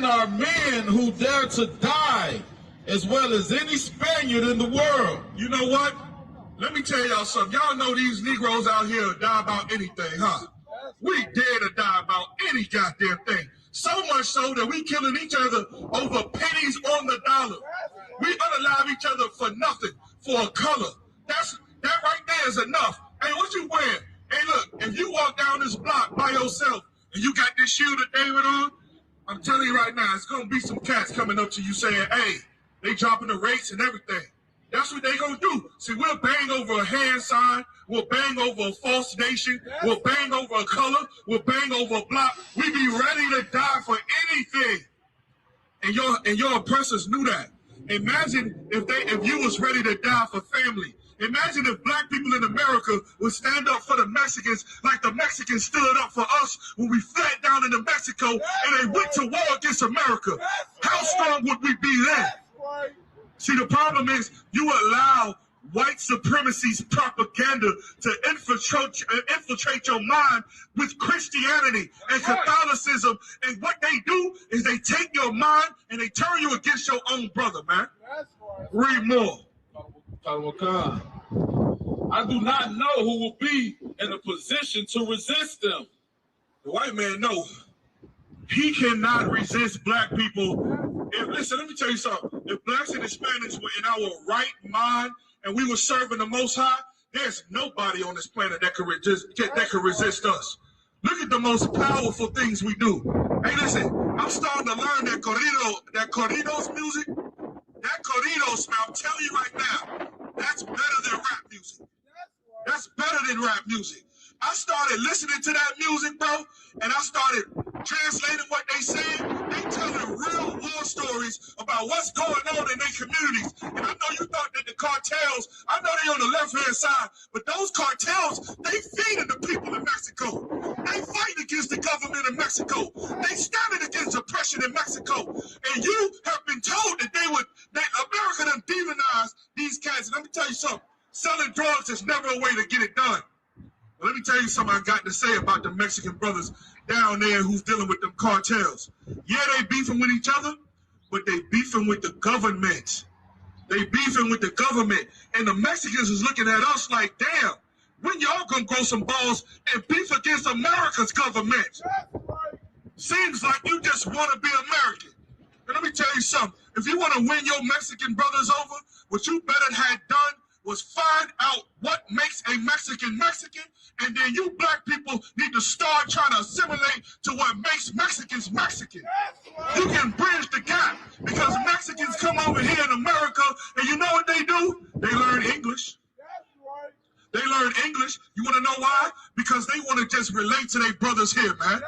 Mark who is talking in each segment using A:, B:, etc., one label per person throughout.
A: men are men who dare to die as well as any Spaniard in the world.
B: You know what? Let me tell y'all something. Y'all know these Negroes out here die about anything, huh? We dare to die about any goddamn thing. So much so that we killing each other over pennies on the dollar. We unalive each other for nothing, for a color. That right there is enough. Hey, what you wearing? Hey, look, if you walk down this block by yourself and you got this shield of David on, I'm telling you right now, it's going to be some cats coming up to you saying, hey, they dropping the rates and everything. That's what they going to do. See, we'll bang over a hand sign. We'll bang over a false nation. We'll bang over a color. We'll bang over a block. We be ready to die for anything. And your oppressors knew that. Imagine if you was ready to die for family. Imagine if black people in America would stand up for the Mexicans like the Mexicans stood up for us when we fled down into Mexico and they went to war against America. How strong would we be then? See, the problem is you allow white supremacy's propaganda to infiltrate your mind with Christianity and Catholicism. And what they do is they take your mind and they turn you against your own brother, man. Read more.
A: I do not know who will be in a position to resist them.
B: The white man knows he cannot resist black people. Listen, let me tell you something. If blacks and Hispanics were in our right mind and we were serving the Most High, there's nobody on this planet that could resist us. Look at the most powerful things we do. Hey, listen, I'm starting to learn that corridos music. That corridos, I'm telling you right now, that's better than rap music. That's better than rap music. I started listening to that music, bro, and I started translating what they said. They telling real war stories about what's going on in their communities. And I know you thought that the cartels, I know they on the left-hand side, but those cartels, they feeding the people in Mexico. They fighting against the government in Mexico. They standing against oppression in Mexico. And you have been told that America done demonized these cats. And let me tell you something. Selling drugs is never a way to get it done. But let me tell you something I got to say about the Mexican brothers down there who's dealing with them cartels. Yeah, they beefing with each other, but they beefing with the government. They beefing with the government. And the Mexicans is looking at us like, damn, when y'all gonna grow some balls and beef against America's government? Seems like you just want to be American. And let me tell you something. If you want to win your Mexican brothers over, what you better had done was find out what makes a Mexican Mexican, and then you black people need to start trying to assimilate to what makes Mexicans Mexican. You can bridge the gap because Mexicans come over here in America, and you know what they do? They learn English. They learn English. You want to know why? Because they want to just relate to their brothers here, man.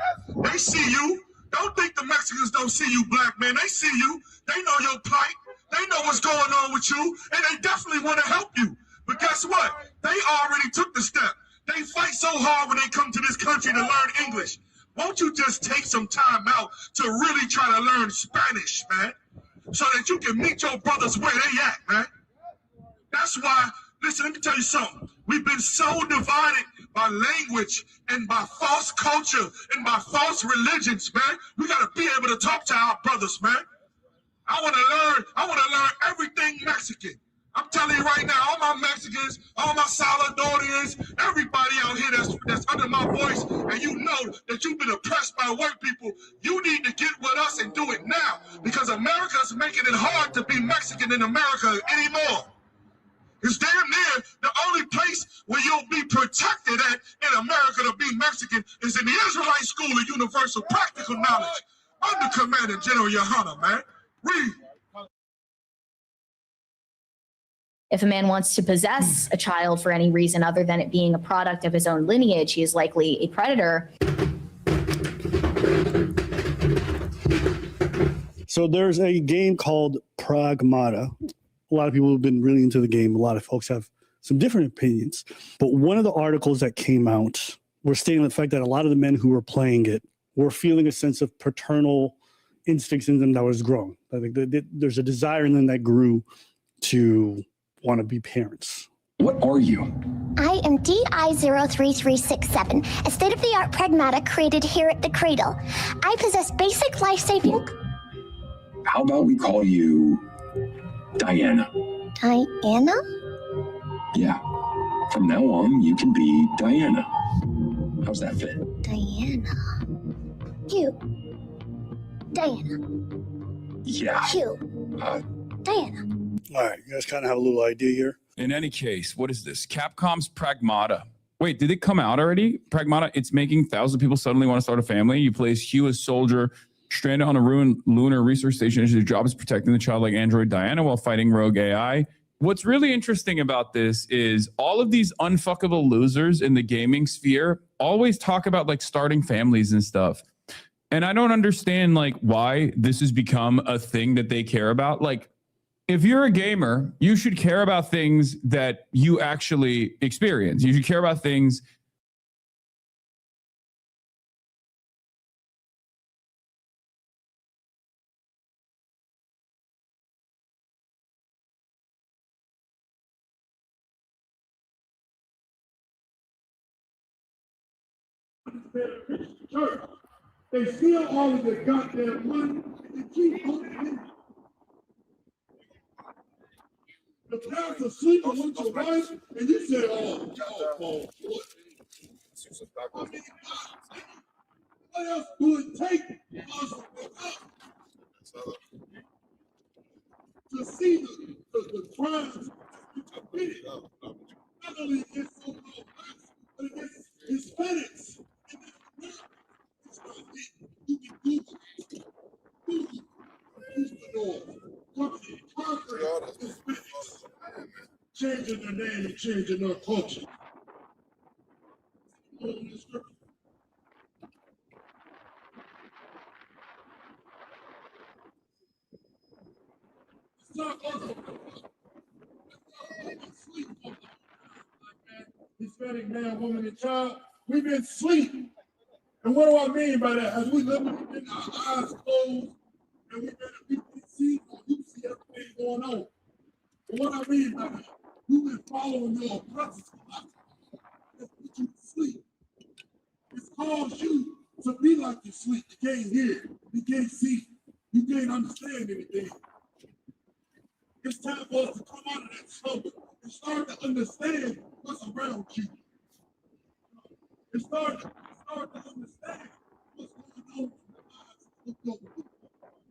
B: They see you. Don't think the Mexicans don't see you, black man. They see you. They know your plight. They know what's going on with you, and they definitely want to help you. But guess what? They already took the step. They fight so hard when they come to this country to learn English. Won't you just take some time out to really try to learn Spanish, man, so that you can meet your brothers where they at, man? That's why, listen, let me tell you something. We've been so divided by language and by false culture and by false religions, man. We got to be able to talk to our brothers, man. I want to learn everything Mexican. I'm telling you right now, all my Mexicans, all my Salvadorians, everybody out here that's under my voice, and you know that you've been oppressed by white people, you need to get with us and do it now, because America's making it hard to be Mexican in America anymore. It's damn near the only place where you'll be protected at in America to be Mexican is in the Israelite School of Universal Practical Knowledge, under Commander General Yohana, man. Read.
C: If a man wants to possess a child for any reason other than it being a product of his own lineage, he is likely a predator.
D: So there's a game called Pragmata. A lot of people have been really into the game. A lot of folks have some different opinions. But one of the articles that came out were stating the fact that a lot of the men who were playing it were feeling a sense of paternal instincts in them that was growing. I think there's a desire in them that grew to want to be parents.
E: What are you?
F: I am DI-03367, a state-of-the-art pragmata created here at the Cradle. I possess basic life-saving...
E: How about we call you Diana?
F: Diana?
E: Yeah. From now on, you can be Diana. How's that fit?
F: Diana. Cute. Diana.
E: Yeah.
F: Cute. Diana.
D: All right, you guys kind of have a little idea here.
G: In any case, what is this? Capcom's Pragmata. Wait, did it come out already? Pragmata, it's making thousands of people suddenly want to start a family. You play as Hugh as soldier, stranded on a ruined lunar research station. His job is protecting the childlike android Diana while fighting rogue AI. What's really interesting about this is all of these unfuckable losers in the gaming sphere always talk about like starting families and stuff. And I don't understand like why this has become a thing that they care about. Like, if you're a gamer, you should care about things that you actually experience. You should care about things.
B: Church. They steal all of your goddamn money and they keep putting it. The pastor sleeping with your wife and you say, oh, what? I mean, what else do it take us to see the crimes you committed? Not only against so-called blacks, but against Hispanics. You can Google Hispanics, changing their name and changing their culture. It's not us. Hispanic man, woman, and child, we've been sleeping. And what do I mean by that? As we live in our eyes closed, and we see everything going on. But what I mean by that, you've been following your oppressors. That's what you sleep. It's caused you to be like you sleep. You can't hear, you can't see, you can't understand anything. It's time for us to come out of that slumber and start to understand what's around you. And start to understand what's going on in the lives of your people.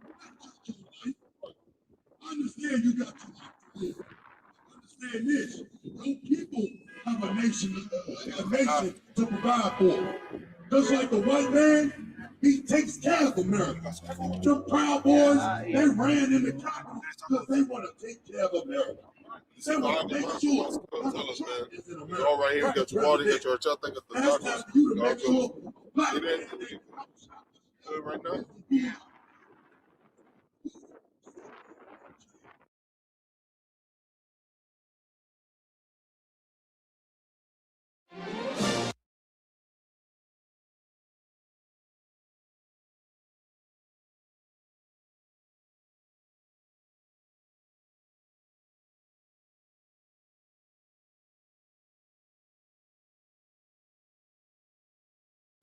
B: Not just your life. I understand you got your life to live. Understand this. Your people have a nation to provide for. Just like the white man, he takes care of America. The Proud Boys, they ran in the Capitol because they want to take care of America. They want to make sure is in America.
A: All right here, you got your water, you got your I think it's the
B: That's time for you to make sure black man
A: good right now.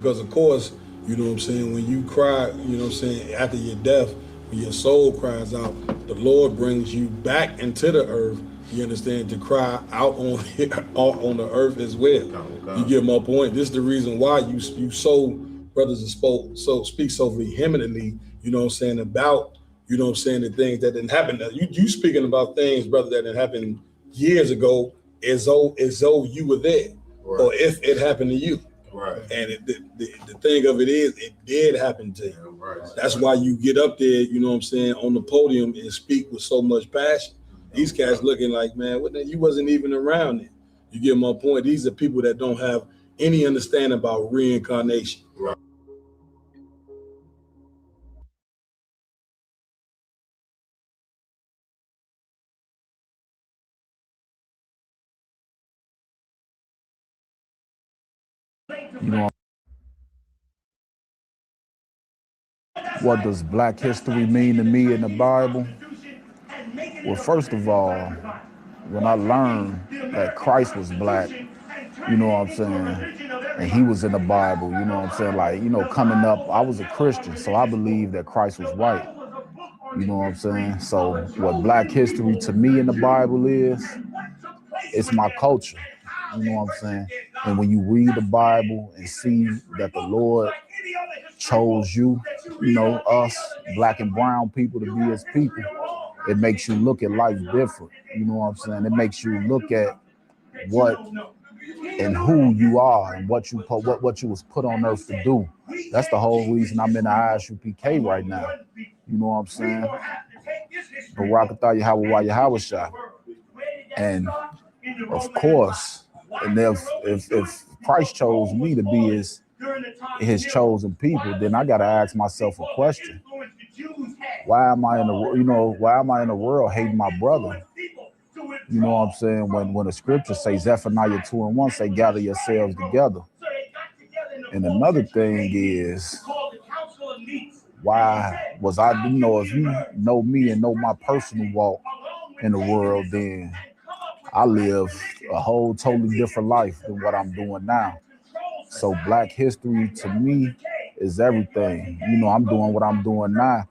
H: Because of course, you know what I'm saying, when you cry, you know what I'm saying, after your death, when your soul cries out, the Lord brings you back into the earth, you understand, to cry out on the earth as well. You get my point? This is the reason why you so, brothers and speak so vehemently, you know what I'm saying, about, you know what I'm saying, the things that didn't happen. You speaking about things, brother, that didn't happen years ago as though you were there, right, or if it happened to you. Right. And the thing of it is, it did happen to you. Yeah, right. That's why you get up there, you know what I'm saying, on the podium and speak with so much passion. These cats looking like, man, you wasn't even around it. You get my point? These are people that don't have any understanding about reincarnation. Right.
I: You know, what does Black history mean to me in the Bible? Well, first of all, when I learned that Christ was black, you know what I'm saying, and he was in the Bible, you know what I'm saying, like, you know, coming up, I was a Christian, so I believed that Christ was white. You know what I'm saying? So what Black history to me in the Bible is, it's my culture. You know what I'm saying? And when you read the Bible and see that the Lord chose you, you know, us, Black and brown people, to be his people, it makes you look at life different. You know what I'm saying? It makes you look at what and who you are and what you was put on earth to do. That's the whole reason I'm in the ISUPK right now. You know what I'm saying? Barakatah Yahweh Yahweh. And of course, and if Christ chose me to be his chosen people, then I gotta ask myself a question. Why am I in the world hating my brother? You know what I'm saying? When the scripture says Zephaniah 2:1 say, gather yourselves together. And another thing is, why was I, you know, if you know me and know my personal walk in the world, then I live a whole totally different life than what I'm doing now. So Black history to me is everything. You know, I'm doing what I'm doing now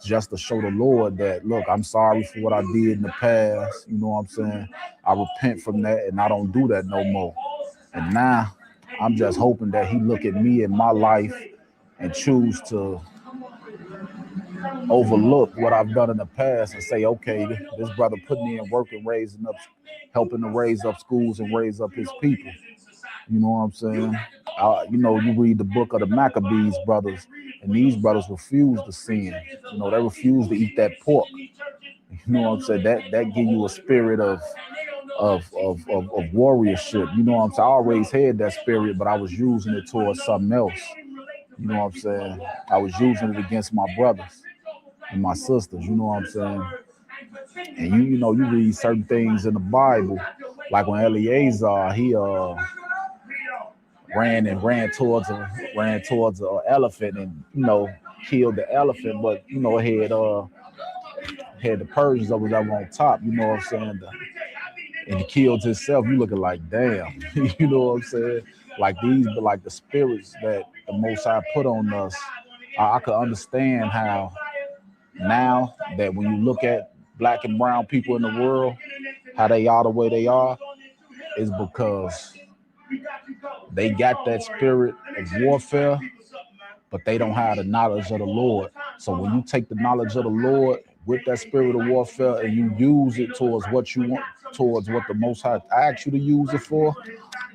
I: just to show the Lord that, look, I'm sorry for what I did in the past. You know what I'm saying? I repent from that and I don't do that no more. And now I'm just hoping that he look at me in my life and choose to overlook what I've done in the past and say, okay, this brother putting in work and helping to raise up schools and raise up his people. You know what I'm saying? You know, you read the book of the Maccabees brothers, and these brothers refused to sin. You know, they refused to eat that pork. You know what I'm saying? That give you a spirit of warriorship. You know what I'm saying? I always had that spirit, but I was using it towards something else. You know what I'm saying? I was using it against my brothers and my sisters. You know what I'm saying? And you know, you read certain things in the Bible, like when Eleazar, he ran towards an elephant and, you know, killed the elephant, but, you know, had the Persians that was up on top. You know what I'm saying? And he killed himself. You looking like, damn. You know what I'm saying? Like the spirits that the Most High put on us. I could understand how now that when you look at Black and brown people in the world, how they are the way they are, is because they got that spirit of warfare, but they don't have the knowledge of the Lord. So when you take the knowledge of the Lord with that spirit of warfare and you use it towards what you want, towards what the Most High asks you to use it for,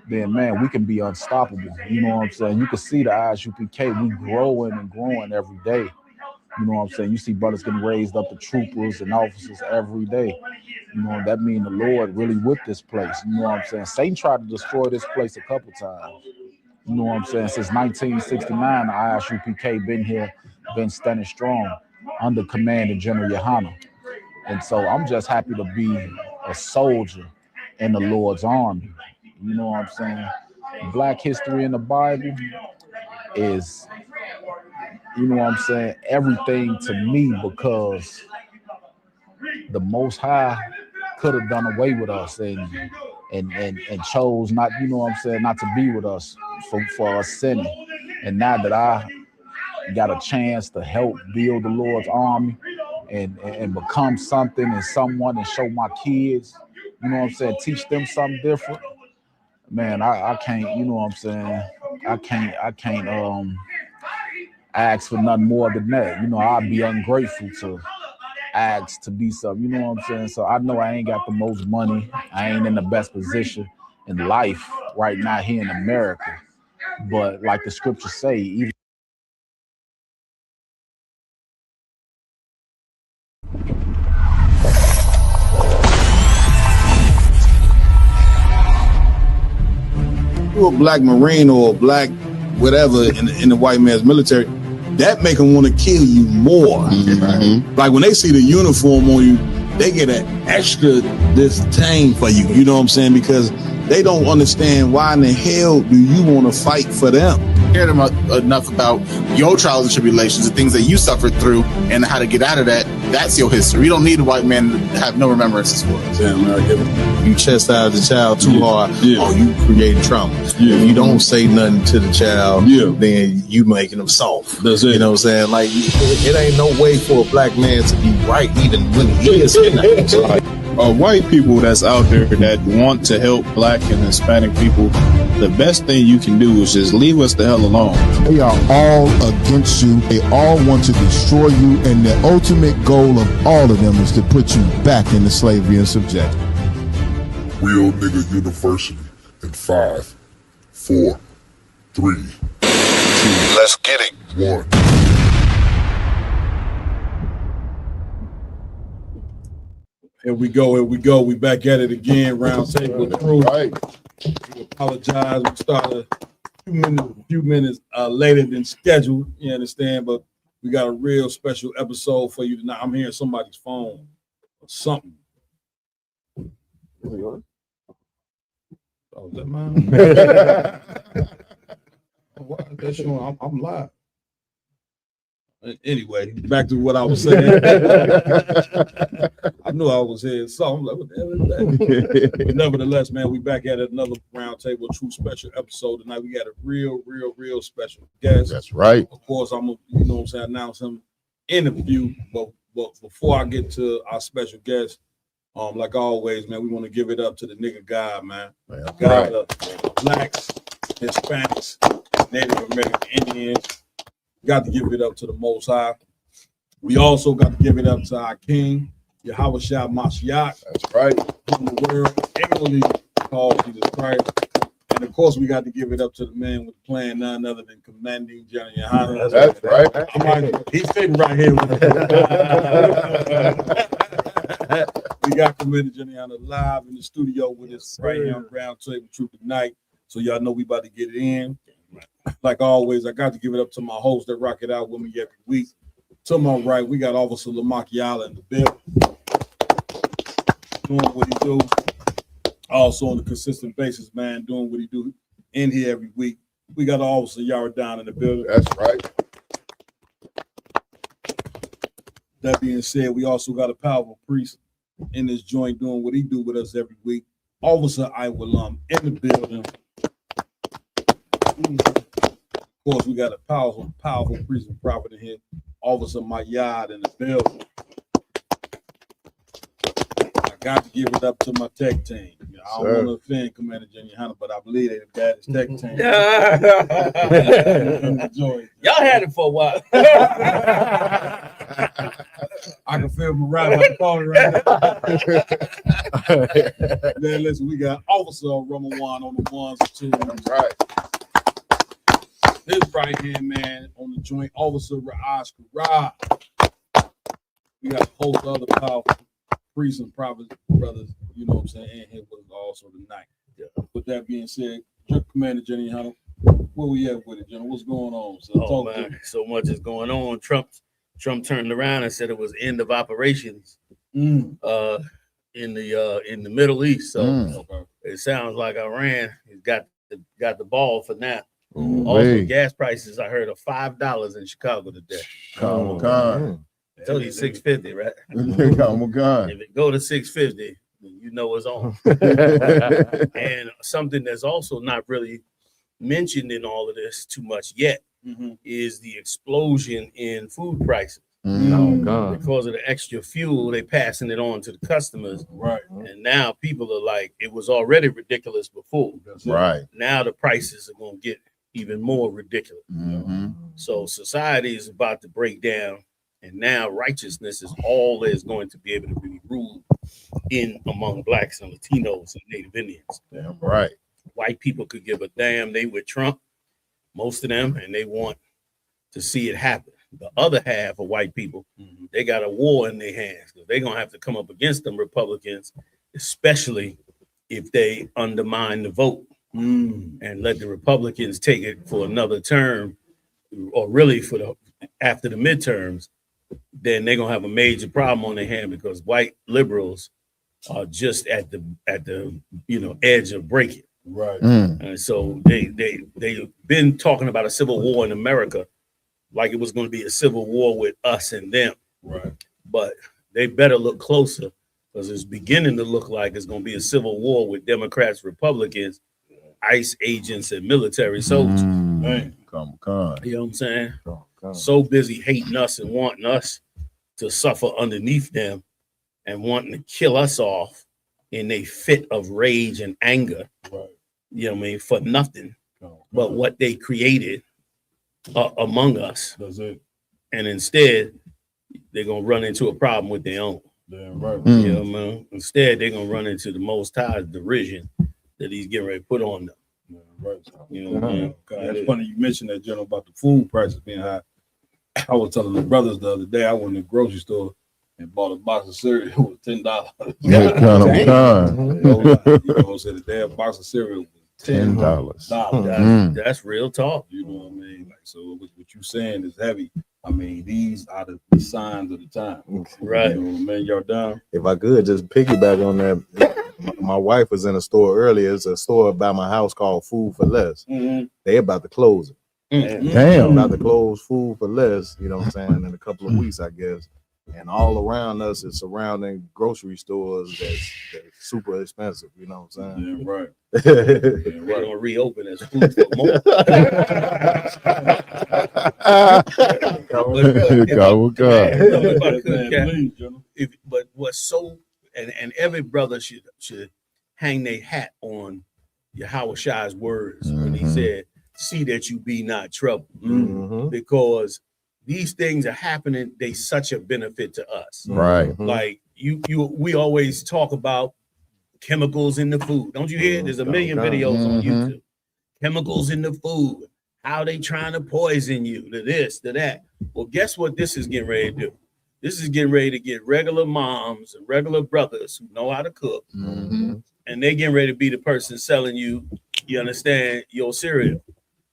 I: then, man, we can be unstoppable. You know what I'm saying? You can see the ISUPK, we growing and growing every day. You know what I'm saying? You see brothers getting raised up to troopers and officers every day. You know, that means the Lord really with this place. You know what I'm saying? Satan tried to destroy this place a couple times. You know what I'm saying? Since 1969, the ISUPK been here, been standing strong under command of General Yohana. And so I'm just happy to be a soldier in the Lord's army. You know what I'm saying? Black history in the Bible is, you know what I'm saying, everything to me, because the Most High could have done away with us and chose not, you know what I'm saying, not to be with us for us sinning. And now that I got a chance to help build the Lord's army and become something and someone and show my kids, you know what I'm saying, teach them something different, man, I can't, you know what I'm saying, I can't ask for nothing more than that. You know, I'd be ungrateful to ask to be something, you know what I'm saying? So I know I ain't got the most money. I ain't in the best position in life right now here in America. But like the scriptures say, even
H: you're a Black Marine or a Black whatever in the white man's military, that make them want to kill you more. Mm-hmm. Like when they see the uniform on you, they get an extra disdain for you. You know what I'm saying? Because they don't understand why in the hell do you want to fight for them?
J: hear them enough about your trials and tribulations, the things that you suffered through, and how to get out of that. That's your history. You don't need a white man to have no remembrances for it.
H: Damn, I get it.
K: You chastise the child too hard,
H: Yeah.
K: or you creating trauma.
H: Yeah.
K: If you don't say nothing to the child, then you making them soft.
H: That's it.
K: You know what I'm saying? Like, it ain't no way for a black man to be right even when he is kidnapped.
L: White people that's out there that want to help black and Hispanic people, the best thing you can do is just leave us the hell alone.
M: They are all against you. They all want to destroy you, and the ultimate goal of all of them is to put you back into slavery and subjection.
N: Real Nigga University in 5, 4, 3, 2,
K: Let's get it.
N: 1.
H: Here we go. We back at it again. Round table crew.
N: Right.
H: We apologize. We started a few minutes later than scheduled. You understand? But we got a real special episode for you tonight. I'm hearing somebody's phone or something. Oh, is that mine? That's showing I'm live. Anyway, back to what I was saying. I knew I was here, so I'm like, what the hell is that? But nevertheless, man, we back at another Roundtable True special episode tonight. We got a real special guest.
N: That's right.
H: Of course, I'm gonna, you know what I'm saying, announce him in the view. But before I get to our special guest, like always, man, we want to give it up to the nigga God, man. God, the blacks, Hispanics, Native American Indians. Got to give it up to the Most High. We also got to give it up to our King, Yahweh Shah Mashiach.
N: That's right.
H: Whom the world annually called Jesus Christ. And of course, we got to give it up to the man with the plan, none other than Commanding General Yohanan.
N: That's right.
H: He's sitting right here with us. We got Commanding General Yohanan live in the studio with us right here on Roundtable Truth Tonight. So y'all know we about to get it in. Like always, I got to give it up to my host that rock it out with me every week. To my right, we got Officer Lamakiala in the building, doing what he do. Also on a consistent basis, man, doing what he do in here every week. We got Officer Yara down in the building.
N: That's right.
H: That being said, we also got a powerful priest in this joint doing what he do with us every week. Officer Iwalum in the building. Of course, we got a powerful priest and prophet in here. Officer Mayad in the building. I got to give it up to my tech team. I don't want to offend Commander General Yohanan, but I believe they're the baddest tech team.
O: Y'all had it for a while.
H: I can feel my right about the phone right now. Then listen, we got Officer Ramawan on the ones and twos.
N: That's right.
H: His right hand man on the joint, Officer Ra'ash Kara. We got a host of other powerful priests and prophets, brothers, you know what I'm saying, and here with us also tonight. Yeah. With that being said, Commander Jenny Hunter, where we at with it, Jenny? What's going on? So
O: man, so much is going on. Trump turned around and said it was end of operations in the Middle East. So it sounds like Iran has got the ball for now. Also, gas prices I heard are $5 in Chicago today. I told you $6.50, right? If it go to $6.50, you know it's on. And something that's also not really mentioned in all of this too much yet is the explosion in food prices.
N: Oh God!
O: Because of the extra fuel, they passing it on to the customers.
H: Right.
O: And now people are like, it was already ridiculous before.
N: Right.
O: Now the prices are going to get even more ridiculous. So society is about to break down, and now righteousness is all that's going to be able to be ruled in among blacks and Latinos and Native Indians.
N: Damn right.
O: White people could give a damn. They with Trump, most of them, and they want to see it happen. The other half of white people, they got a war in their hands because they're going to have to come up against them Republicans, especially if they undermine the vote and let the Republicans take it for another term, or really for after the midterms. Then they're going to have a major problem on their hand because white liberals are just at the edge of breaking.
H: Right.
O: And so they've been talking about a civil war in America, like it was going to be a civil war with us and them.
H: Right.
O: But they better look closer, because it's beginning to look like it's going to be a civil war with Democrats, Republicans, ICE agents, and military soldiers.
H: Man.
I: Come.
O: You know what I'm saying? So busy hating us and wanting us to suffer underneath them and wanting to kill us off in a fit of rage and anger.
H: Right.
O: You know what I mean? For nothing but what they created among us.
H: That's it.
O: And instead, they're going to run into a problem with their own.
H: Damn right.
O: You know what I mean? Instead, they're going to run into the Most High's derision that he's getting ready to put on them.
H: Right.
O: You know what I mean?
H: It's funny you mentioned that, General, about the food prices being high. I was telling the brothers the other day, I went to the grocery store and bought a box of cereal. It was $10.
I: Yeah, kind of
H: You know what I'm saying? The damn box of cereal was
I: $10.
O: That's real talk.
H: You know what I mean? Like, so what you saying is heavy. I mean, these are the signs of the time.
O: Right.
H: You know, man, y'all down.
K: If I could just piggyback on that, my wife was in a store earlier. It's a store by my house called Food for Less. They about to close it.
I: Damn.
K: About to close Food for Less, you know what I'm saying, in a couple of weeks, I guess. And all around us is surrounding grocery stores that's super expensive, you know what I'm saying?
H: Yeah, right.
O: They're going to reopen as food for more. But what's so, and every brother should hang their hat on Yahweh Shai's words when he said, "See that you be not troubled," because these things are happening. They such a benefit to us,
I: Right.
O: Like we always talk about chemicals in the food. Don't you hear? There's a million videos on YouTube. Chemicals in the food. How they trying to poison you? To this, to that. Well, guess what? This is getting ready to do. This is getting ready to get regular moms and regular brothers who know how to cook, and they getting ready to be the person selling you. You understand, your cereal,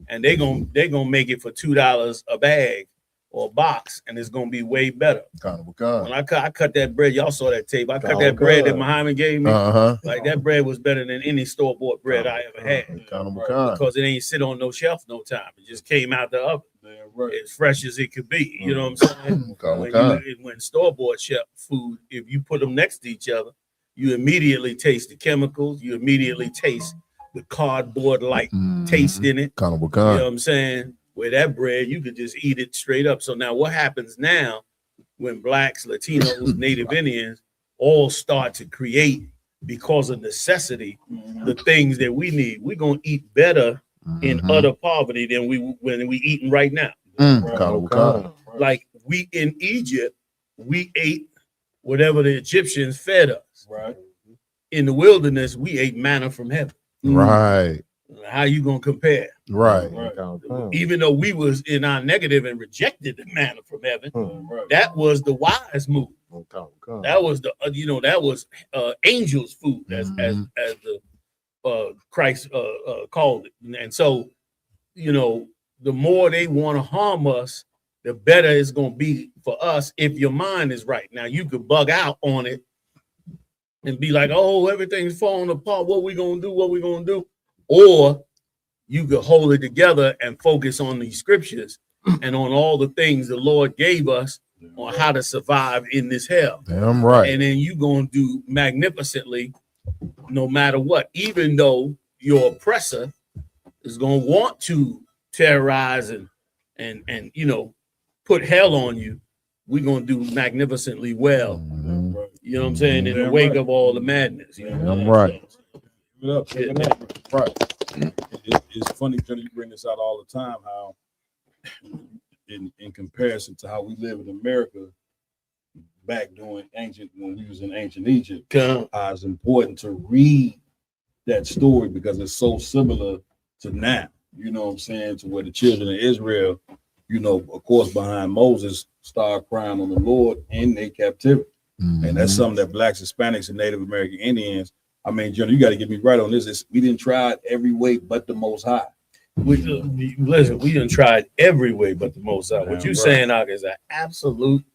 O: and they gonna make it for $2 a bag or a box, and it's gonna be way better. When I cut that bread, y'all saw that tape. I cut that bread that Muhammad gave me. Like that bread was better than any store-bought bread I ever had. Because it ain't sit on no shelf no time. It just came out the oven. As fresh as it could be. You know what I'm saying? When store-bought food, if you put them next to each other, you immediately taste the chemicals. You immediately taste the cardboard-like taste in it. You know what I'm saying? Where that bread, you could just eat it straight up. So now what happens now when blacks, Latinos, Native Indians all start to create, because of necessity, the things that we need? We're going to eat better in utter poverty than when we eating right now. Like we in Egypt, we ate whatever the Egyptians fed us.
H: Right.
O: In the wilderness, we ate manna from heaven.
I: Right.
O: How you gonna compare?
I: Right.
O: Even though we was in our negative and rejected the manna from heaven, that was the wise move. That was the that was angels' food, as the Christ called it. And so, the more they want to harm us, the better it's gonna be for us if your mind is right. Now you could bug out on it and be like, "Oh, everything's falling apart. What we gonna do? What we gonna do?" Or you could hold it together and focus on these scriptures and on all the things the Lord gave us on how to survive in this hell.
I: Damn right.
O: And then you gonna do magnificently no matter what, even though your oppressor is gonna want to terrorize and put hell on you. We're gonna do magnificently well. You know what I'm saying? In the wake of all the madness.
I: I'm right.
H: Right. It's funny that you bring this out all the time, how in comparison to how we live in America back when we was in ancient Egypt, how it's important to read that story because it's so similar to now. You know what I'm saying? To where the children of Israel, of course, behind Moses, started crying on the Lord in their captivity. And that's something that blacks, Hispanics, and Native American Indians, I mean, General, you got to get me right on this. We didn't try it every way but the Most High.
O: We didn't try it every way but the Most High. What you're saying, Ak, is an absolute,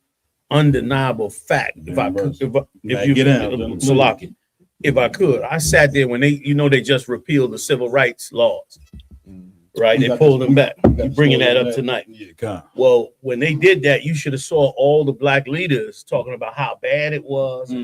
O: undeniable fact. If if I could, I sat there when they just repealed the civil rights laws, right? They pulled them back. You're bringing that up tonight.
H: Yeah,
O: well, when they did that, you should have saw all the black leaders talking about how bad it was,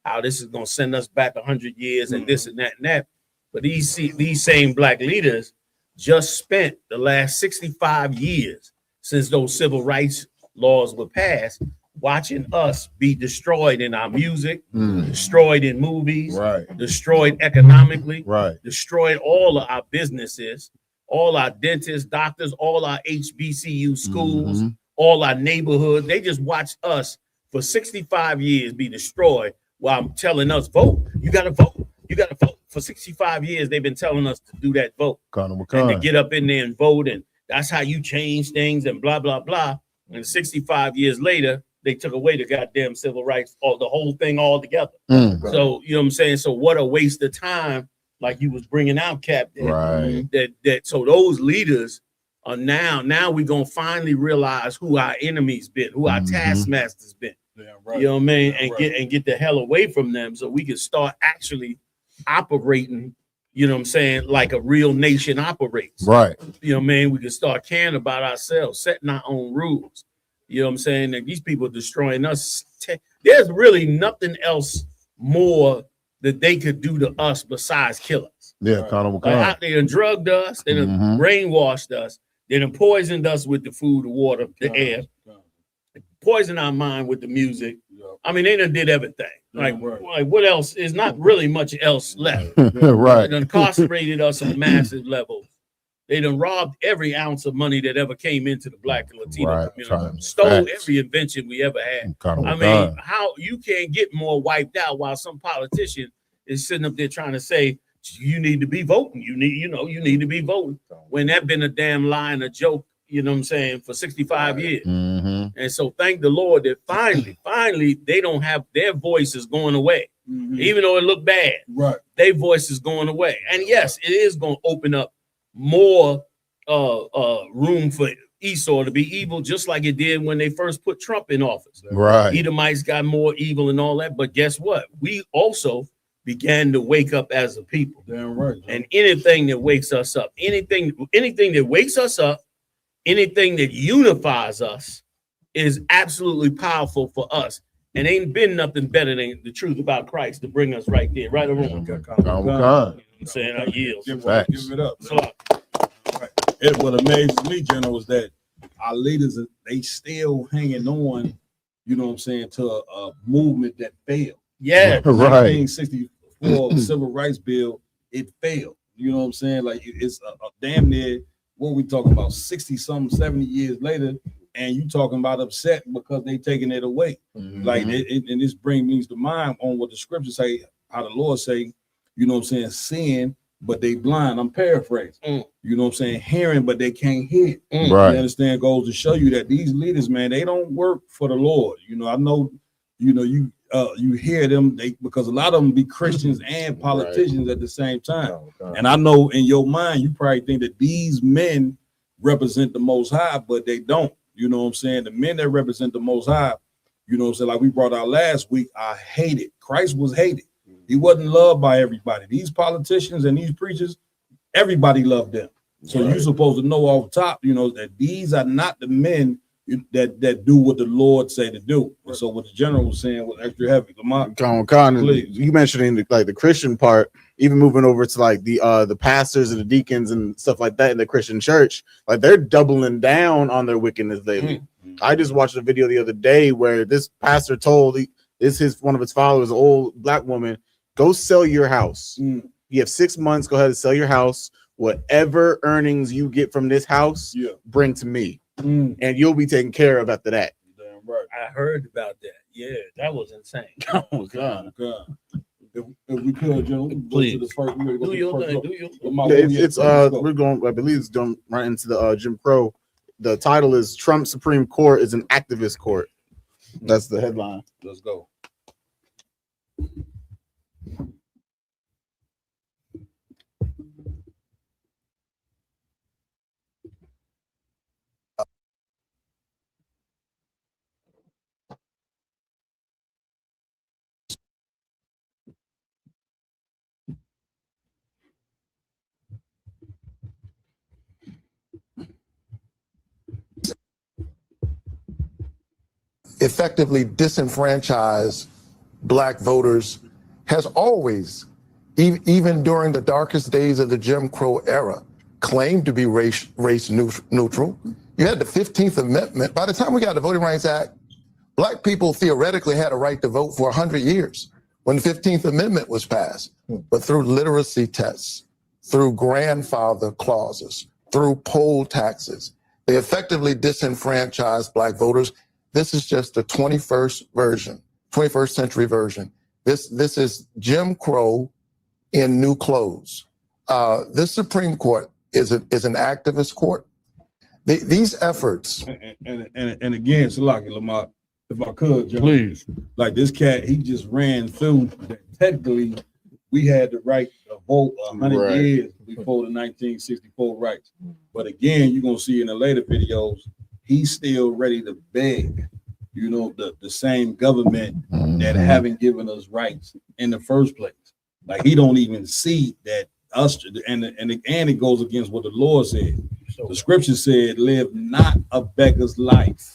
O: how this is going to send us back 100 years and this and that and that. But these same black leaders just spent the last 65 years since those civil rights laws were passed, watching us be destroyed in our music, destroyed in movies, destroyed economically, destroyed all of our businesses, all our dentists, doctors, all our HBCU schools, all our neighborhoods. They just watched us for 65 years be destroyed while I'm telling us, vote. You got to vote. You got to vote. For 65 years, they've been telling us to do that vote. And to get up in there and vote. And that's how you change things and blah, blah, blah. And 65 years later, they took away the goddamn civil rights, or the whole thing altogether. So, you know what I'm saying? So what a waste of time, like you was bringing out, Captain. So those leaders are now we're going to finally realize who our enemies been, who our taskmasters been. You know what I mean? And get the hell away from them so we can start actually operating, you know what I'm saying, like a real nation operates. You know what I mean? We can start caring about ourselves, setting our own rules. You know what I'm saying? And these people are destroying us. There's really nothing else more that they could do to us besides kill us. They done drugged us, they done brainwashed us, they done poisoned us with the food, the water, the air, poison our mind with the music. I mean, they done did everything. Like what else? Is not really much else left. They done incarcerated us on massive levels. They done robbed every ounce of money that ever came into the Black and Latino community. Stole every invention we ever had. I mean, how you can't get more wiped out while some politician is sitting up there trying to say you need to be voting. You need to be voting. When that been a damn lie and a joke, you know what I'm saying, for 65 years. And so thank the Lord that finally they don't have their voices going away. Even though it looked bad. Their voice is going away. And yes, it is going to open up more room for Esau to be evil, just like it did when they first put Trump in office. Edomites got more evil and all that, but guess what? We also began to wake up as a people. And anything that wakes us up, anything that wakes us up, anything that unifies us is absolutely powerful for us. And ain't been nothing better than the truth about Christ to bring us right there, right around. I'm saying I yield.
H: Give it up. What amazes me, General, was that our leaders, they still hanging on, you know what I'm saying, to a movement that failed. 1964 civil rights bill, it failed. You know what I'm saying? Like it's a damn near, what we talking about, 60 something, 70 years later, and you talking about upset because they taking it away. Like and this brings me to mind on what the scriptures say, how the Lord say, you know what I'm saying, sin, but they blind. I'm paraphrasing. You know what I'm saying? Hearing, but they can't hear. You understand? Goes to show you that these leaders, man, they don't work for the Lord. You know, I know, you hear them, because a lot of them be Christians and politicians at the same time. And I know in your mind, you probably think that these men represent the Most High, but they don't. You know what I'm saying? The men that represent the Most High, you know what I'm saying? Like we brought out last week, are hated. Christ was hated. He wasn't loved by everybody. These politicians and these preachers, everybody loved them. So you're supposed to know off top, you know, that these are not the men that do what the Lord say to do. And so what the general was saying was extra heavy. Lamont,
P: you mentioning the Christian part, even moving over to like the pastors and the deacons and stuff like that in the Christian church, like they're doubling down on their wickedness lately. I just watched a video the other day where this pastor told one of his followers, an old black woman, go sell your house. You have 6 months, go ahead and sell your house. Whatever earnings you get from this house, bring to me. And you'll be taken care of after that.
H: Damn right.
O: I heard about that. Yeah, that was insane.
P: Oh God.
H: If we could, Joe,
O: please
H: do your thing.
P: We're going, I believe it's done right into the Jim Crow. The title is Trump Supreme Court is an activist court. That's the headline.
H: Let's go.
Q: effectively disenfranchise Black voters has always, even during the darkest days of the Jim Crow era, claimed to be race neutral. You had the 15th Amendment. By the time we got the Voting Rights Act, Black people theoretically had a right to vote for 100 years when the 15th Amendment was passed. But through literacy tests, through grandfather clauses, through poll taxes, they effectively disenfranchised Black voters. This is just the 21st century version. This is Jim Crow in new clothes. This Supreme Court is an activist court. These efforts.
H: And again, Salaki Lamar, if I could, John, please. Like this cat, he just ran through that technically we had the right to vote 100 years before the 1964 rights. But again, you're gonna see in the later videos, he's still ready to beg, the same government that haven't given us rights in the first place. Like he don't even see that us, and it goes against what the Lord said. The scripture said, "Live not a beggar's life."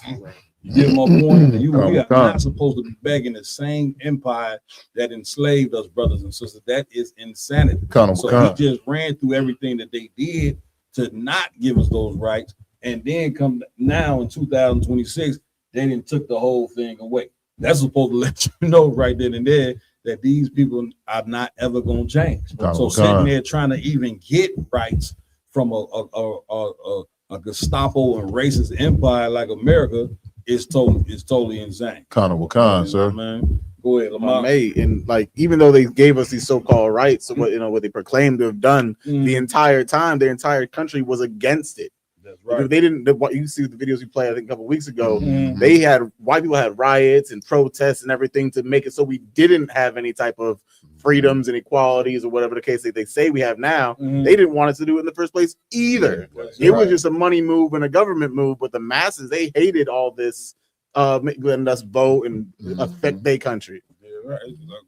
H: You get my point? We are not supposed to be begging the same empire that enslaved us, brothers and sisters. That is insanity. So he just ran through everything that they did to not give us those rights, and then come now in 2026, they didn't took the whole thing away. That's supposed to let you know right then and there that these people are not ever going to change. So sitting there trying to even get rights from a Gestapo and racist empire like America is totally insane.
K: Sir.
H: Man. Go ahead, Lamar.
P: And like, even though they gave us these so-called rights, so what they proclaimed to have done the entire time, their entire country was against it.
H: That's right.
P: Because they didn't. What you see the videos we played, I think a couple weeks ago, they had white people had riots and protests and everything to make it so we didn't have any type of freedoms and equalities or whatever the case they say we have now. They didn't want us to do it in the first place either. It was just a money move and a government move, but the masses, they hated all this, letting us vote and affect their country.
H: Right.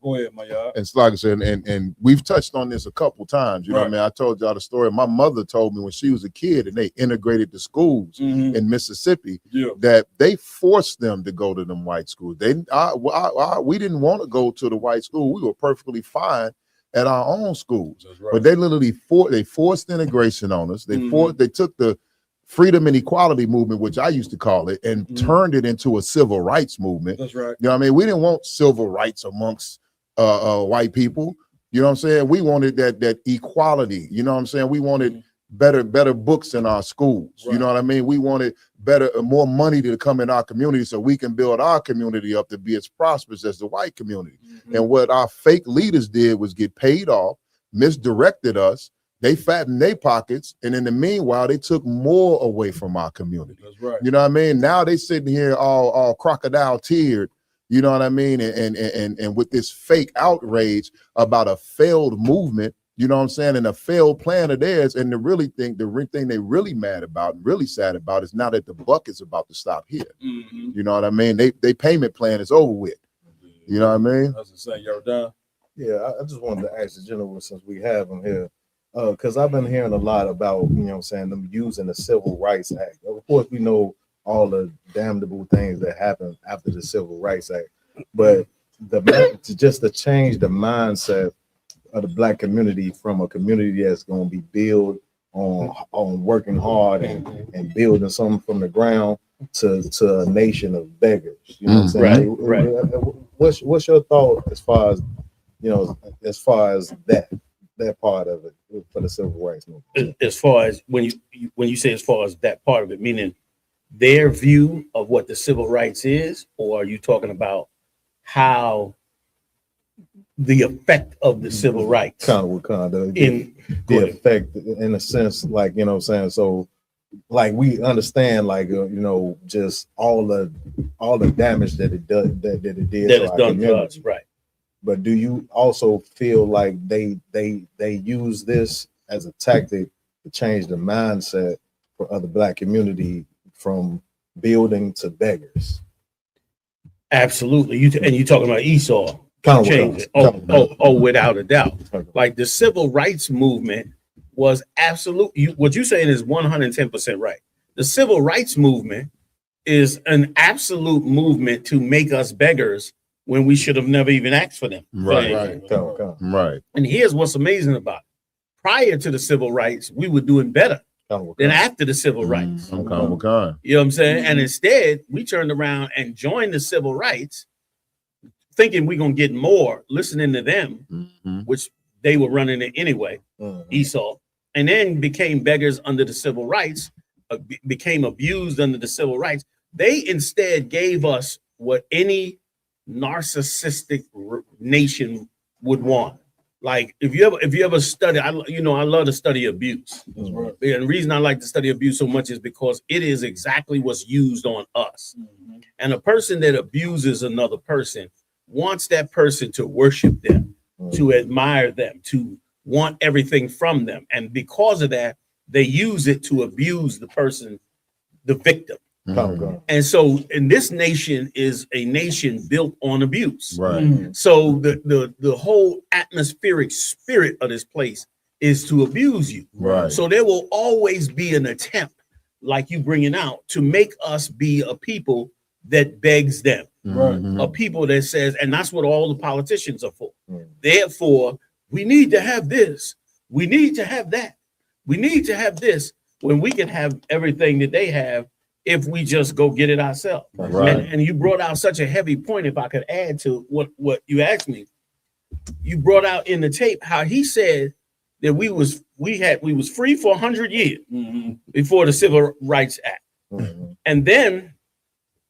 H: Go ahead, my y'all.
K: And like I said, and we've touched on this a couple times. You know what I mean? I told y'all the story. My mother told me when she was a kid and they integrated the schools in Mississippi that they forced them to go to them white schools. We didn't want to go to the white school. We were perfectly fine at our own schools. But they literally forced integration on us. They took the freedom and equality movement, which I used to call it, and turned it into a civil rights movement.
H: That's right.
K: You know what I mean? We didn't want civil rights amongst white people. You know what I'm saying? We wanted that equality. You know what I'm saying? We wanted better books in our schools. You know what I mean? We wanted more money to come in our community so we can build our community up to be as prosperous as the white community. And what our fake leaders did was get paid off, misdirected us. They fattened their pockets, and in the meanwhile, they took more away from our community.
H: That's right.
K: You know what I mean? Now they sitting here all crocodile teared, you know what I mean? And with this fake outrage about a failed movement, you know what I'm saying, and a failed plan of theirs. And the thing they really mad about and really sad about is now that the buck is about to stop here. You know what I mean? They payment plan is over with. You know what I mean?
H: That's insane. You're done.
K: Yeah,
R: I just wanted to ask the gentleman, since we have him here, because I've been hearing a lot about, them using the Civil Rights Act. Of course, we know all the damnable things that happened after the Civil Rights Act, but to change the mindset of the Black community from a community that's going to be built on working hard and building something from the ground to a nation of beggars. You know what I'm saying?
O: Right.
R: What's your thought as far as that part of it for the civil rights movement?
O: As far as when you say as far as that part of it, meaning their view of what the civil rights is, or are you talking about how the effect of the civil rights?
R: The effect, in a sense, like, you know what I'm saying? So, like, we understand, like, just all the damage that it did
O: that is done to us, right?
R: But do you also feel like they use this as a tactic to change the mindset for other Black community from building to beggars?
O: Absolutely. You talking about Esau? Change it. Oh, without a doubt. Like the civil rights movement was absolute. What you're saying is 110% right. The civil rights movement is an absolute movement to make us beggars when we should have never even asked for them.
K: Right. Right.
O: And here's what's amazing about it. Prior to the civil rights, we were doing better than after the civil rights. You know what I'm saying? And instead, we turned around and joined the civil rights, thinking we're going to get more, listening to them, which they were running it anyway, Esau, and then became beggars under the civil rights, became abused under the civil rights. They instead gave us what any narcissistic nation would want. Like if you ever study, I love to study abuse. And the reason I like to study abuse so much is because it is exactly what's used on us. And a person that abuses another person wants that person to worship them, to admire them, to want everything from them. And because of that, they use it to abuse the person, the victim. And so, and this nation is a nation built on abuse.
K: Right.
O: So the whole atmospheric spirit of this place is to abuse you.
K: Right.
O: So there will always be an attempt, like you bringing out, to make us be a people that begs them. A people that says, and that's what all the politicians are for. Therefore, we need to have this. We need to have that. We need to have this when we can have everything that they have if we just go get it ourselves. And you brought out such a heavy point. If I could add to what you asked me, you brought out in the tape how he said that we was free for 100 years before the Civil Rights Act, and then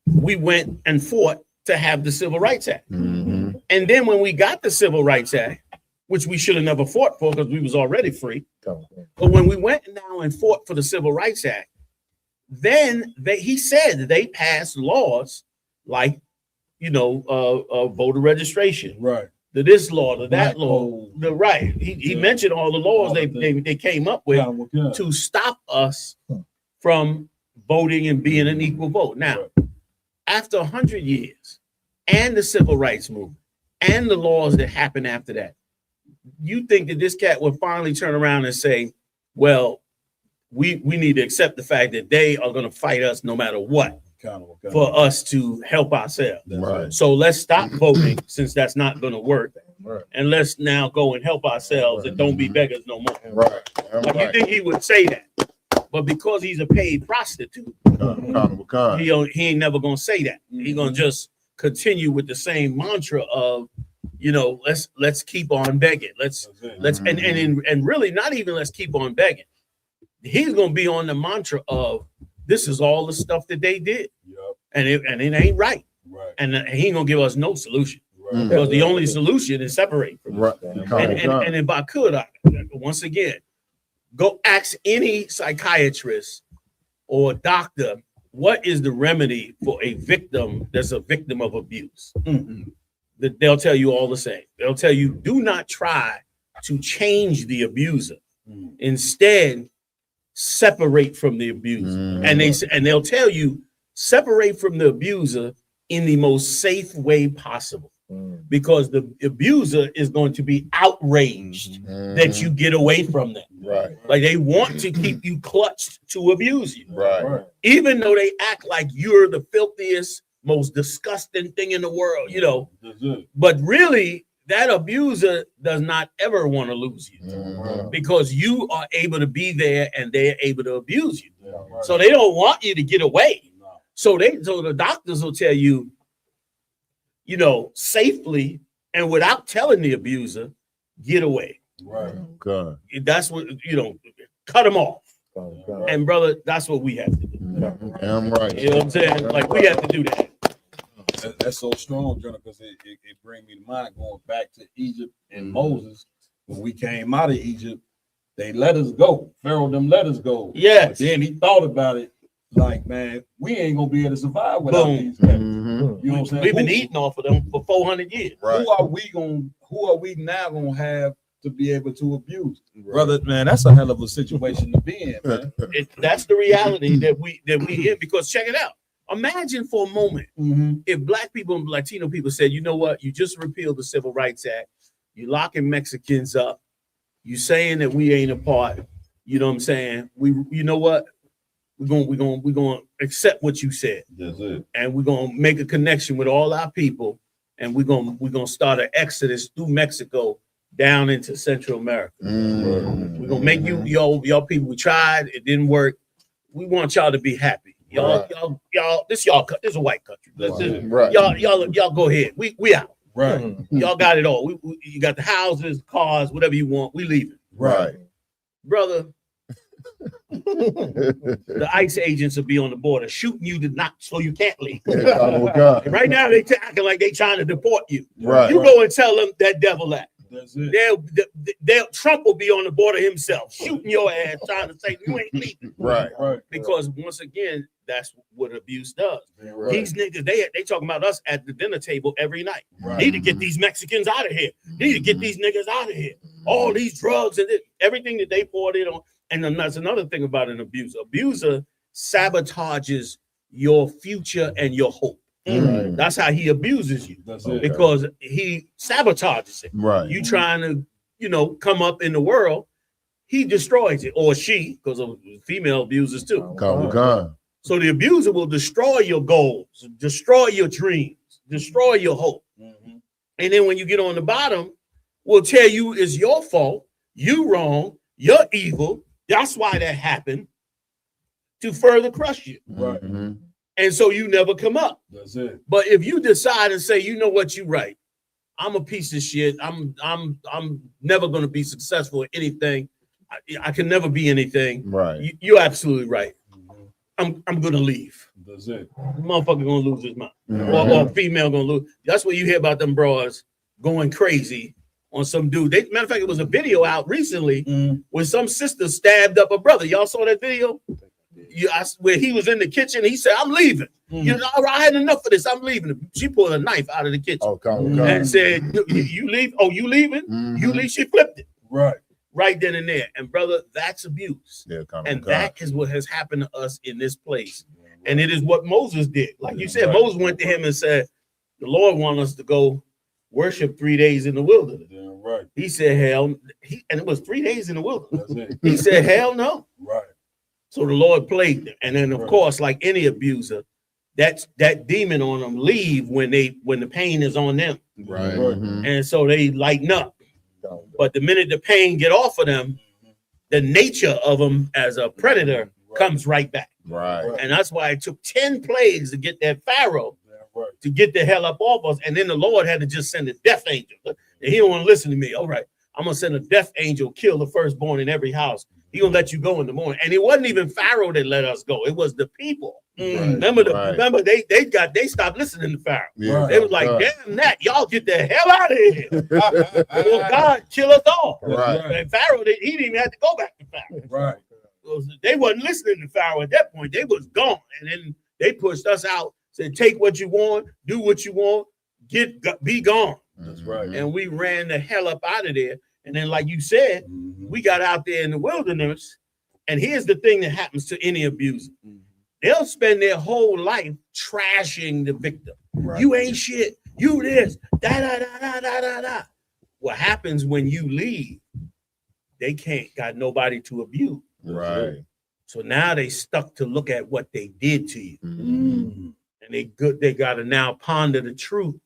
O: we went and fought to have the Civil Rights Act, and then when we got the Civil Rights Act, which we should have never fought for because we was already free, but when we went now and fought for the Civil Rights Act, then he said they passed laws like, voter registration, to this law, to that law, He mentioned all the laws they came up with to stop us from voting and being an equal vote. Now, after 100 years and the civil rights movement and the laws that happened after that, you think that this cat will finally turn around and say, well, we need to accept the fact that they are going to fight us no matter what for us to help ourselves. So let's stop voting since that's not going to work. And let's now go and help ourselves and don't be beggars no more. Like you think he would say that, but because he's a paid prostitute, he ain't never going to say that. He's going to just continue with the same mantra of, let's keep on begging. Let's and really not even let's keep on begging. He's gonna be on the mantra of this is all the stuff that they did, and it ain't right. And he ain't gonna give us no solution because the only solution is separate from and if I could, once again, go ask any psychiatrist or doctor what is the remedy for a victim that's a victim of abuse. They'll tell you all the same. They'll tell you do not try to change the abuser. Instead, separate from the abuser. And they'll tell you separate from the abuser in the most safe way possible, because the abuser is going to be outraged that you get away from them. Like they want to keep you clutched to abuse you. Even though they act like you're the filthiest, most disgusting thing in the world, but really that abuser does not ever want to lose you because you are able to be there and they're able to abuse you. So they don't want you to get away. So the doctors will tell you, safely and without telling the abuser, get away. That's what, cut them off. And brother, that's what we have to do.
K: I'm right.
O: You know what I'm saying? Like we have to do that.
A: That's so strong, Jonah, because it brings me to mind going back to Egypt and Moses. When we came out of Egypt, they let us go. Pharaoh them let us go.
O: Yes.
A: But then he thought about it like, man, we ain't gonna be able to survive without these guys. You know what I'm saying?
O: We've been eating off of them for 400 years.
A: Who are we now gonna have to be able to abuse? Brother, man, that's a hell of a situation to be in, man.
O: That's the reality that we in, because check it out. Imagine for a moment if Black people and Latino people said, you know what, you just repealed the Civil Rights Act, you locking Mexicans up, you saying that we ain't a part, you know what I'm saying? You know what? we're gonna accept what you said.
A: That's it.
O: And we're gonna make a connection with all our people, and we're gonna start an exodus through Mexico down into Central America. We're gonna make y'all people. We tried, it didn't work. We want y'all to be happy. Y'all, this is a white country. Y'all go ahead. We out.
A: Right.
O: Y'all got it all. You got the houses, cars, whatever you want. We leaving.
A: Right.
O: Brother. The ICE agents will be on the border shooting you to not so you can't leave. Right now they acting like they trying to deport you.
K: Right.
O: You go and tell them that devil that.
A: That's it.
O: Trump will be on the border himself, shooting your ass, trying to say you ain't leaving.
K: Right.
O: Because once again, that's what abuse does.
A: Right.
O: These niggas, they talking about us at the dinner table every night.
A: Right.
O: Need to get these Mexicans out of here. Need to get these niggas out of here. All these drugs and everything that they poured in on. And then that's another thing about an abuser. Abuser sabotages your future and your hope.
K: Right.
O: That's how he abuses you.
A: That's it.
O: Because he sabotages it.
K: Right.
O: You trying to, come up in the world, he destroys it, or she, because of female abusers too. So the abuser will destroy your goals, destroy your dreams, destroy your hope. And then when you get on the bottom, will tell you it's your fault, you wrong, you're evil. That's why that happened, to further crush you.
A: Right.
O: And so you never come up.
A: That's it.
O: But if you decide and say, you know what, you're right. I'm a piece of shit. I'm never going to be successful at anything. I can never be anything.
K: Right.
O: You're absolutely right. I'm going to leave.
A: That's it.
O: The motherfucker going to lose his mind. Or female going to lose. That's what you hear about them bras going crazy on some dude. Matter of fact, it was a video out recently where some sister stabbed up a brother. Y'all saw that video? Where he was in the kitchen. He said, I'm leaving. I had enough of this. I'm leaving. She pulled a knife out of the kitchen and said, you leave? Oh, you leaving? You leave? She flipped it. Right then and there. And brother, that's abuse. And that is what has happened to us in this place. And it is what Moses did. Like you said, Moses went to him and said, the Lord wants us to go worship 3 days in the wilderness.
A: Right.
O: He said, hell, and it was 3 days in the wilderness. He said, hell no.
A: Right.
O: So the Lord played them. And then of course, like any abuser, that demon on them leave when the pain is on them.
K: Right.
O: And so they lighten up. But the minute the pain get off of them, the nature of them as a predator comes right back.
K: Right.
O: And that's why it took 10 plagues to get that Pharaoh to get the hell up off us. And then the Lord had to just send a death angel. And he don't want to listen to me. All right, I'm going to send a death angel, kill the firstborn in every house. He going to let you go in the morning. And it wasn't even Pharaoh that let us go. It was the people. Remember, they stopped listening to Pharaoh.
K: Yeah.
O: They was like, damn that, y'all get the hell out of here. Well, God kill us all.
K: Right.
O: And Pharaoh, he didn't even have to go back to Pharaoh.
A: Right.
O: They wasn't listening to Pharaoh at that point. They was gone. And then they pushed us out, said, take what you want, do what you want, be gone.
A: That's right.
O: And we ran the hell up out of there. And then, like you said, we got out there in the wilderness. And here's the thing that happens to any abuser. They'll spend their whole life trashing the victim. Right. You ain't shit. You this. Da. What happens when you leave, they got nobody to abuse.
K: Right.
O: So now they stuck to look at what they did to you. And they got to now ponder the truth.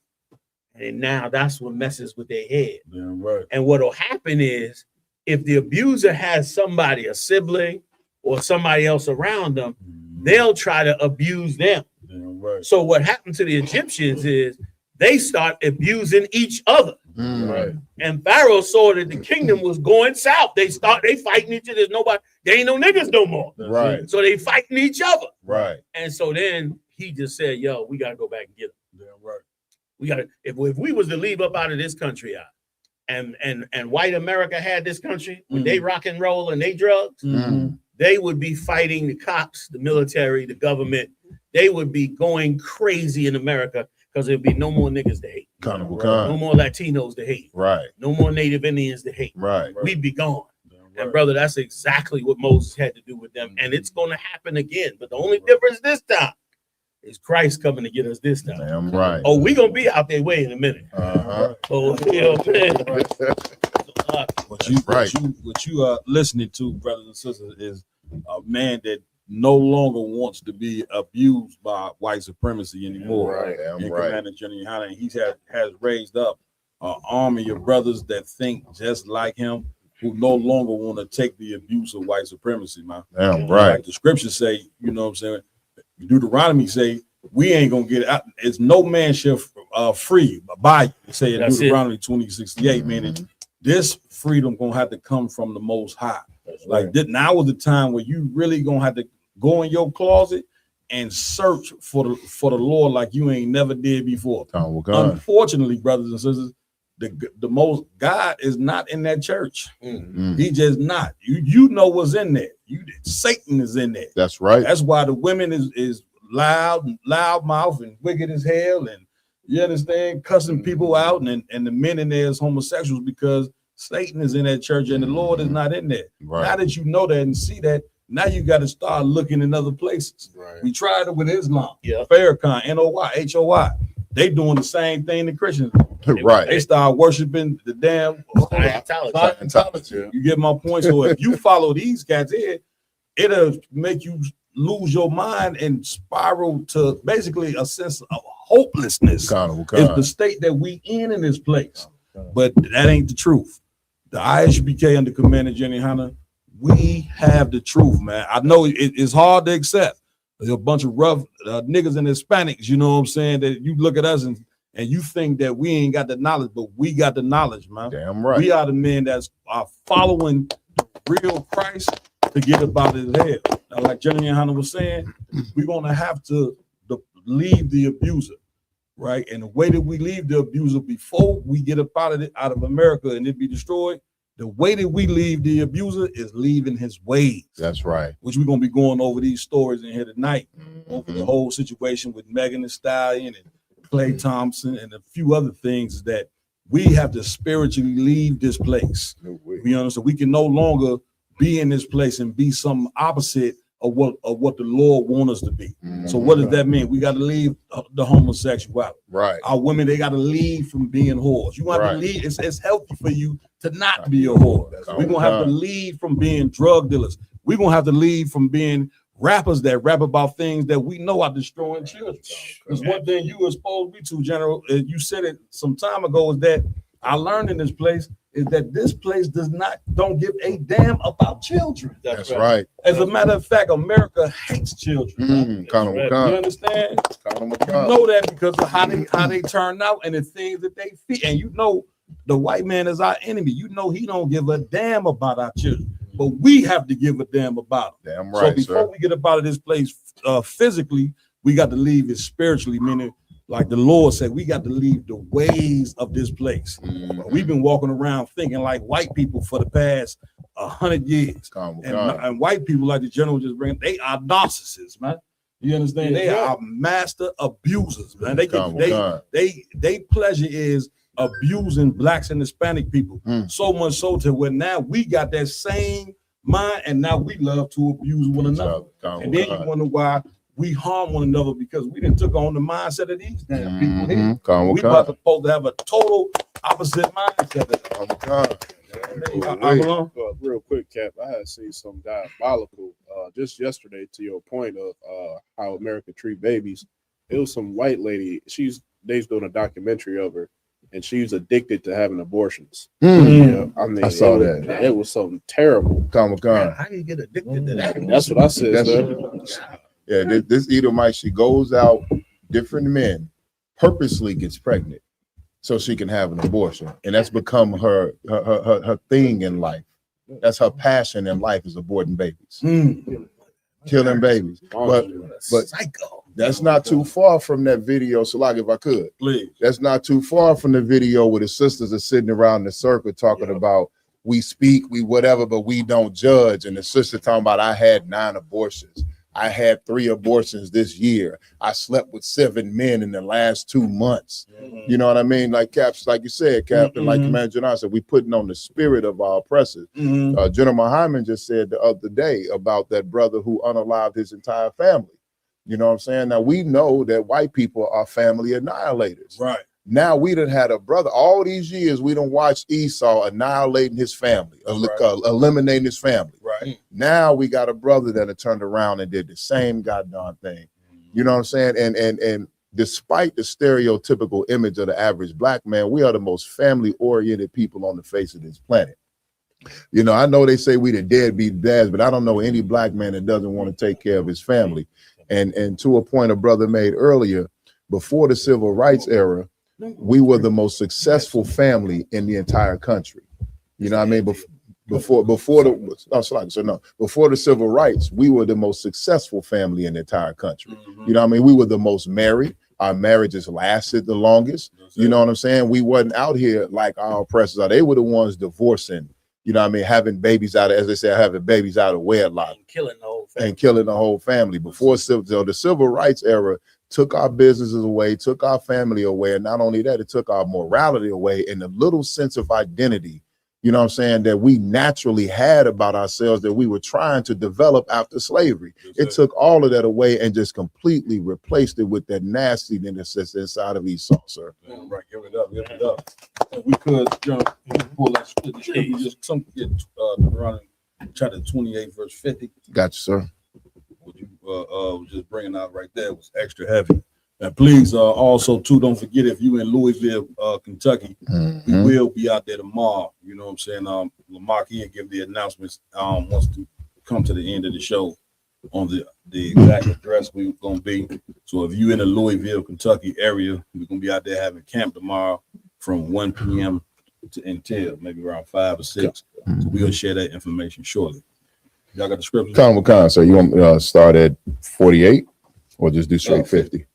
O: And now that's what messes with their head.
A: Yeah, right.
O: And what'll happen is if the abuser has somebody, a sibling or somebody else around them, they'll try to abuse them.
A: Yeah, right.
O: So what happened to the Egyptians is they start abusing each other.
A: Right.
O: And Pharaoh saw that the kingdom was going south. They fighting each other. There's nobody, they ain't no niggas no more.
K: Right.
O: So they fighting each other.
K: Right.
O: And so then he just said, yo, we gotta go back and get them.
A: Yeah, right.
O: We gotta, if we was to leave up out of this country out, and white America had this country, when they rock and roll and they drugs, they would be fighting the cops, the military, the government. They would be going crazy in America because there'd be no more niggas to hate. No more Latinos to hate.
K: Right.
O: No more Native Indians to hate.
K: Right.
O: We'd be gone. And brother, that's exactly what Moses had to do with them. And it's going to happen again. But the only difference this time is Christ coming to get us this time.
K: Damn right.
O: Oh, we're going to be out there way in a minute. Oh, you know what I'm saying?
A: What you listening to, brothers and sisters, is a man that no longer wants to be abused by white supremacy anymore.
K: Right, damn
A: And
K: right.
A: Commander General Hunter, he has raised up an army of brothers that think just like him, who no longer want to take the abuse of white supremacy, man.
K: Damn right.
A: Like the scriptures say, you know what I'm saying? Deuteronomy say, we ain't gonna get out. It's no man shall free by you. Say in Deuteronomy 20:68, meaning this freedom gonna have to come from the Most High. Like now was the time where you really gonna have to go in your closet and search for the Lord like you ain't never did before. Unfortunately, brothers and sisters, the most God is not in that church. He just not. You know what's in there. Satan is in there.
K: That's right.
A: That's why the women is loud mouth and wicked as hell, and you understand, cussing people out, and the men in there is homosexuals because Satan is in that church and the Lord is not in there.
K: Right.
A: Now that you know that and see that, now you got to start looking in other places.
O: Right.
A: We tried it with Islam, Farrakhan, NOY, HOI. They doing the same thing the Christians do.
K: Right.
A: They start worshiping the damn Scientology. You get my point? So if you follow these cats here, it'll make you lose your mind and spiral to basically a sense of hopelessness. It's the state that we in this place. But that ain't the truth. The ISBK under Commander Jenny Hunter, we have the truth, man. I know it's hard to accept. There's a bunch of rough niggas and Hispanics, you know what I'm saying, that you look at us and you think that we ain't got the knowledge, but we got the knowledge, man.
K: Damn right.
A: We are the men that are following the real Christ to get about his head. Now, like Jenny Hunter was saying, we're gonna have to leave the abuser, right? And the way that we leave the abuser before we get up out of America and it be destroyed, the way that we leave the abuser is leaving his ways.
K: That's right.
A: Which we're gonna be going over these stories in here tonight, over the whole situation with Megan Thee Stallion and Clay Thompson and a few other things that we have to spiritually leave this place. You understand? We can no longer be in this place and be some opposite of what the Lord wants us to be. So what does that mean? We got to leave the homosexuality.
K: Right.
A: Our women, they got to leave from being whores. You want to leave. It's healthy for you to not be a whore. We're gonna have to leave from being drug dealers. We're gonna have to leave from being rappers that rap about things that we know are destroying children. Because one thing you exposed me to, General, you said it some time ago, is that I learned in this place is that this place don't give a damn about children.
K: That's right.
A: As a matter of fact, America hates children. You understand? You know that because of how they turn out and the things that they feed. And you know the white man is our enemy. You know he don't give a damn about our children. But we have to give a damn about them.
K: Damn right.
A: So before we get up out of this place physically, we got to leave it spiritually, meaning like the Lord said, we got to leave the ways of this place. We've been walking around thinking like white people for the past 100 years. And white people, like the general just bring, they are narcissists, man. You understand? They are master abusers, man. They pleasure is abusing blacks and Hispanic people. So much so to where now we got that same mind, and now we love to abuse one another. And then you wonder why we harm one another, because we done took on the mindset of these damn people here. We supposed to have a total opposite mindset.
S: Real quick, Cap, I had seen some diabolical just yesterday to your point of how America treat babies. It was some white lady, they's doing a documentary of her, and she's addicted to having abortions. Yeah, I mean,
K: I saw that.
S: It was something terrible.
A: How do you get addicted to that?
S: That's what I said.
K: Yeah, this Edomite, she goes out, different men, purposely gets pregnant so she can have an abortion. And that's become her thing in life. That's her passion in life, is aborting babies. Killing babies. But that's not too far from that video. So like, if I could,
A: please.
K: That's not too far from the video where the sisters are sitting around the circle talking about we speak, we whatever, but we don't judge. And the sister talking about, I had 9 abortions. I had 3 abortions this year. I slept with 7 men in the last 2 months. You know what I mean? Like Caps, like you said, Captain, like Commander General said, we putting on the spirit of our oppressors. General Hyman just said the other day about that brother who unalived his entire family. You know what I'm saying? Now we know that white people are family annihilators.
A: Right.
K: Now we done had a brother. All these years we done watched Esau annihilating his family, eliminating his family.
A: Right.
K: Now we got a brother that had turned around and did the same goddamn thing. You know what I'm saying? And despite the stereotypical image of the average black man, we are the most family-oriented people on the face of this planet. You know, I know they say we the deadbeat dads, but I don't know any black man that doesn't want to take care of his family. And to a point a brother made earlier, before the civil rights era, we were the most successful family in the entire country. You know what I mean? Before the civil rights, we were the most successful family in the entire country. You know what I mean? We were the most married. Our marriages lasted the longest. You know what I'm saying? We wasn't out here like our oppressors are. They were the ones divorcing, you know what I mean, having babies out of, as they say, having babies out of wedlock.
O: Killing the whole family.
K: And killing the whole family. Before the civil rights era took our businesses away, took our family away. And not only that, it took our morality away and the little sense of identity, you know what I'm saying, that we naturally had about ourselves that we were trying to develop after slavery. It took all of that away and just completely replaced it with that nastiness that's inside of Esau, sir.
A: Right, give it up, give it up. We could jump and pull that scripture. We just some get Deuteronomy chapter 28, verse 50.
K: Got you, sir.
A: What you was just bringing out right there was extra heavy. And please, also too, don't forget, if you in Louisville, Kentucky, we will be out there tomorrow. You know what I'm saying? Lamar will give the announcements once to come to the end of the show on the exact address we're gonna be. So if you in the Louisville, Kentucky area, we're gonna be out there having camp tomorrow from 1 p.m. until maybe around 5 or 6. So we'll share that information shortly. Y'all got the scripture?
K: So you want to start at 48 or just do straight 50?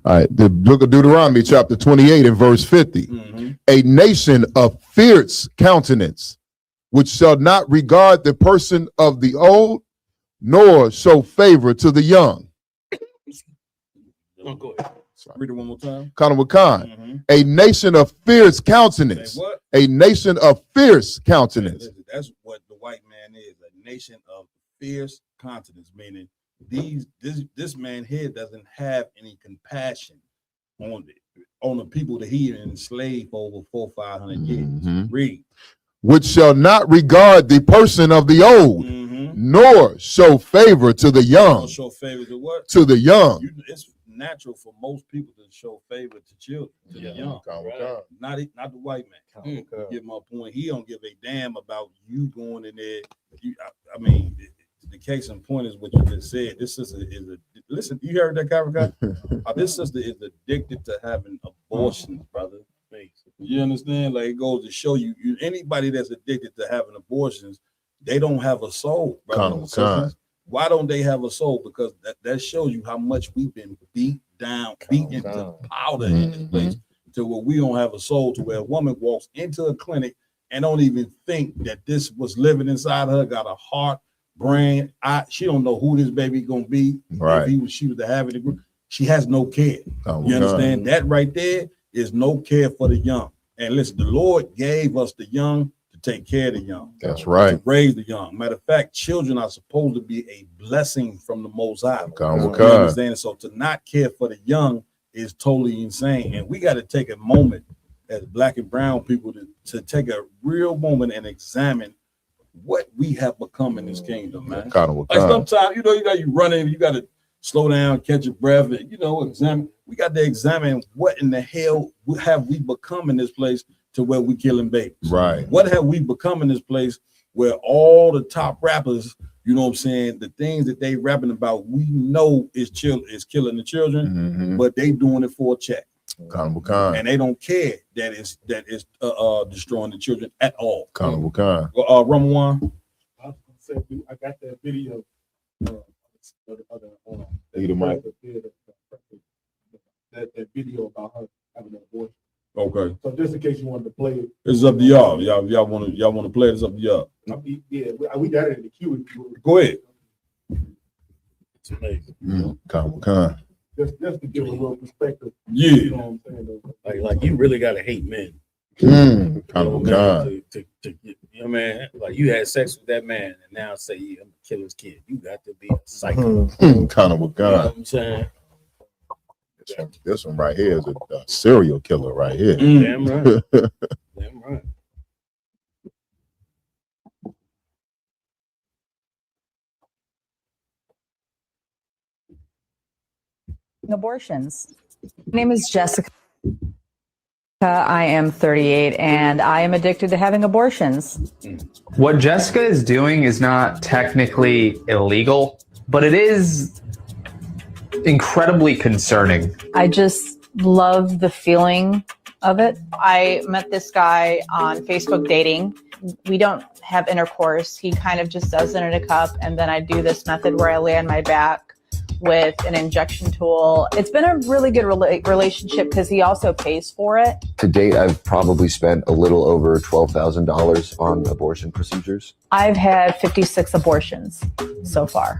K: All right, the book of Deuteronomy, chapter 28 and verse 50. A nation of fierce countenance, which shall not regard the person of the old, nor show favor to the young.
O: Oh, go ahead.
A: Read it one more time.
K: A nation of fierce countenance. A nation of fierce countenance.
A: That's what the white man is, a nation of fierce countenance, meaning this man here doesn't have any compassion on the people that he enslaved for over 400 or 500 years. Read.
K: Which shall not regard the person of the old, nor show favor to the young.
A: Don't show favor to what?
K: To the young.
A: It's natural for most people to show favor to children, to the young. Not the white man. Get my point. He don't give a damn about you going in there. I mean, the case in point is what you just said. This sister is listen, you heard that, Kavika? This sister is addicted to having abortions, brother. You understand? Like, it goes to show you, anybody that's addicted to having abortions, they don't have a soul, brother. Why don't they have a soul? Because that shows you how much we've been beat into powder in this place, to where we don't have a soul, to where a woman walks into a clinic and don't even think that this was living inside her, got a heart, brain. She don't know who this baby gonna be.
K: Right.
A: If she was to have it, she has no care. You understand? That right there is no care for the young. And listen, the Lord gave us the young to take care of the young.
K: That's right.
A: To raise the young. Matter of fact, children are supposed to be a blessing from the Most High. You understand? So to not care for the young is totally insane. And we got to take a moment as black and brown people to take a real moment and examine what we have become in this kingdom, man. Like sometimes, you got you running, you got to slow down, catch your breath, and examine. We got to examine what in the hell have we become in this place to where we killing babies.
K: Right.
A: What have we become in this place where all the top rappers, you know what I'm saying, the things that they rapping about, we know is killing the children, but they doing it for a check. And they don't care that it's destroying the children at all. Ramawan.
S: I got that video. That video about her having an abortion.
A: Okay.
S: So just in case you wanted to play it,
A: It's up to y'all. Y'all want to play it? It's up to y'all.
S: Yeah, we got it in the queue.
A: Go ahead.
O: It's amazing.
S: Just to give a little perspective.
A: Yeah.
S: You know what I'm saying?
O: Like you really gotta hate men.
K: You
O: know what I mean? Like, you had sex with that man and now say, I'm gonna kill his kid. You got to be a psycho.
K: Kind of a
O: You know what I'm saying?
K: This one right here is a serial killer right here.
O: Damn right. Damn right.
T: Abortions. My name is Jessica. I am 38 and I am addicted to having abortions.
U: What Jessica is doing is not technically illegal, but it is incredibly concerning.
T: I just love the feeling of it. I met this guy on Facebook dating. We don't have intercourse. He kind of just does it in a cup, and then I do this method where I lay on my back with an injection tool. It's been a really good relationship because he also pays for it.
V: To date, I've probably spent a little over $12,000 on abortion procedures.
T: I've had 56 abortions so far,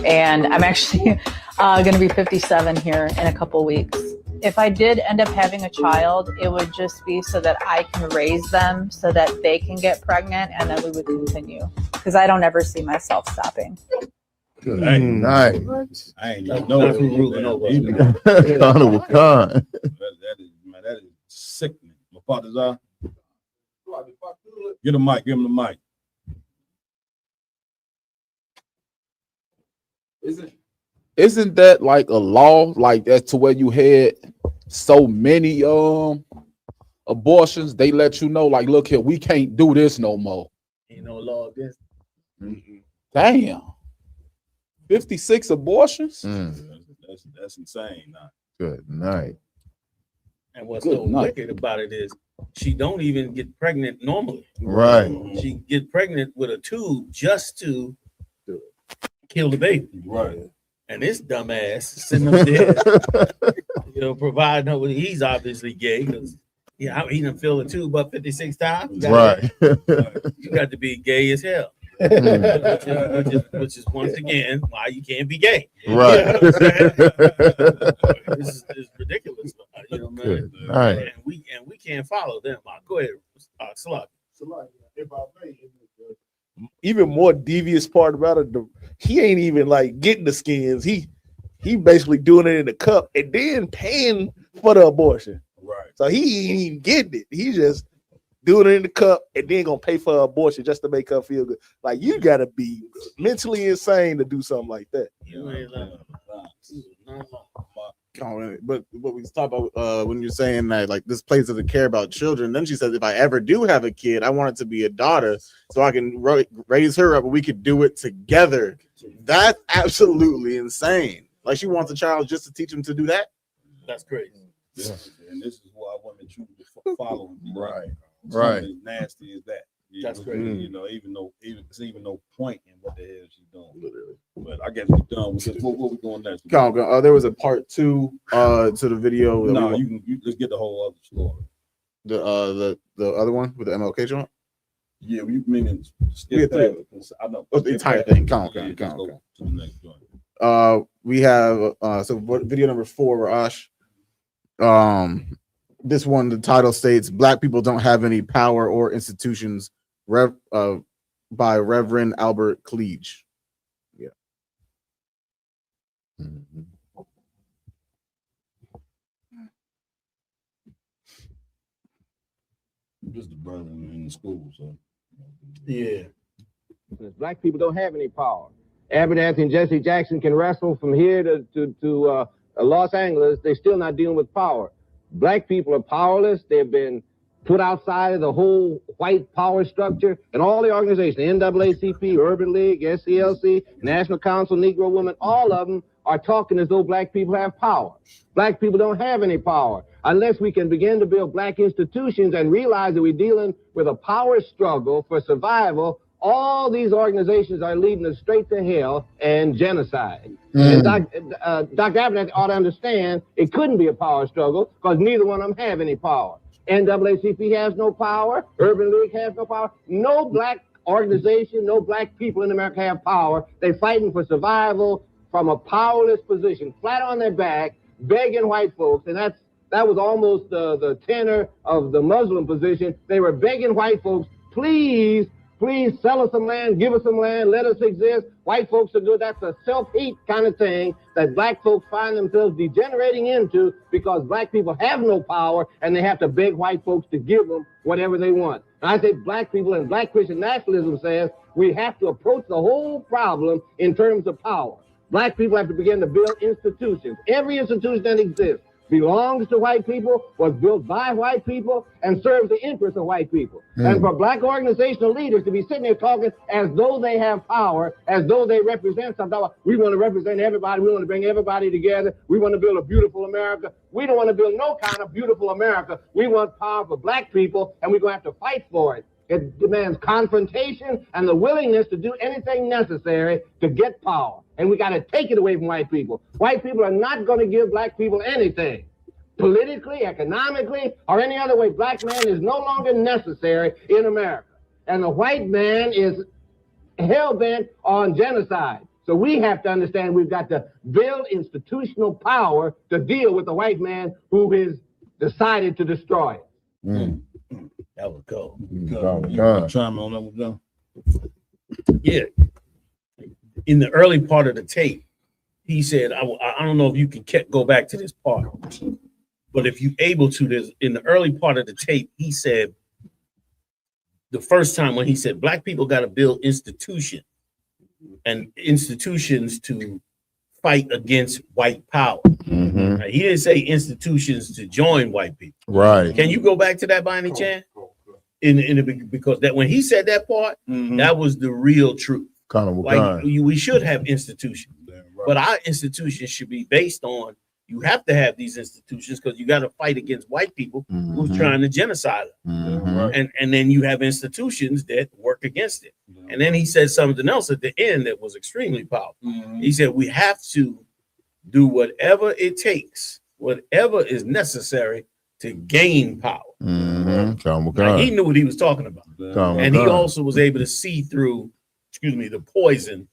T: and I'm actually going to be 57 here in a couple weeks. If I did end up having a child, it would just be so that I can raise them so that they can get pregnant, and then we would continue, because I don't ever see myself stopping.
K: Nice.
A: I ain't even know
K: That
A: is sickening. My father's eye. Get a mic. Give him the mic.
I: Isn't that like a law, like that, to where you had so many abortions? They let you know, like, look here, we can't do this no more.
O: Ain't no law against it.
I: Damn. 56 abortions?
A: That's insane. Nah.
K: Good night.
O: And what's
I: Good
O: so
I: night.
O: wicked about it is she don't even get pregnant normally.
K: Right.
O: She get pregnant with a tube just to kill the baby.
A: Right.
O: And this dumbass sitting up there, providing her with, he's obviously gay because he done filled the tube up 56 times.
K: Right.
O: You got to be gay as hell. which is once again why you can't be gay.
K: Right.
O: You know what I'm this is ridiculous. Man.
K: Right.
O: And we can't follow them. Go ahead, Slug.
S: If I may, even more devious part about it, he ain't even like getting the skins. He basically doing it in the cup and then paying for the abortion.
A: Right.
S: So he ain't even getting it. He just doing it in the cup and then gonna pay for her abortion just to make her feel good. Like, you gotta be mentally insane to do something like that.
O: You ain't lying.
P: But what we talk about when you're saying that, like, this place doesn't care about children, then she says, if I ever do have a kid, I want it to be a daughter so I can raise her up and we could do it together. That's absolutely insane. Like, she wants a child just to teach him to do that.
O: That's crazy.
A: Yeah. And this is why women choose to follow.
K: Right.
A: Right. As nasty as that.
O: That's crazy.
A: Even no point in what the hell she's doing. Literally. But I guess we're done with this. What we doing next?
P: There was a part 2 to the video.
A: No, you let's get the whole other story.
P: The other one with the MLK joint.
A: Yeah, we meaning
P: skip that.
A: I know
P: The entire thing. Count.
A: To the next joint.
P: We have so video number 4, Raj. This one, the title states, "Black people don't have any power or institutions," by Reverend Albert Cleage. Yeah.
A: Just the brother in the school, so
O: yeah.
W: Black people don't have any power. Abernathy and Jesse Jackson can wrestle from here to Los Angeles. They're still not dealing with power. Black people are powerless. They've been put outside of the whole white power structure, and all the organizations, NAACP, Urban League, SCLC, National Council, Negro Women, all of them are talking as though black people have power. Black people don't have any power unless we can begin to build black institutions and realize that we're dealing with a power struggle for survival. All these organizations are leading us straight to hell and genocide. And Dr. Abernathy ought to understand it couldn't be a power struggle because neither one of them have any power. NAACP has no power. Urban League has no power. No black organization, no black people in America have power. They're fighting for survival from a powerless position, flat on their back, begging white folks. And that was almost the tenor of the Muslim position. They were begging white folks, please Please sell us some land, give us some land, let us exist. White folks are good. That's a self-hate kind of thing that black folks find themselves degenerating into because black people have no power and they have to beg white folks to give them whatever they want. And I say black people and black Christian nationalism says we have to approach the whole problem in terms of power. Black people have to begin to build institutions. Every institution that exists belongs to white people, was built by white people, and serves the interests of white people. And for black organizational leaders to be sitting there talking as though they have power, as though they represent something. We want to represent everybody. We want to bring everybody together. We want to build a beautiful America. We don't want to build no kind of beautiful America. We want power for black people, and we're going to have to fight for it. It demands confrontation and the willingness to do anything necessary to get power. And we got to take it away from white people. White people are not going to give black people anything. Politically, economically, or any other way, black man is no longer necessary in America. And the white man is hell-bent on genocide. So we have to understand we've got to build institutional power to deal with the white man who has decided to destroy it.
O: That was cool.
A: Chime on that one, John.
O: Yeah. In the early part of the tape, he said, I don't know if you can go back to this part, but if you're able to, there's in the early part of the tape, he said the first time when he said black people got to build institutions and institutions to fight against white power. Now, he didn't say institutions to join white people.
K: Right.
O: Can you go back to that by any chance? Because that when he said that part, that was the real truth. We should have institutions, but our institutions should be based on. You have to have these institutions because you got to fight against white people who's trying to genocide them, and then you have institutions that work against it. And then he said something else at the end that was extremely powerful. He said we have to do whatever it takes, whatever is necessary to gain power. Like, he knew what he was talking about, and he also was able to see through, the poison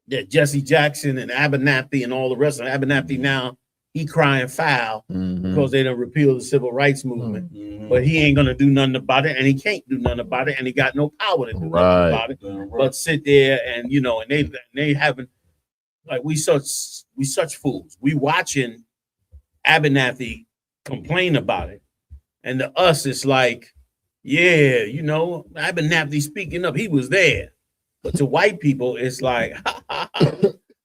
O: that Jesse Jackson and Abernathy and all the rest of Abernathy now, he crying foul because they done repealed the civil rights movement, but he ain't gonna do nothing about it, and he can't do nothing about it, and he got no power to do nothing about it, but sit there and and they haven't, like, we such fools. We watching Abernathy complain about it, and to us it's like, yeah, Abernathy speaking up, he was there. But to white people, it's like,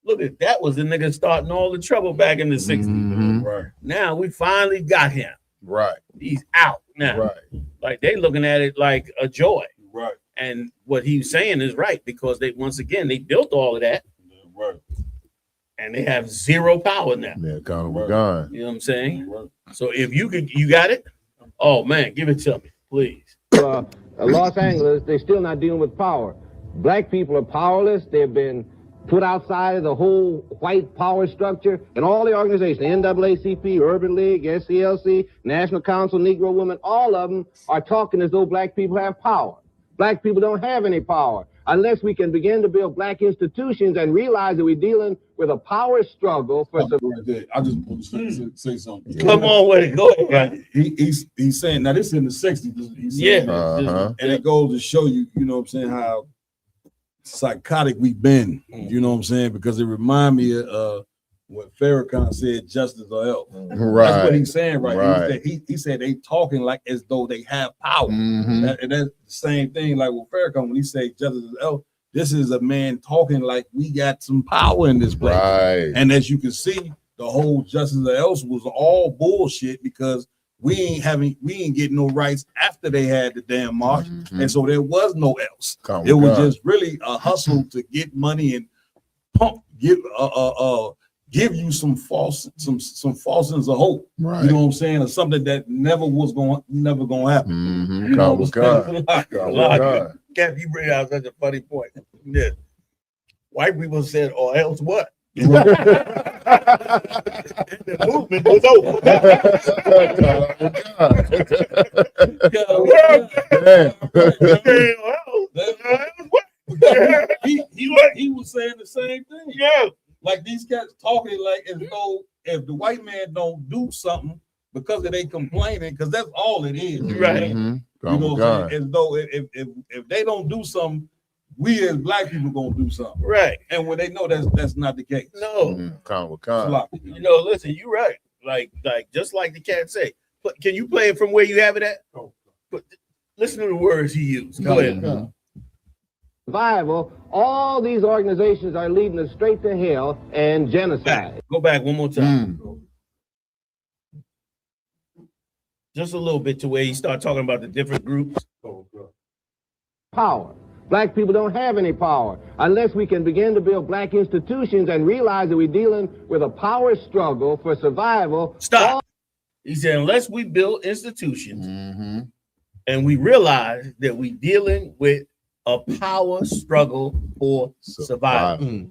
O: look at that was the nigga starting all the trouble back in the 60s.
K: Right.
O: Now we finally got him.
K: Right.
O: He's out now.
K: Right.
O: Like they looking at it like a joy.
K: Right.
O: And what he's saying is right, because they they built all of that.
K: Right.
O: And they have zero power now.
K: Yeah, accountable gone.
O: You know what I'm saying? Right. So if you got it? Oh man, give it to me, please.
W: Los Angeles, they're still not dealing with power. Black people are powerless. They've been put outside of the whole white power structure, and all the organizations, NAACP, Urban League, SCLC, National Council, Negro Women, all of them are talking as though black people have power. Black people don't have any power unless we can begin to build black institutions and realize that we're dealing with a power struggle for some.
A: I just want to say something.
O: Come on with it. Go ahead.
A: He's saying, now this is in the 60s. He's saying, and it goes to show you, what I'm saying, how psychotic we've been, you know what I'm saying, because it reminds me of what Farrakhan said, justice or else.
K: Right.
A: That's what he's saying, right?
K: Right.
A: He said they talking like as though they have power. And that's the same thing like with Farrakhan when he said justice or else. This is a man talking like we got some power in this place.
K: Right.
A: And as you can see, the whole justice or else was all bullshit because we ain't getting no rights after they had the damn march, and so there was no else. It was just really a hustle to get money and give you some false sense of hope.
K: Right.
A: You know what I'm saying, or something that never gonna happen. You know,
O: Kev, you bring out such a funny point. Yeah. White people said, or else what? The movement was over.
A: He was saying the same thing.
O: Yeah.
A: Like these cats talking like as though if the white man don't do something, because of they complaining, because that's all it is.
O: Right.
A: You know what I'm saying? As though if they don't do something, we as black people gonna do something.
O: Right.
A: And when they know that's not the case.
O: No. You know, listen, you're right. Like just like the cat say. Can you play it from where you have it at? But listen to the words he used. Go ahead.
W: Survival, all these organizations are leading us straight to hell and genocide.
O: Go back one more time. Just a little bit to where he started talking about the different groups.
W: Power. Black people don't have any power unless we can begin to build black institutions and realize that we're dealing with a power struggle for survival.
O: Stop. He said, unless we build institutions and we realize that we're dealing with a power struggle for survival.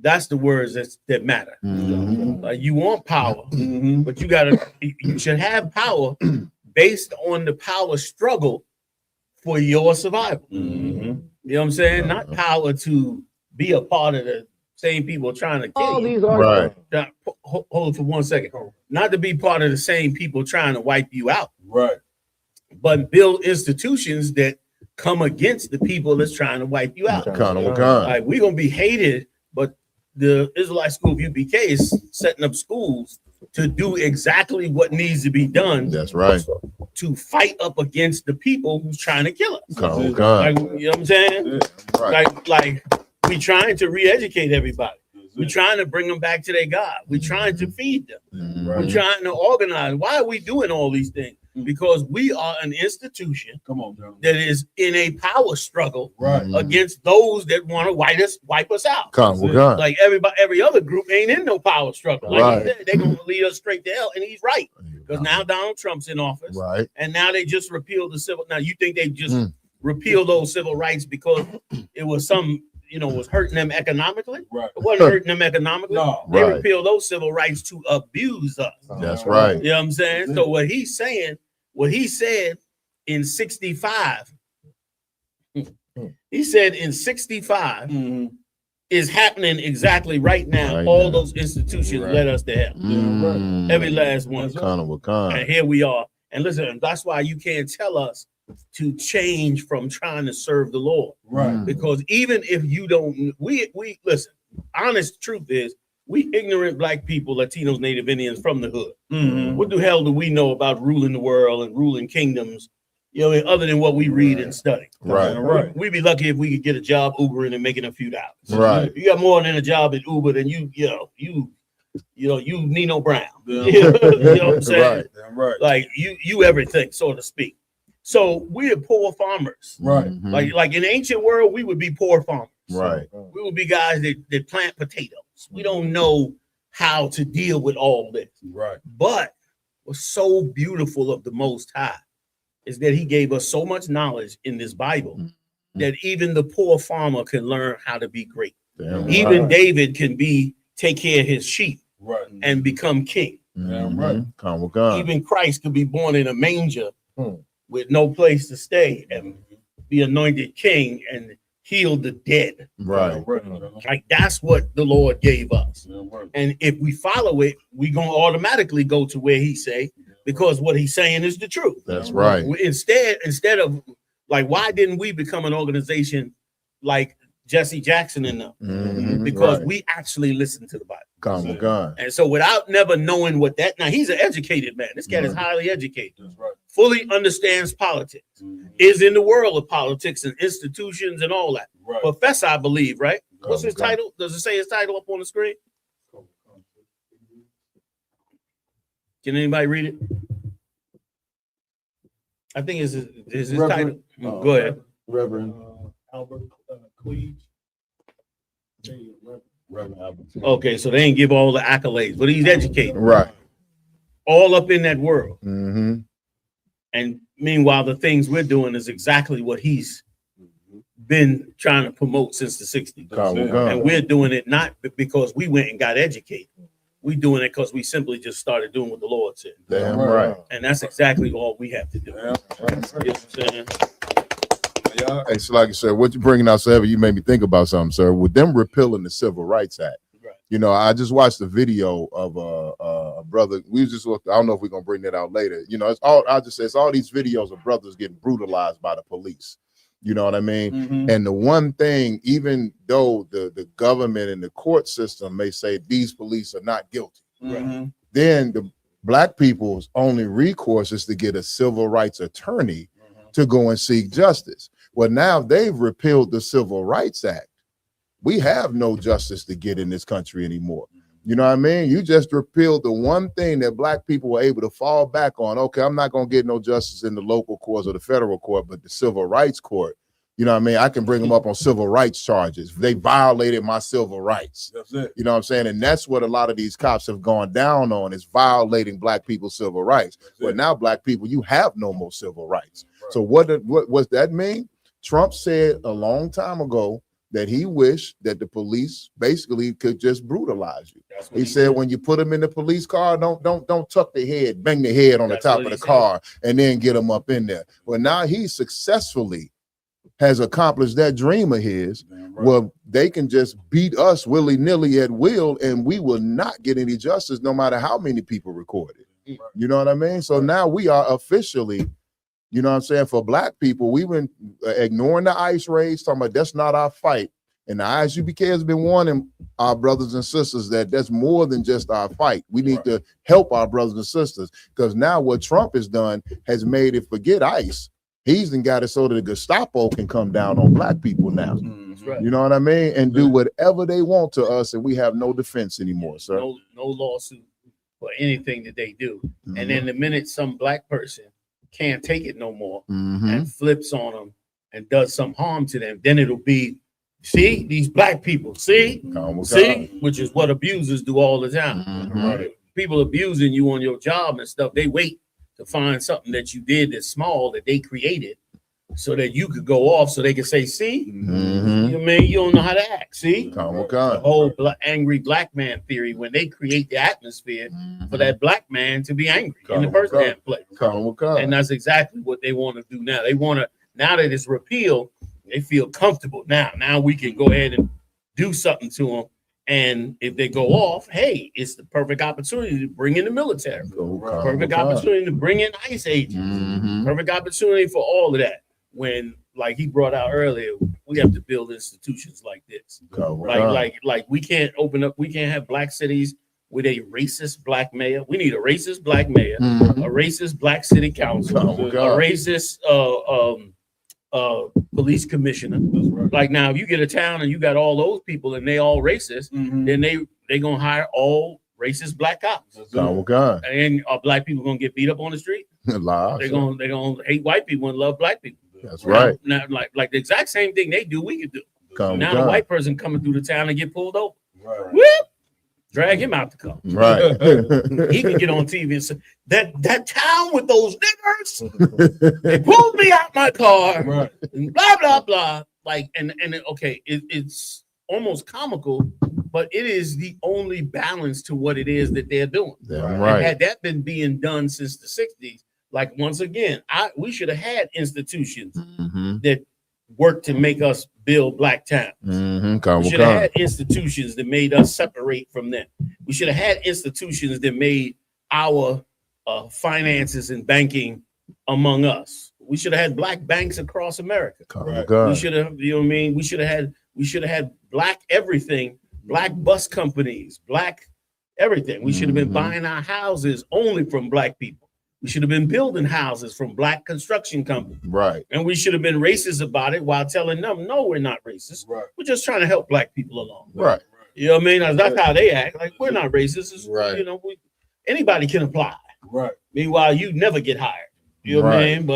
O: That's the words that matter. You want power, but you should have power based on the power struggle for your survival. You know what I'm saying? Not power to be a part of the same people trying to kill you.
K: Right.
O: Now, hold it for 1 second. Not to be part of the same people trying to wipe you out.
A: Right.
O: But build institutions that come against the people that's trying to wipe you out. Like we're gonna be hated, but the Israelite School of UPK is setting up schools to do exactly what needs to be done.
K: That's right.
O: To fight up against the people who's trying to kill us.
K: Like,
O: you know what I'm saying?
K: Right.
O: Like we trying to re-educate everybody. We're trying to bring them back to their God. We're trying to feed them. We're trying to organize. Why are we doing all these things? Because we are an institution that is in a power struggle against those that want to wipe us out. Like every other group ain't in no power struggle. Like he said, they're gonna lead us straight to hell, and he's right. Because now Donald Trump's in office, and now they just repealed the civil. Now you think they just repealed those civil rights because it was some, was hurting them economically? It wasn't hurting them economically. No. They repealed those civil rights to abuse us.
K: That's right.
O: You know what I'm saying? So what he said in 65, he said in 65 is happening exactly right now. All those institutions led us to hell. Every last one. And here we are. And listen, that's why you can't tell us to change from trying to serve the Lord. Right. Because even if you don't, we listen, honest truth is, we ignorant black people, Latinos, Native Indians from the hood. What the hell do we know about ruling the world and ruling kingdoms, other than what we read and study?
K: Right.
O: We'd be lucky if we could get a job Ubering and making a few dollars.
K: Right.
O: You got more than a job at Uber than you Nino Brown.
A: Yeah.
O: You know what I'm saying?
A: Right.
O: Like you everything, so to speak. So we're poor farmers.
A: Right.
O: Like in the ancient world, we would be poor farmers.
K: Right.
O: We would be guys that plant potatoes. We don't know how to deal with all this.
A: Right.
O: But what's so beautiful of the Most High is that he gave us so much knowledge in this Bible that even the poor farmer can learn how to be great. Even David can take care of his sheep and become king. Even Christ could be born in a manger with no place to stay and be anointed king and heal the dead.
K: Right.
O: Like that's what the Lord gave us. And if we follow it, we're gonna automatically go to where he say, because what he's saying is the truth.
K: That's right.
O: Instead of like, why didn't we become an organization like Jesse Jackson and them? Because we actually listen to the Bible. And so without never knowing what that, now he's an educated man. This cat is highly educated. That's right. Fully understands politics, is in the world of politics and institutions and all that. Professor, I believe, right? What's his title? Does it say his title up on the screen? Can anybody read it? I think is his title. Go ahead.
R: Reverend
A: Albert Cleage. Reverend Albert.
O: Okay, so they ain't give all the accolades, but he's educated.
K: Right.
O: All up in that world. And meanwhile, the things we're doing is exactly what he's been trying to promote since the 60s. And we're doing it not because we went and got educated. We're doing it because we simply just started doing what the Lord said.
K: Damn right.
O: And that's exactly all we have to do. You know what I'm saying?
K: Hey, so like I said, what you're bringing out, sir, you made me think about something, sir. With them repealing the Civil Rights Act, You know, I just watched the video of a brother. We just looked. I don't know if we're gonna bring that out later. You know, it's all. I just say it's all these videos of brothers getting brutalized by the police. You know what I mean? And the one thing, even though the government and the court system may say these police are not guilty, then the black people's only recourse is to get a civil rights attorney to go and seek justice. Well, now they've repealed the Civil Rights Act. We have no justice to get in this country anymore. You know what I mean? You just repealed the one thing that black people were able to fall back on. Okay, I'm not going to get no justice in the local courts or the federal court, but the civil rights court, you know what I mean? I can bring them up on civil rights charges. They violated my civil rights.
A: That's it.
K: You know what I'm saying? And that's what a lot of these cops have gone down on, is violating black people's civil rights. But now black people, you have no more civil rights. So what does that mean? Trump said a long time ago that he wished that the police basically could just brutalize you. He said when you put them in the police car, don't tuck their head, bang their head on the top of the car and then get them up in there. Well, now he successfully has accomplished that dream of his. Well, they can just beat us willy-nilly at will, and we will not get any justice no matter how many people record it. You know what I mean? So now we are officially, you know what I'm saying, for black people, we've been ignoring the ICE raids, talking about that's not our fight. And the ISUPK has been warning our brothers and sisters that that's more than just our fight. We need to help our brothers and sisters, because now what Trump has done has made it forget ICE. He's then got it so that the Gestapo can come down on black people now. You know what I mean? And do whatever they want to us, and we have no defense anymore, sir.
O: No lawsuit for anything that they do. And then the minute some black person can't take it no more and flips on them and does some harm to them, then it'll be, see, these black people, see, which is what abusers do all the time. People abusing you on your job and stuff, they wait to find something that you did that's small that they created so that you could go off, so they can say, see, you know what I mean? You don't know how to act, see? The whole angry black man theory, when they create the atmosphere for that black man to be angry in the first damn place. And that's exactly what they want to do now. They want to, now that it's repealed, they feel comfortable. Now we can go ahead and do something to them. And if they go off, hey, it's the perfect opportunity to bring in the military. Perfect opportunity to bring in ICE agents. Perfect opportunity for all of that. When, like he brought out earlier, we have to build institutions like this. Like we can't open up, we can't have black cities with a racist black mayor. We need a racist black mayor, a racist black city council, a racist police commissioner. Like now, if you get a town and you got all those people and they all racist, then they gonna hire all racist black cops. And are black people gonna get beat up on the street? They're gonna hate white people and love black people.
K: That's right.
O: Now, like the exact same thing they do, we can do. Now the white person coming through the town and get pulled over. Whoop! Drag him out the car. He can get on TV and say, that town with those niggers, they pulled me out my car, and blah, blah, blah. Like, and okay, it's almost comical, but it is the only balance to what it is that they're doing. And had that been being done since the 60s, like once again, we should have had institutions that work to make us build black towns. We should have had institutions that made us separate from them. We should have had institutions that made our finances and banking among us. We should have had black banks across America. We should have, you know what I mean? We should have had black everything, black bus companies, black everything. We should have been buying our houses only from black people. We should have been building houses from black construction companies. And we should have been racist about it while telling them, no, we're not racist. We're just trying to help black people along. You know what I mean? That's how they act. Like, we're not racist. It's, you know, anybody can apply. Meanwhile, you never get hired. You know what I mean?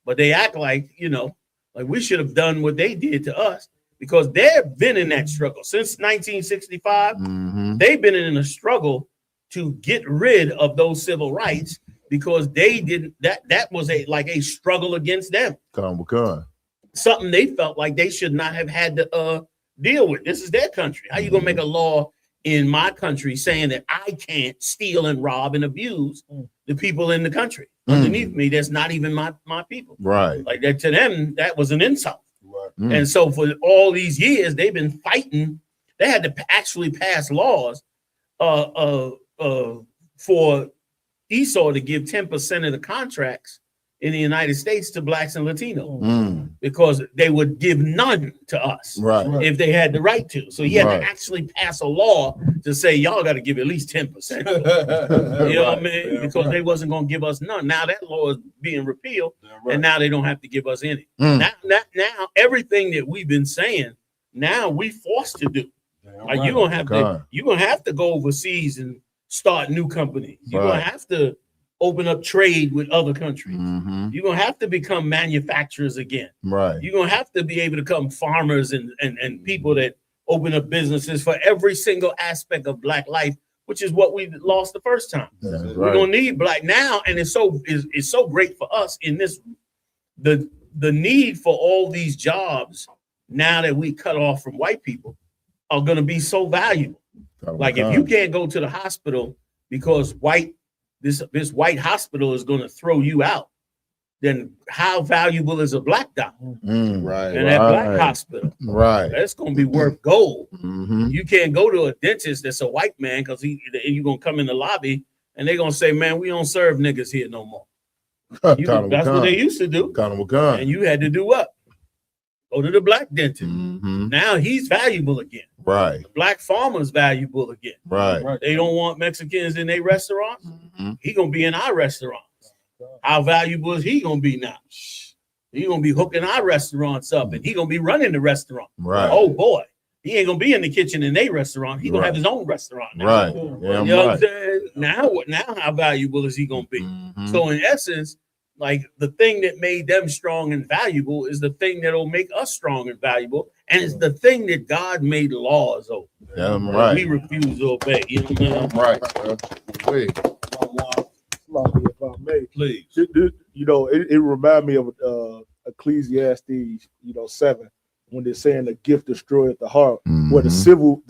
O: But they act like, you know, like we should have done what they did to us, because they've been in that struggle since 1965. They've been in a struggle to get rid of those civil rights, because they didn't, that was a struggle against them. Something they felt like they should not have had to deal with. This is their country. How you gonna make a law in my country saying that I can't steal and rob and abuse the people in the country underneath me? That's not even my people. Like that, to them, that was an insult. And so for all these years, they've been fighting They had to actually pass laws for Esau to give 10% of the contracts in the United States to blacks and Latinos because they would give none to us if they had the right to. So he had to actually pass a law to say, y'all got to give at least 10%. You know what I mean? Because they wasn't going to give us none. Now that law is being repealed, and now they don't have to give us any. Now everything that we've been saying, now we forced to do. Like you're gonna have to go overseas and start new companies. You're gonna have to open up trade with other countries. You're gonna have to become manufacturers again.
K: Right.
O: You're gonna have to be able to become farmers and people that open up businesses for every single aspect of black life, which is what we lost the first time. We're gonna need black now, and it's so great for us in this the need for all these jobs now that we cut off from white people are going to be so valuable. Like if you can't go to the hospital because this white hospital is going to throw you out, then how valuable is a black doctor?
K: Right.
O: And that black hospital,
K: Right.
O: that's going to be worth gold. You can't go to a dentist that's a white man because you're going to come in the lobby and they're going to say, man, we don't serve niggas here no more. That's what they used to do. And you had to do what? Go to the black dentist. Now he's valuable again.
K: Right.
O: The black farmer's valuable again.
K: Right.
O: They don't want Mexicans in their restaurants. He gonna be in our restaurants. How valuable is he gonna be now? He gonna be hooking our restaurants up, and he gonna be running the restaurant.
K: Right.
O: Oh boy, he ain't gonna be in the kitchen in their restaurant. He gonna have his own restaurant now.
K: Right.
O: You know what I'm saying? Now how valuable is he gonna be? So in essence, like the thing that made them strong and valuable is the thing that'll make us strong and valuable, and it's the thing that God made laws over.
K: Right.
O: We refuse to obey. You know what I mean?
K: Right. Wait.
S: If I may,
O: please.
S: You know, it reminded me of Ecclesiastes, 7, when they're saying the gift destroyeth the heart, where the civil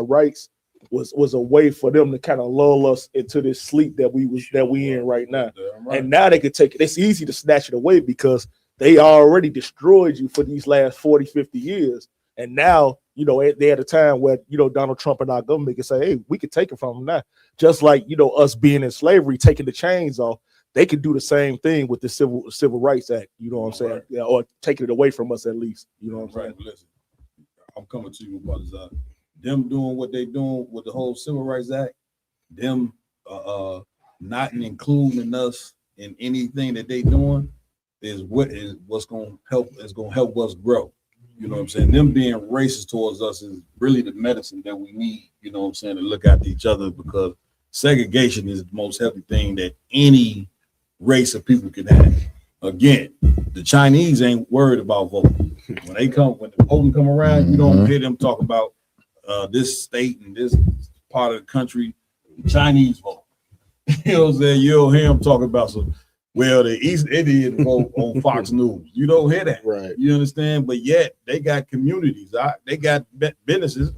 S: rights was a way for them to kind of lull us into this sleep that we in right now. And now they could take it. It's easy to snatch it away because they already destroyed you for these last 40, 50 years. And now, they're at a time where, Donald Trump and our government can say, hey, we could take it from them now. Just like, us being in slavery, taking the chains off, they could do the same thing with the Civil Rights Act, you know what I'm saying? Right. Yeah, or taking it away from us at least, you know what I'm saying?
A: Listen, I'm coming to you, brothers. Them doing what they doing with the whole Civil Rights Act, them not including us in anything that they doing is what's gonna help us grow. You know what I'm saying? Them being racist towards us is really the medicine that we need, you know what I'm saying, to look after each other, because segregation is the most healthy thing that any race of people can have. Again, the Chinese ain't worried about voting. When the voting come around, you don't hear them talk about this state and this part of the country. The Chinese vote. You know what I'm saying? You don't hear them talk about the East Indian vote on Fox News. You don't hear that.
K: Right.
A: You understand? But yet they got communities. They got businesses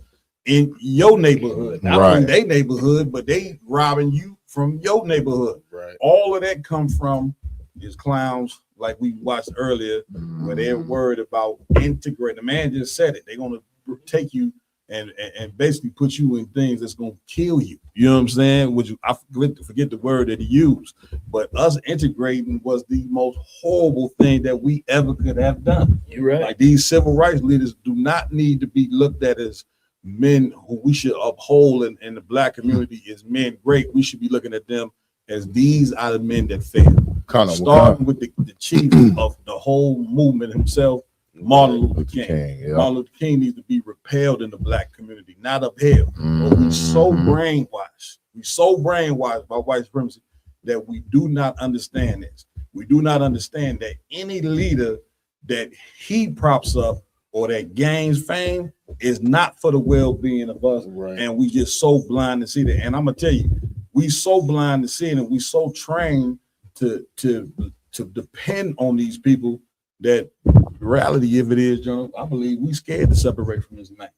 A: in your neighborhood. Not in their neighborhood, but they robbing you from your neighborhood.
K: Right.
A: All of that come from these clowns like we watched earlier, where they're worried about integrating. The man just said it. They're going to take you and basically put you in things that's going to kill you. You know what I'm saying? I forget the word that he used. But us integrating was the most horrible thing that we ever could have done.
O: You're right.
A: Like, these civil rights leaders do not need to be looked at as men who we should uphold in the black community as men great. We should be looking at them as these are the men that fail. Starting with the chief of the whole movement himself, Martin Luther King. Martin Luther King needs to be repelled in the black community, not upheld. But we so brainwashed by white supremacy that we do not understand this. We do not understand that any leader that he props up or that gains fame is not for the well-being of us. And we just so blind to see that. And I'm gonna tell you, we so blind to see it, and we so trained to depend on these people that the reality, if it is, John, I believe we scared to separate from this man.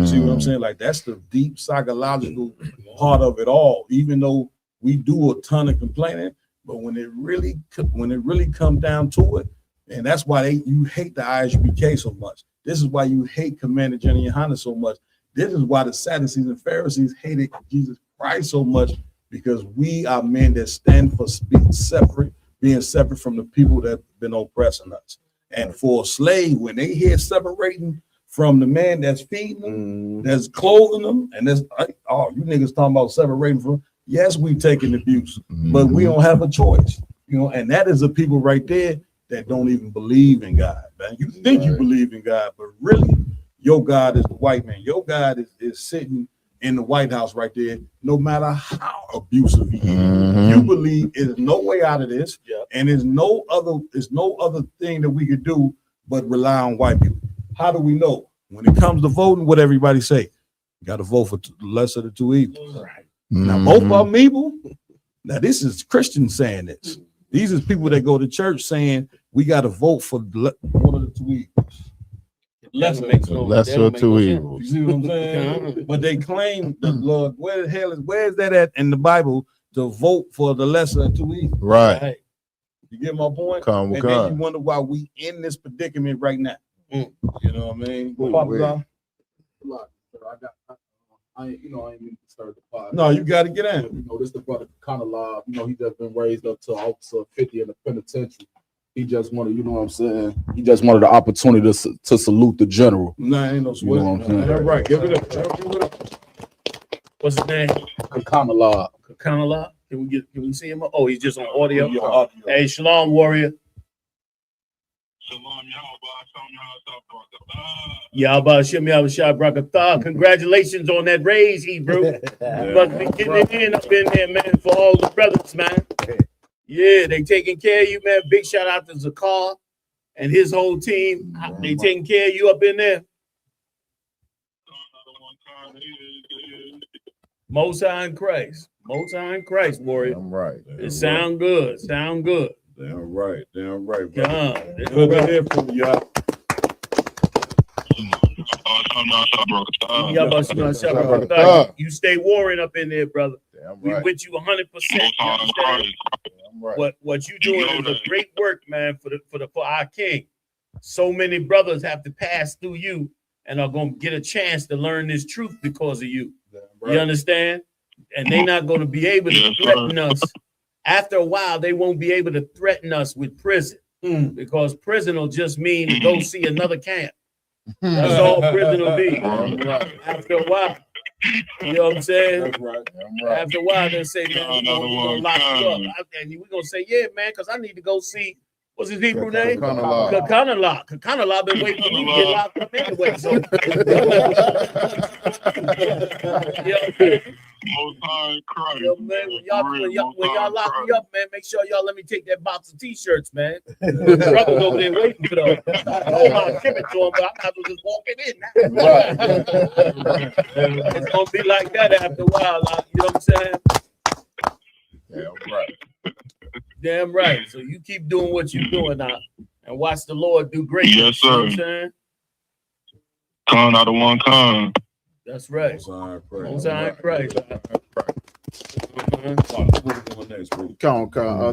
A: You see what I'm saying? Like, that's the deep psychological part of it all. Even though we do a ton of complaining, but when it really comes down to it, and that's why you hate the ISBK so much. This is why you hate Commander Jenny Yohana so much. This is why the Sadducees and Pharisees hated Jesus Christ so much, because we are men that stand for being separate from the people that have been oppressing us. And for a slave, when they hear separating from the man that's feeding them, that's clothing them, and that's, oh, you niggas talking about separating from, yes, we taking abuse, but we don't have a choice, you know, and that is the people right there that don't even believe in God, man. You think you believe in God, but really, your God is the white man. Your God is sitting in the White House right there, no matter how abusive he is. You believe there's no way out of this, and there's no other thing that we could do but rely on white people. How do we know? When it comes to voting, what everybody say? You got to vote for the lesser of the two evils. Right. Now, both of them evil. Now, this is Christians saying this. These are people that go to church saying we got to vote for one of the two evils.
K: Lesser of two evils.
A: You see what I'm saying? But they claim the Lord. Where is that at in the Bible to vote for the lesser of two evils?
K: Right.
A: You get my point?
K: Then
A: you wonder why we in this predicament right now. You know what I mean?
C: I ain't even started the pod.
A: No, you got to get in.
C: You know, this the brother kind of live. You know, he just been raised up to officer 50 in the penitentiary. He just wanted, you know what I'm saying? He just wanted the opportunity to salute the general.
A: No, ain't no sweat.
C: You know what I'm saying?
A: All right, give it up.
O: What's his name?
C: Kakanala.
O: Kakanala. Can we see him? Oh, he's just on audio. Hey, Shalom, warrior. Yahba Shem Yahba Brakatah. Congratulations on that raise, Hebrew. You must be getting it in up in there, man, for all the brothers, man. Yeah, they taking care of you, man. Big shout out to Zakar and his whole team. They taking care of you up in there. Most High in Christ. Most High in Christ, warrior.
K: I'm right.
O: It sound good. Sound good.
A: Damn right. Damn right.
O: Good
A: to hear from you, y'all. You stay warring up in there, brother. We with you 100%. What you doing is a great work, man, for our king. So many brothers have to pass through you and are gonna get a chance to learn this truth because of you. You understand? And they're not gonna be able to threaten us. After a while, they won't be able to threaten us with prison because prison will just mean to go see another camp. That's all prison will be. After a while, you know what I'm saying? After a while, they'll say, man, we're gonna lock you up. And we're gonna say, yeah, man, because I need to go see. What's his Hebrew name? Kakanala. Kakanala been waiting for me to get locked up anyway. So, when y'all lock me up, man, make sure y'all let me take that box of t-shirts, man. Brothers over there waiting for those. I don't mind shipping to them, but I'm not just walking in now. It's gonna be like that after a while, you know what I'm saying?
K: Yeah, right.
O: Damn right. So you keep doing what you're doing now and watch the Lord do great.
B: Yes, sir.
O: You know what I'm saying?
B: Con out of one con.
O: That's right. Most High Christ.
P: The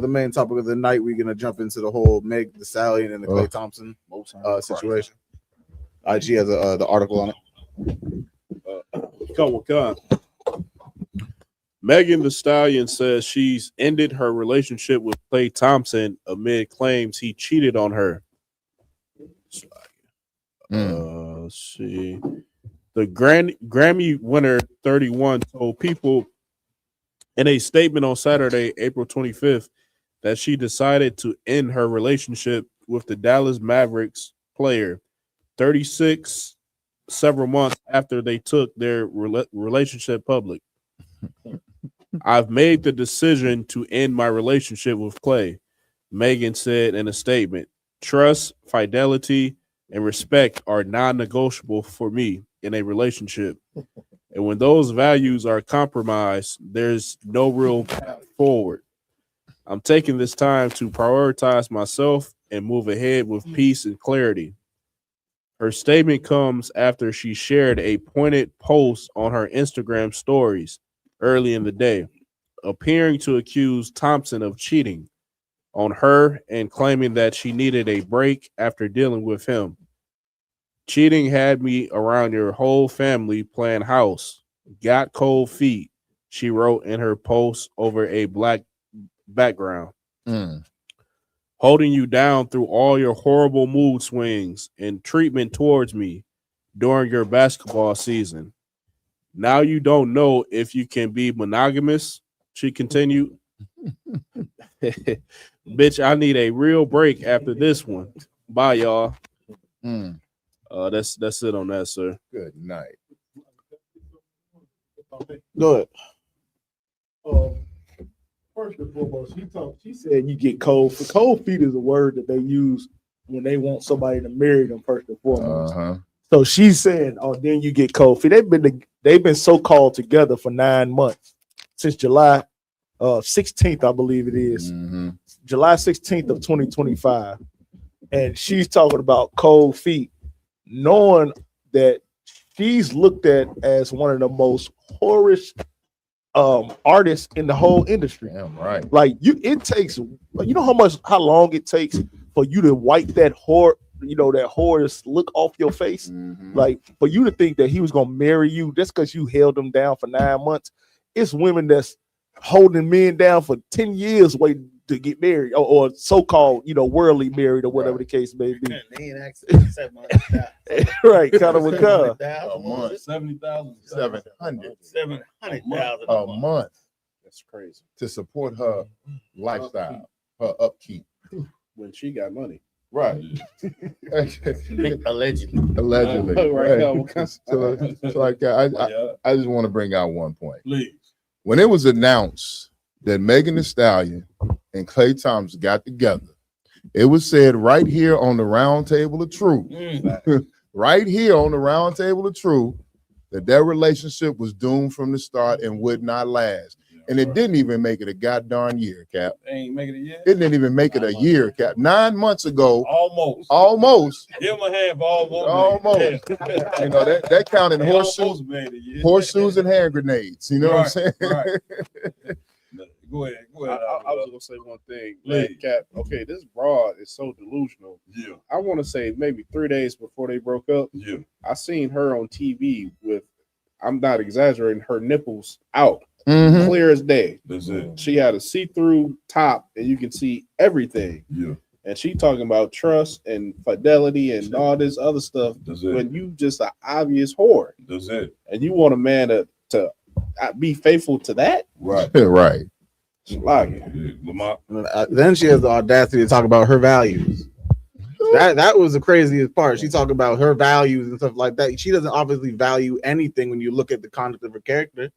P: main topic of the night, we're gonna jump into the whole Meg the Stallion and the Klay Thompson situation. IG has the article on it.
S: Megan Thee Stallion says she's ended her relationship with Klay Thompson amid claims he cheated on her. Let's see. The Grammy winner 31 told People in a statement on Saturday, April 25th, that she decided to end her relationship with the Dallas Mavericks player 36 several months after they took their relationship public. I've made the decision to end my relationship with Klay, Megan said in a statement. Trust, fidelity, and respect are non-negotiable for me in a relationship. And when those values are compromised, there's no real path forward. I'm taking this time to prioritize myself and move ahead with peace and clarity. Her statement comes after she shared a pointed post on her Instagram stories early in the day, appearing to accuse Thompson of cheating on her and claiming that she needed a break after dealing with him. Cheating had me around your whole family playing house. Got cold feet, she wrote in her post over a black background. Holding you down through all your horrible mood swings and treatment towards me during your basketball season. Now you don't know if you can be monogamous, she continued. Bitch, I need a real break after this one. Bye, y'all. That's it on that, sir.
K: Good night.
C: Go ahead. First and foremost, she said you get cold feet. Cold feet is a word that they use when they want somebody to marry them first and foremost. So she's saying, "Oh, then you get cold feet." They've been so called together for 9 months since July 16th, I believe it is. July 16th of 2025, and she's talking about cold feet, knowing that she's looked at as one of the most whorish artists in the whole industry.
K: Damn right.
C: Like it takes, you know how long it takes for you to wipe that that whorish look off your face. Like for you to think that he was gonna marry you just because you held him down for 9 months. It's women that's holding men down for 10 years waiting to get married or so-called, worldly married or whatever the case may be.
O: They ain't actually 700,000.
C: Right, kind of a car.
K: A month.
A: 70,000.
K: 700.
O: 700,000
K: a month.
S: That's crazy.
K: To support her lifestyle, her upkeep.
S: When she got money.
K: Right.
O: Allegedly.
K: Right. I just want to bring out one point.
A: Please.
K: When it was announced that Megan Thee Stallion and Clay Thompson got together, it was said right here on the round table of truth, right here on the round table of truth, that their relationship was doomed from the start and would not last. And it didn't even make it a goddamn year, Cap.
A: They ain't making it yet.
K: It didn't even make it a year, Cap. 9 months ago.
A: Almost. Give him a hand for almost.
K: You know, that counted horseshoes and hand grenades. You know what I'm saying?
A: Right. Go ahead.
S: I was gonna say one thing. Cap, okay, this broad is so delusional.
A: Yeah.
S: I want to say maybe 3 days before they broke up.
A: Yeah.
S: I seen her on TV with, I'm not exaggerating, her nipples out. Clear as day.
A: That's it.
S: She had a see-through top and you can see everything.
A: Yeah.
S: And she talking about trust and fidelity and all this other stuff.
A: That's it.
S: When you just an obvious whore.
A: That's it.
S: And you want a man to be faithful to that?
A: Right.
K: Right.
P: Then she has the audacity to talk about her values. That was the craziest part. She talked about her values and stuff like that. She doesn't obviously value anything when you look at the conduct of her character.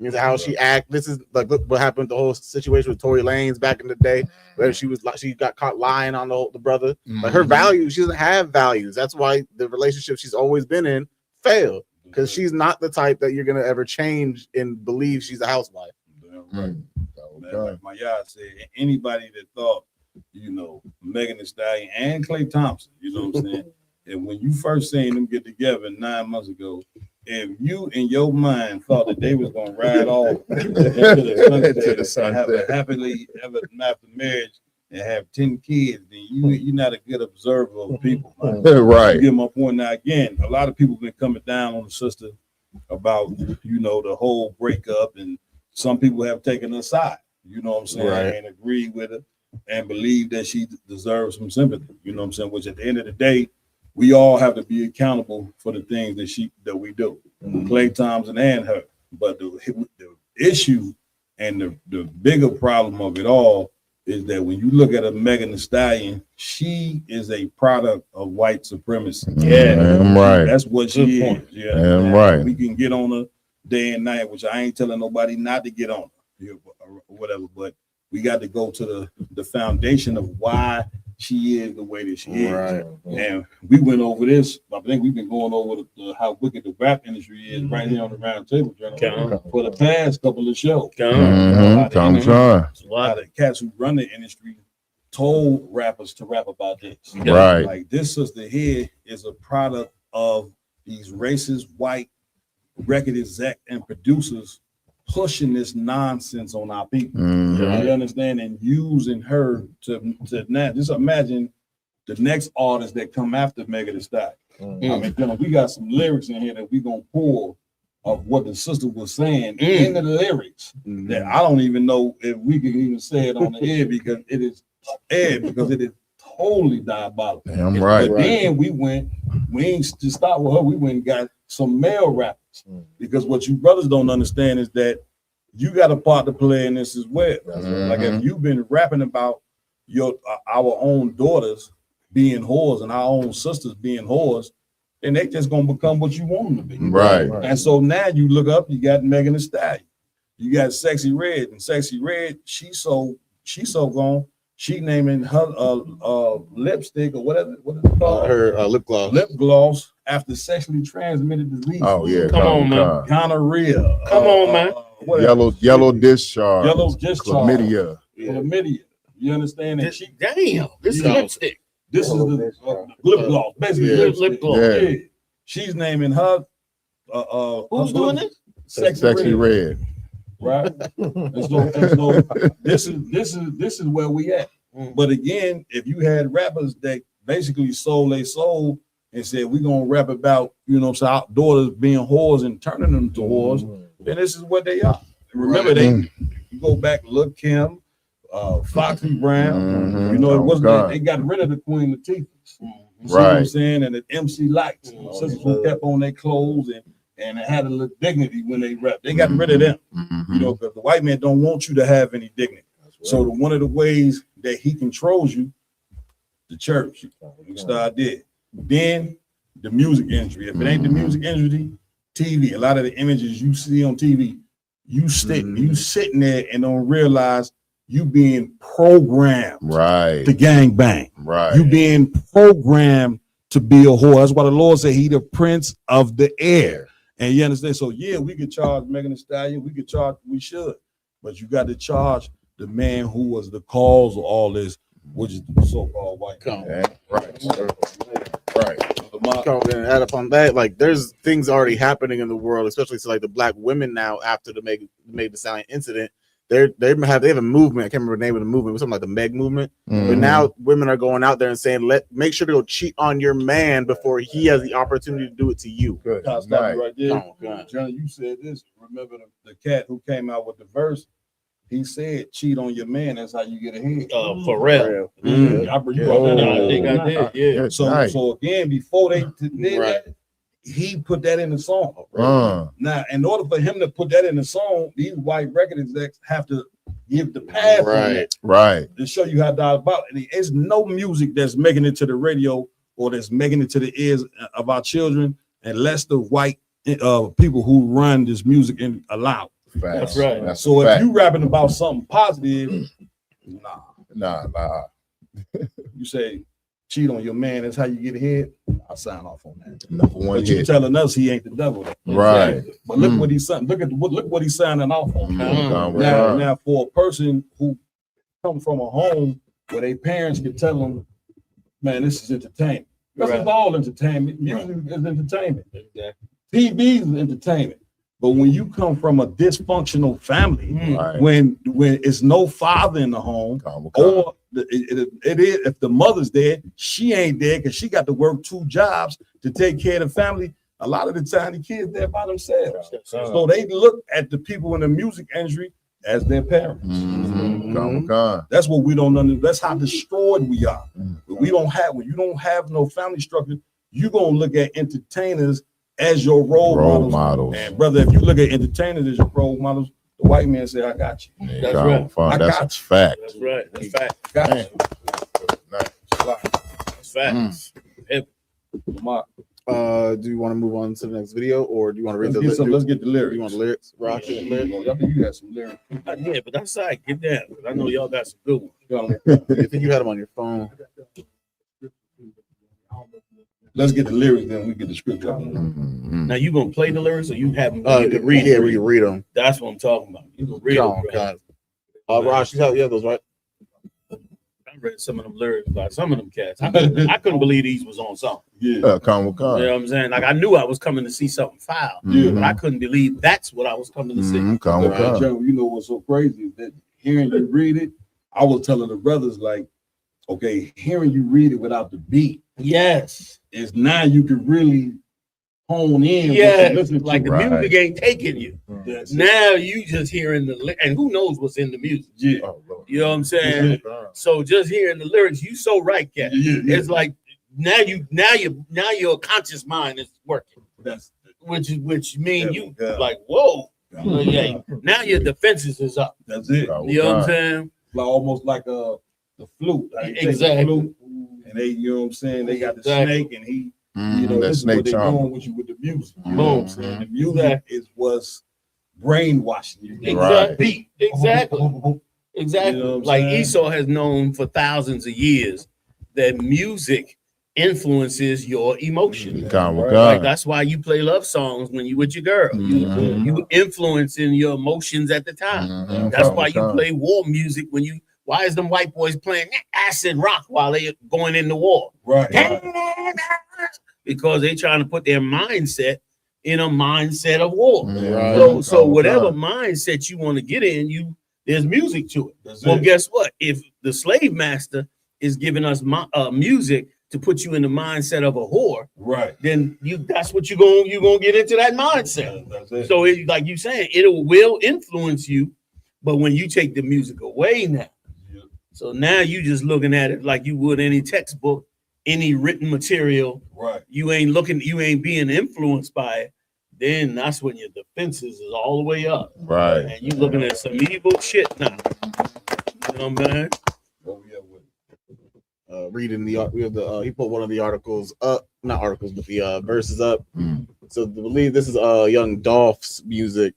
P: You know, how she act. This is like, look what happened. The whole situation with Tory Lanez back in the day, where she got caught lying on the brother. Like her values, she doesn't have values. That's why the relationship she's always been in failed, because she's not the type that you're gonna ever change and believe she's a housewife.
A: Right. Like my yard said, anybody that thought, Megan Thee Stallion and Clay Thompson, you know what I'm saying? And when you first seen them get together 9 months ago, if you in your mind thought that they was gonna ride off into the sunset, have a happily ever after marriage and have 10 kids, then you're not a good observer of people.
K: Right.
A: You get my point. Now again, a lot of people been coming down on the sister about the whole breakup, and some people have taken her side, you know what I'm saying,
P: Right.
A: and agreed with her and believe that she deserves some sympathy, you know what I'm saying, which at the end of the day, we all have to be accountable for the things that we do. Clay Thompson and her. But the issue and the bigger problem of it all is that when you look at a Megan Thee Stallion, she is a product of white supremacy.
K: Damn right.
A: That's what she is. Yeah.
K: Damn right.
A: We can get on her day and night, which I ain't telling nobody not to get on her or whatever, but we got to go to the foundation of why she is the way that she is.
P: Right.
A: And we went over this. I think we've been going over how wicked the rap industry is right here on the round table for the past couple of shows.
K: I'm trying.
A: A lot of cats who run the industry told rappers to rap about this.
K: Right.
A: Like this sister here is a product of these racist white record exec and producers pushing this nonsense on our people. You understand? And using her to now just imagine the next artist that come after Megan Thee Stallion. I mean, you know, we got some lyrics in here that we gonna pull of what the sister was saying in the lyrics that I don't even know if we can even say it on the air because it is totally diabolical.
K: Damn right.
A: But then we ain't just stop with her. We went and got some male rappers because what you brothers don't understand is that you got a part to play in this as well. Like if you've been rapping about our own daughters being whores and our own sisters being whores, then they just gonna become what you want them to be.
K: Right.
A: And so now you look up, you got Megan Thee Stallion, you got Sexy Red, and Sexy Red, she's so gone. She naming her lipstick or whatever, what is it called?
P: Her lip gloss.
A: Lip gloss after sexually transmitted disease.
K: Oh yeah,
O: Come on, man.
A: Gonorrhea.
O: Come on, man.
K: Yellow discharge.
A: Yellow discharge.
K: Chlamydia.
A: Chlamydia. You understand? And
O: Damn, this is lipstick.
A: This is the lip gloss, basically
O: lip gloss.
A: Yeah. She's naming her.
O: Who's doing this?
K: Sexy Red.
A: Right. And so this is where we at. But again, if you had rappers that basically sold their soul and said we're gonna rap about, you know, so our daughters being whores and turning them to whores, then this is what they are. And remember, you go back, Lil' Kim, Foxy Brown, you know, it wasn't they got rid of the Queen Latifah. You see what I'm saying? And the MC Lights, sisters who kept on their clothes and it had a little dignity when they rap. They got rid of them, you know, because the white man don't want you to have any dignity. So one of the ways that he controls you, the church, you start there. Then the music industry. If it ain't the music industry, TV. A lot of the images you see on TV, you sitting there and don't realize you being programmed to gang bang. You being programmed to be a whore. That's why the Lord said he the prince of the air. And you understand? So yeah, we could charge Megan Thee Stallion, we should, but you got to charge the man who was the cause of all this, which is the so-called white man.
P: And add up on that, like there's things already happening in the world, especially to like the black women now after the Meg Thee Stallion incident. They have a movement. I can't remember the name of the movement. It was something like the Meg movement. But now women are going out there and saying, make sure to go cheat on your man before he has the opportunity to do it to you.
A: Good. Right there. John, you said this. Remember the cat who came out with the verse? He said, "Cheat on your man. That's how you get ahead."
O: For real.
A: I think I did. Yeah. So again, before they did that, he put that in the song. Now, in order for him to put that in the song, these white record execs have to give the pass to show you how to about it. There's no music that's making it to the radio or that's making it to the ears of our children unless the white people who run this music allow.
O: That's right.
A: So if you rapping about something positive, nah. You say cheat on your man, that's how you get ahead. I'll sign off on that. But you telling us he ain't the devil.
K: Right.
A: But look what he's saying. Look what he's signing off on. Now for a person who come from a home where their parents can tell them, man, this is entertainment. This is all entertainment. Music is entertainment. TV is entertainment. But when you come from a dysfunctional family, when it's no father in the home, or it is if the mother's dead, she ain't there because she got to work 2 jobs to take care of the family. A lot of the time, the kids there by themselves, so they look at the people in the music industry as their parents. That's what we don't understand. That's how destroyed we are. We don't have when you don't have no family structure, you're gonna look at entertainers as your role models. And brother, if you look at entertainers as your role models, the white man said, I got you.
O: That's right.
A: I got you.
K: Fact.
O: That's right. That's fact.
A: Got you.
O: That's facts.
P: Do you want to move on to the next video, or do you want to read the lyrics?
A: Let's get the lyrics.
P: You want the lyrics? Rock it, lyrics.
A: I think you got some lyrics.
O: Yeah, but that's all right. Get down. I know y'all got some good ones.
P: I think you had them on your phone.
A: Let's get the lyrics, then we get the script.
O: Now you gonna play the lyrics, or you have them? You can
P: read. Yeah, we can read them.
O: That's what I'm talking about. You can read them.
P: Rosh, you have those, right?
O: I read some of them lyrics by some of them cats. I couldn't believe these was on something.
K: Come.
O: You know what I'm saying? Like I knew I was coming to see something foul, but I couldn't believe that's what I was coming to see.
A: You know what's so crazy is that hearing you read it, I was telling the brothers like, okay, hearing you read it without the beat,
O: Yes.
A: Is now you can really hone in.
O: Yeah,
A: what you
O: like the
A: to.
O: music ain't taking you.
A: That's
O: Now you just hearing and who knows what's in the music.
A: Yeah.
O: You know what I'm saying? So just hearing the lyrics, you so right, Cat. It's like now your conscious mind is working.
A: That's
O: which mean you like, whoa. Yeah. Now your defenses is up.
A: That's it.
O: You know what I'm saying?
A: Like almost like the flute. Like
O: Exactly.
A: The flute, and they, you know what I'm saying? They got the snake, and he, you know,
K: that
A: this is
K: snake
A: what they're
K: charmer.
A: doing with you with the music. You know what I'm saying? The music is what's brainwashing you.
O: Exactly. Exactly. Exactly.
A: You know what I'm
O: like
A: saying?
O: Esau has known for thousands of years that music influences your emotions. Like that's why you play love songs when you with your girl. You influencing your emotions at the time. That's why you play war music when you. Why is them white boys playing acid rock while they going into war?
A: Right.
O: Because they trying to put their mindset in a mindset of war.
K: Right.
O: So whatever mindset you want to get in, there's music to it. Guess what? If the slave master is giving us music to put you in the mindset of a whore,
A: right?
O: Then that's what you're gonna get into that mindset. So like you saying, it will influence you, but when you take the music away now, so now you just looking at it like you would any textbook, any written material.
A: Right.
O: You ain't being influenced by it. Then that's when your defenses is all the way up.
K: Right.
O: And you looking at some evil shit now. You know what I'm saying?
P: Reading he put one of the articles up, not articles, but the verses up. So I believe this is Young Dolph's music.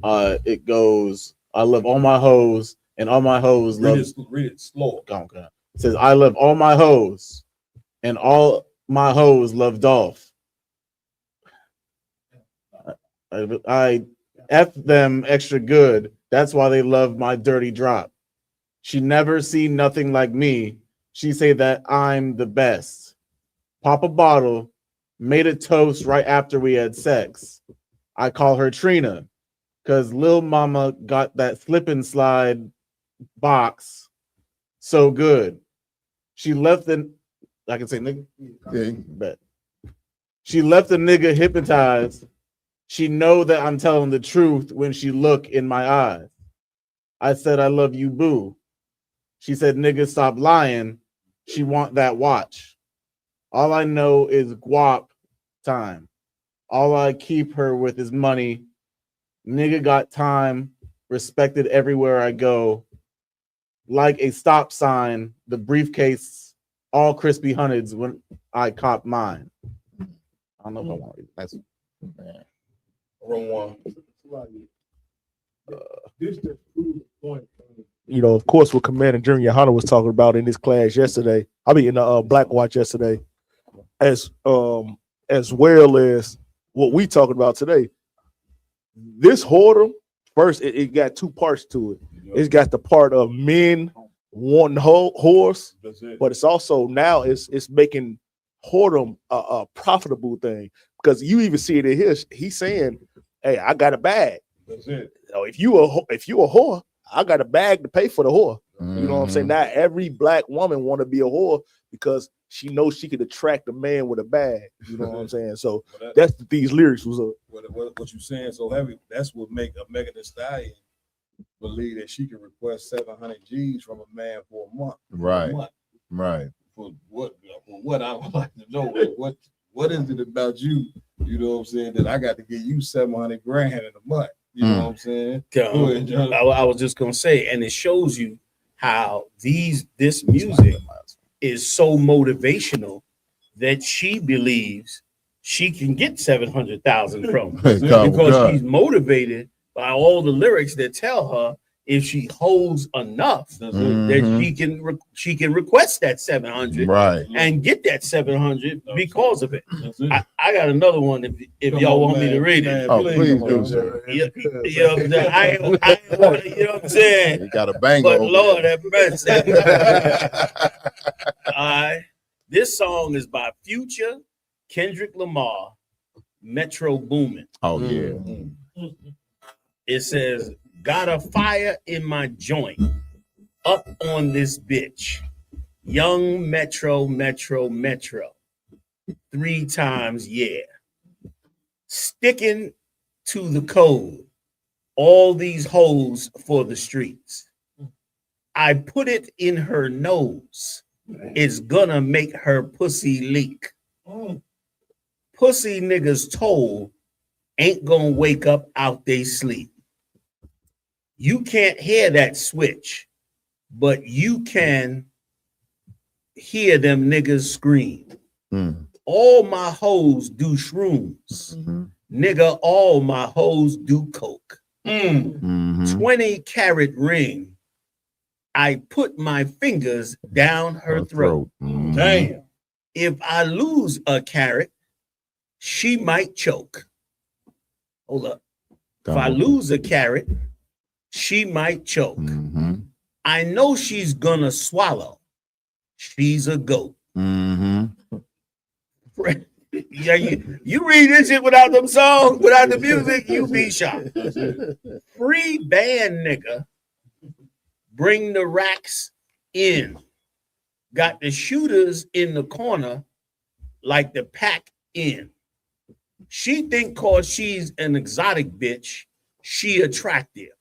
P: It goes, I love all my hoes, and all my hoes love.
A: Read it slow.
P: It says, I love all my hoes, and all my hoes love Dolph. I F them extra good. That's why they love my dirty drop. She never seen nothing like me. She say that I'm the best. Pop a bottle, made a toast right after we had sex. I call her Trina, because Lil Mama got that slip and slide box so good. She left the, I can say nigga?
K: Yeah.
P: Bet. She left the nigga hypnotized. She know that I'm telling the truth when she look in my eyes. I said, I love you, boo. She said, nigga, stop lying. She want that watch. All I know is guap time. All I keep her with is money. Nigga got time, respected everywhere I go. Like a stop sign, the briefcase, all crispy hundreds when I cop mine. I don't know if I want it. That's
A: Wrong one.
C: This just proves the point. You know, of course, what Commander Junior Hunter was talking about in his class yesterday. I mean, in the Black Watch yesterday, as well as what we talking about today. This whoredom, first, it got two parts to it. It's got the part of men wanting whores, but it's also now it's making whoredom a profitable thing, because you even see it in his. He's saying, "Hey, I got a bag.
A: That's it.
C: So if you a whore, I got a bag to pay for the whore." You know what I'm saying? Now every black woman want to be a whore because she knows she could attract a man with a bag. You know what I'm saying? So that's what these lyrics was.
A: What you saying so heavy? That's what make a Megan Thee Stallion believe that she can request 700 G's from a man for a month.
K: Right.
A: For a month.
K: Right.
A: For what I would like to know, what is it about you? You know what I'm saying? That I got to give you 700 grand in a month. You know what I'm saying? Go ahead, John.
O: I was just gonna say, and it shows you how this music is so motivational that she believes she can get 700,000 from because she's motivated by all the lyrics that tell her if she holds enough that she can request that 700 and get that 700 because of it. I got another one if y'all want me to read it.
K: Oh, please do, sir.
O: You know what I'm saying? I ain't want to, you know what I'm saying?
K: You got a banger.
O: But Lord have mercy. All right. This song is by Future, Kendrick Lamar, Metro Boomin.
K: Oh, yeah.
O: It says, got a fire in my joint, up on this bitch. Young Metro. 3 times yeah. Sticking to the code. All these hoes for the streets. I put it in her nose. It's gonna make her pussy leak. Pussy niggas told ain't gonna wake up out they sleep. You can't hear that switch, but you can hear them niggas scream. All my hoes do shrooms. Nigga, all my hoes do coke. 20-carat ring. I put my fingers down her throat.
A: Damn.
O: If I lose a carat, she might choke. Hold up. If I lose a carat, she might choke. I know she's gonna swallow. She's a goat. Yeah, you read this shit without them songs, without the music, you be shocked. Free band nigga. Bring the racks in. Got the shooters in the corner like the pack in. She think cause she's an exotic bitch, she attractive.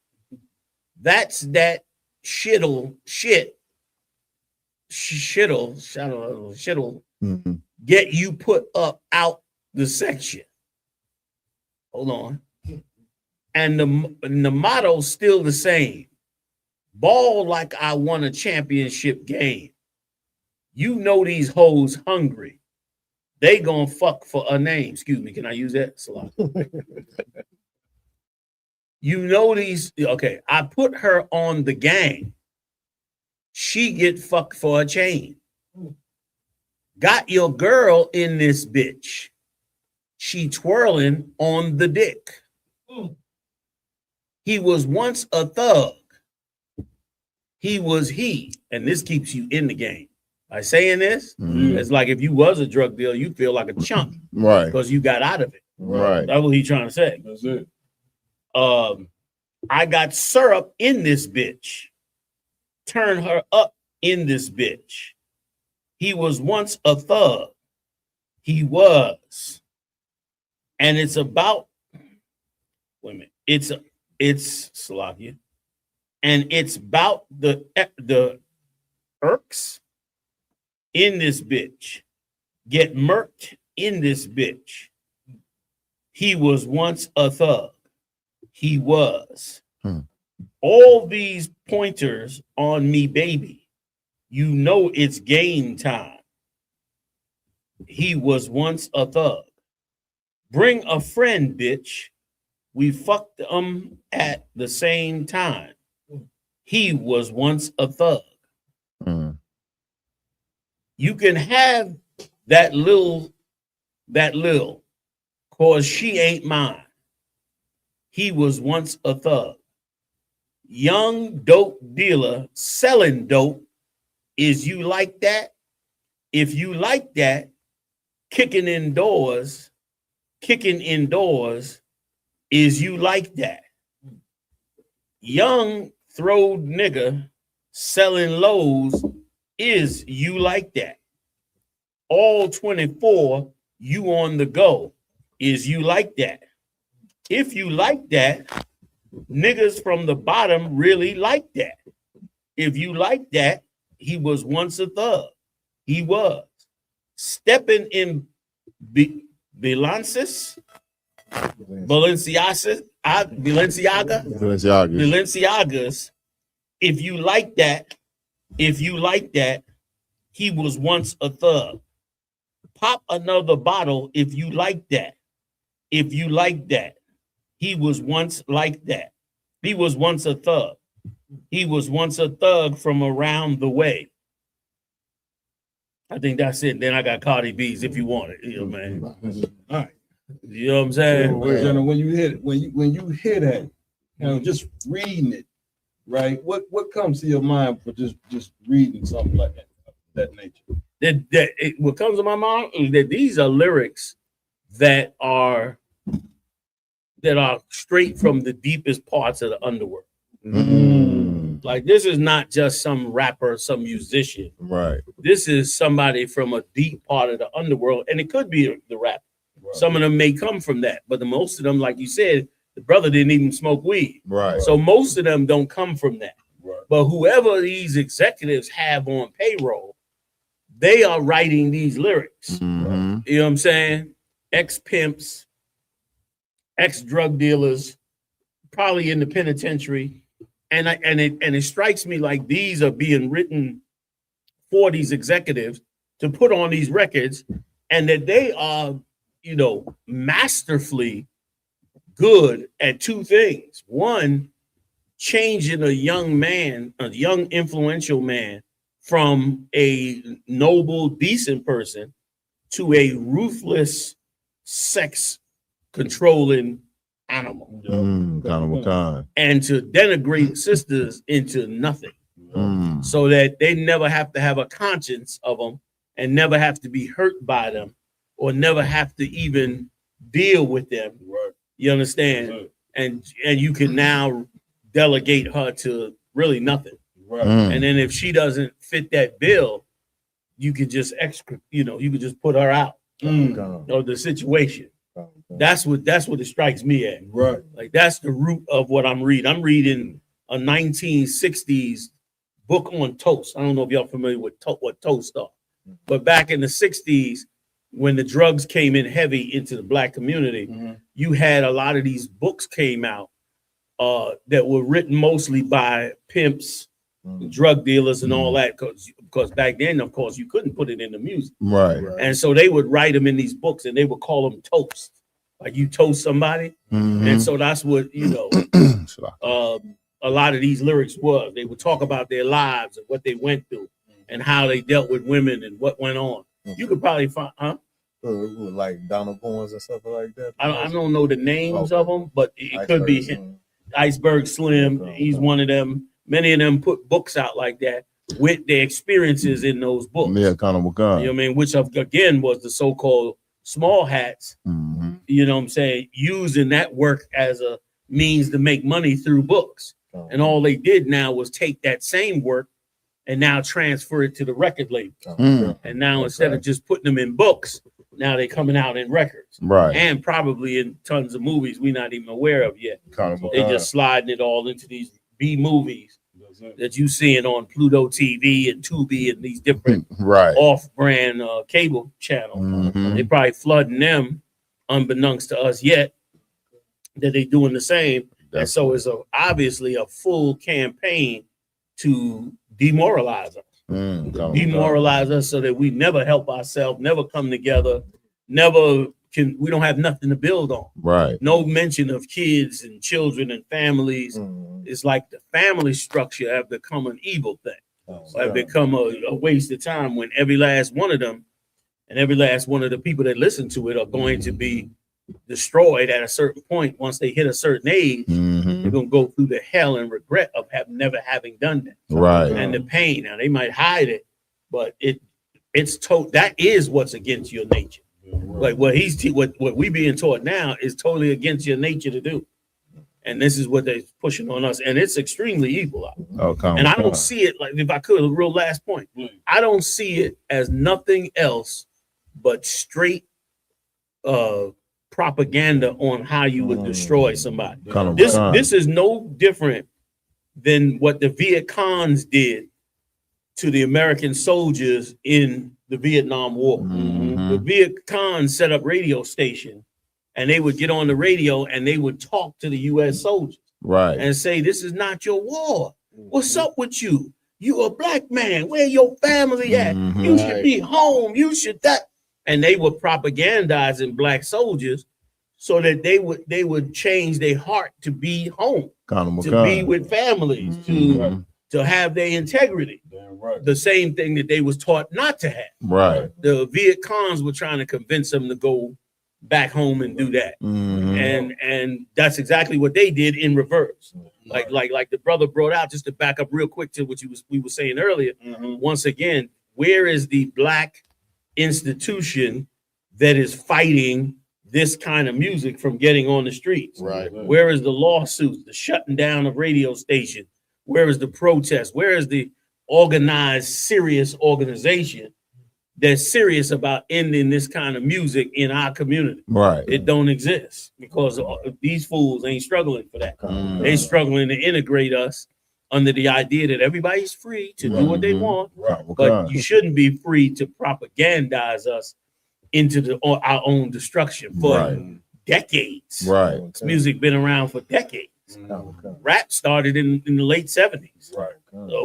O: That's that shit'll get you put up out the section. Hold on. And the motto's still the same. Ball like I won a championship game. You know these hoes hungry. They gonna fuck for a name. Excuse me, can I use that? Salah. You know these, okay, I put her on the gang. She get fucked for a chain. Got your girl in this bitch. She twirling on the dick. He was once a thug. He was he, and this keeps you in the game. By saying this, it's like if you was a drug dealer, you feel like a chump,
K: right?
O: Because you got out of it,
K: right?
O: That's what he's trying to say.
A: That's it.
O: I got syrup in this bitch. Turn her up in this bitch. He was once a thug. He was, and it's about. Wait a minute. It's Slovakia. And it's about the irks in this bitch. Get murked in this bitch. He was once a thug. He was. All these pointers on me, baby. You know it's game time. He was once a thug. Bring a friend, bitch. We fucked at the same time. He was once a thug. You can have that little, cause she ain't mine. He was once a thug. Young dope dealer selling dope. Is you like that? If you like that, kicking indoors, is you like that? Young throwed nigga selling lows, is you like that? All 24, you on the go, is you like that? If you like that, niggas from the bottom really like that. If you like that, he was once a thug. He was. Stepping in Balenciagas. If you like that, he was once a thug. Pop another bottle if you like that. If you like that, he was once like that. He was once a thug. He was once a thug from around the way. I think that's it. Then I got Cardi B's if you want it, you know, man. All right. You know what I'm saying?
A: So, when you hear that, you know, just reading it, right? What comes to your mind for just reading something like that nature?
O: What comes to my mind is that these are lyrics that are straight from the deepest parts of the underworld. Like this is not just some rapper, some musician.
K: Right.
O: This is somebody from a deep part of the underworld, and it could be the rap. Some of them may come from that, but the most of them, like you said, the brother didn't even smoke weed.
K: Right.
O: So most of them don't come from that. Right. But whoever these executives have on payroll, they are writing these lyrics.
K: Mm-hmm.
O: You know what I'm saying? Ex-pimps, ex-drug dealers, probably in the penitentiary. And it strikes me like these are being written for these executives to put on these records, and that they are, you know, masterfully good at two things. One, changing a young man, a young influential man, from a noble, decent person to a ruthless, sex controlling animal. And to denigrate sisters into nothing. So that they never have to have a conscience of them and never have to be hurt by them or never have to even deal with them. Right. You understand? And you can now delegate her to really nothing. Right. And then if she doesn't fit that bill, you could just you could just put her out of the situation. That's what it strikes me at. Right. Like that's the root of what I'm reading. I'm reading a 1960s book on toast. I don't know if y'all familiar with what toast are, but back in the 60s, when the drugs came in heavy into the black community, you had a lot of these books came out that were written mostly by pimps, drug dealers, and all that, because back then, of course, you couldn't put it in the music.
K: Right.
O: And so they would write them in these books, and they would call them toast, like you toast somebody. And so that's what a lot of these lyrics was. They would talk about their lives and what they went through and how they dealt with women and what went on. You could probably find,
R: like Donald Goins and stuff like that.
O: I don't know the names of them, but it could be Iceberg Slim. He's one of them. Many of them put books out like that with their experiences in those books.
K: Yeah, kind of.
O: You know what I mean? Which again was the so-called small hats. You know what I'm saying? Using that work as a means to make money through books. And all they did now was take that same work and now transfer it to the record label. And now instead of just putting them in books, now they're coming out in records.
K: Right.
O: And probably in tons of movies we're not even aware of yet. They just sliding it all into these B movies that you seeing on Pluto TV and Tubi and these different off-brand cable channels. They probably flooding them unbeknownst to us yet that they doing the same. And so it's obviously a full campaign to demoralize us. Demoralize us so that we never help ourselves, never come together, we don't have nothing to build on.
K: Right.
O: No mention of kids and children and families. It's like the family structure have become an evil thing. Have become a waste of time when every last one of them and every last one of the people that listen to it are going to be destroyed at a certain point. Once they hit a certain age, they're gonna go through the hell and regret of never having done that.
K: Right.
O: And the pain. Now they might hide it, but that is what's against your nature. Like what what we being taught now is totally against your nature to do. And this is what they're pushing on us, and it's extremely evil. And I don't see it, like, if I could, a real last point, I don't see it as nothing else but straight propaganda on how you would destroy somebody. This is no different than what the Viet Congs did to the American soldiers in the Vietnam War. The Viet Cong set up radio station, and they would get on the radio and they would talk to the U.S. soldiers, and say, "This is not your war. What's up with you? You a black man. Where your family at? You should be home. You should that." And they were propagandizing black soldiers so that they would change their heart to be home, to be with families, to have their integrity. The same thing that they was taught not to have. The Viet Congs were trying to convince them to go back home and do that. And that's exactly what they did in reverse. Like the brother brought out, just to back up real quick to what we were saying earlier. Once again, where is the black institution that is fighting this kind of music from getting on the streets? Where is the lawsuits, the shutting down of radio stations, Where is the protest? Where is the organized, serious organization that's serious about ending this kind of music in our community?
K: Right.
O: It don't exist because these fools ain't struggling for that. They struggling to integrate us under the idea that everybody's free to do what they want, but you shouldn't be free to propagandize us into our own destruction for decades.
K: Right.
O: This music been around for decades. Rap started in the late 70s.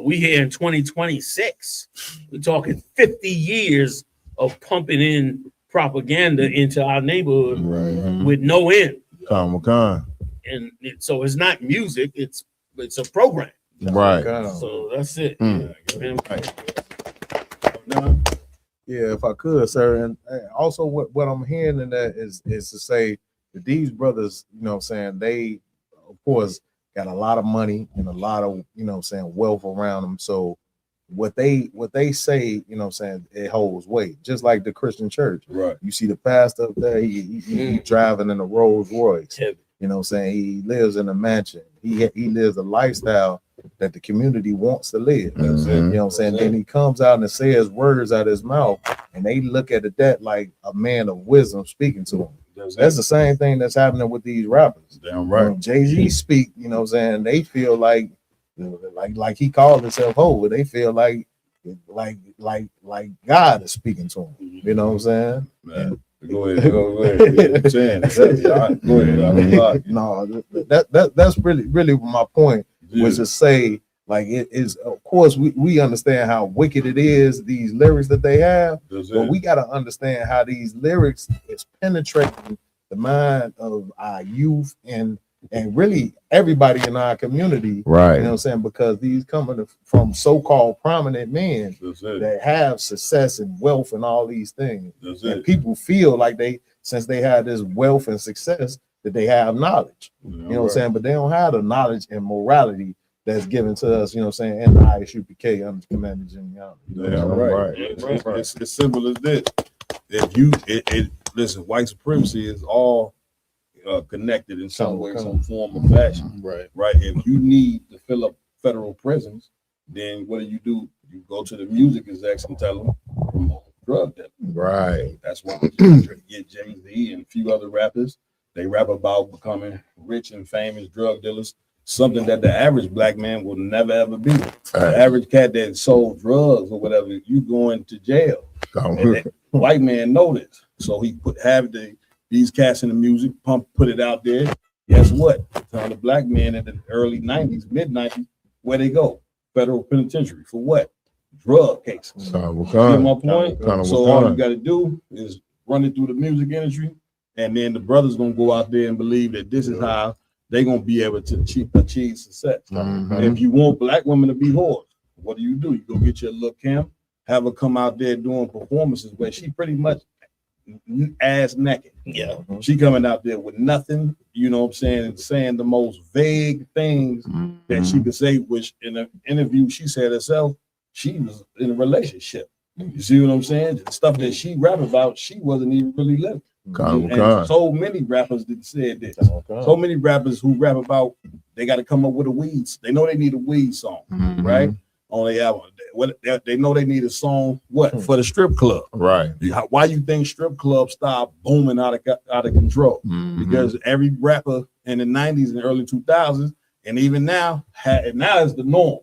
O: We here in 2026. We're talking 50 years of pumping in propaganda into our neighborhood with no end. And so it's not music, it's a program.
K: Right.
O: So that's it.
R: Yeah, if I could, sir. And also what I'm hearing in that is to say that these brothers, you know what I'm saying, they of course got a lot of money and a lot of, you know what I'm saying, wealth around them. So what they say, you know what I'm saying, it holds weight. Just like the Christian church.
A: Right.
R: You see the pastor up there, he driving in a Rolls Royce. You know what I'm saying? He lives in a mansion. He lives a lifestyle that the community wants to live. You know what I'm saying? Then he comes out and says words out of his mouth, and they look at that like a man of wisdom speaking to him. That's the same thing that's happening with these rappers.
A: Damn right.
R: When Jay-Z speak, you know what I'm saying? They feel like he called himself holy. They feel like God is speaking to him. You know what I'm saying?
A: Man. Go ahead. Go ahead.
R: No, that's really my point was to say, like, it is, of course we understand how wicked it is, these lyrics that they have, but we got to understand how these lyrics is penetrating the mind of our youth and really everybody in our community.
K: Right.
R: You know what I'm saying? Because these coming from so-called prominent men that have success and wealth and all these things. And people feel like since they have this wealth and success, that they have knowledge. You know what I'm saying? But they don't have the knowledge and morality that's given to us, you know what I'm saying, in the ISUPK under Commander Jimmy Young.
A: It's as simple as this. If you listen, white supremacy is all connected in some way, some form or fashion. Right. If you need to fill up federal prisons, then what do? You go to the music execs and tell them promote drug dealing.
K: Right.
A: That's why you get Jay-Z and a few other rappers. They rap about becoming rich and famous drug dealers, something that the average black man will never ever be. The average cat that sold drugs or whatever, you going to jail. White man know this, so he these cats in the music, put it out there. Guess what? The black man in the early 90s, mid 90s, where they go? Federal penitentiary for what? Drug cases. Get my point? So all you got to do is run it through the music industry, and then the brothers gonna go out there and believe that this is how they're gonna be able to achieve success. If you want black women to be whores, what do? You go get your little camp, have her come out there doing performances where she pretty much ass naked. She coming out there with nothing, you know what I'm saying, and saying the most vague things that she could say, which in an interview she said herself, she was in a relationship. You see what I'm saying? The stuff that she rap about, she wasn't even really living. And so many rappers that said this. So many rappers who rap about they got to come up with a weed. They know they need a weed song, right? On their album. They know they need a song for the strip club.
K: Right.
A: Why you think strip clubs start booming out of control? Because every rapper in the 90s and early 2000s, and even now, now is the norm.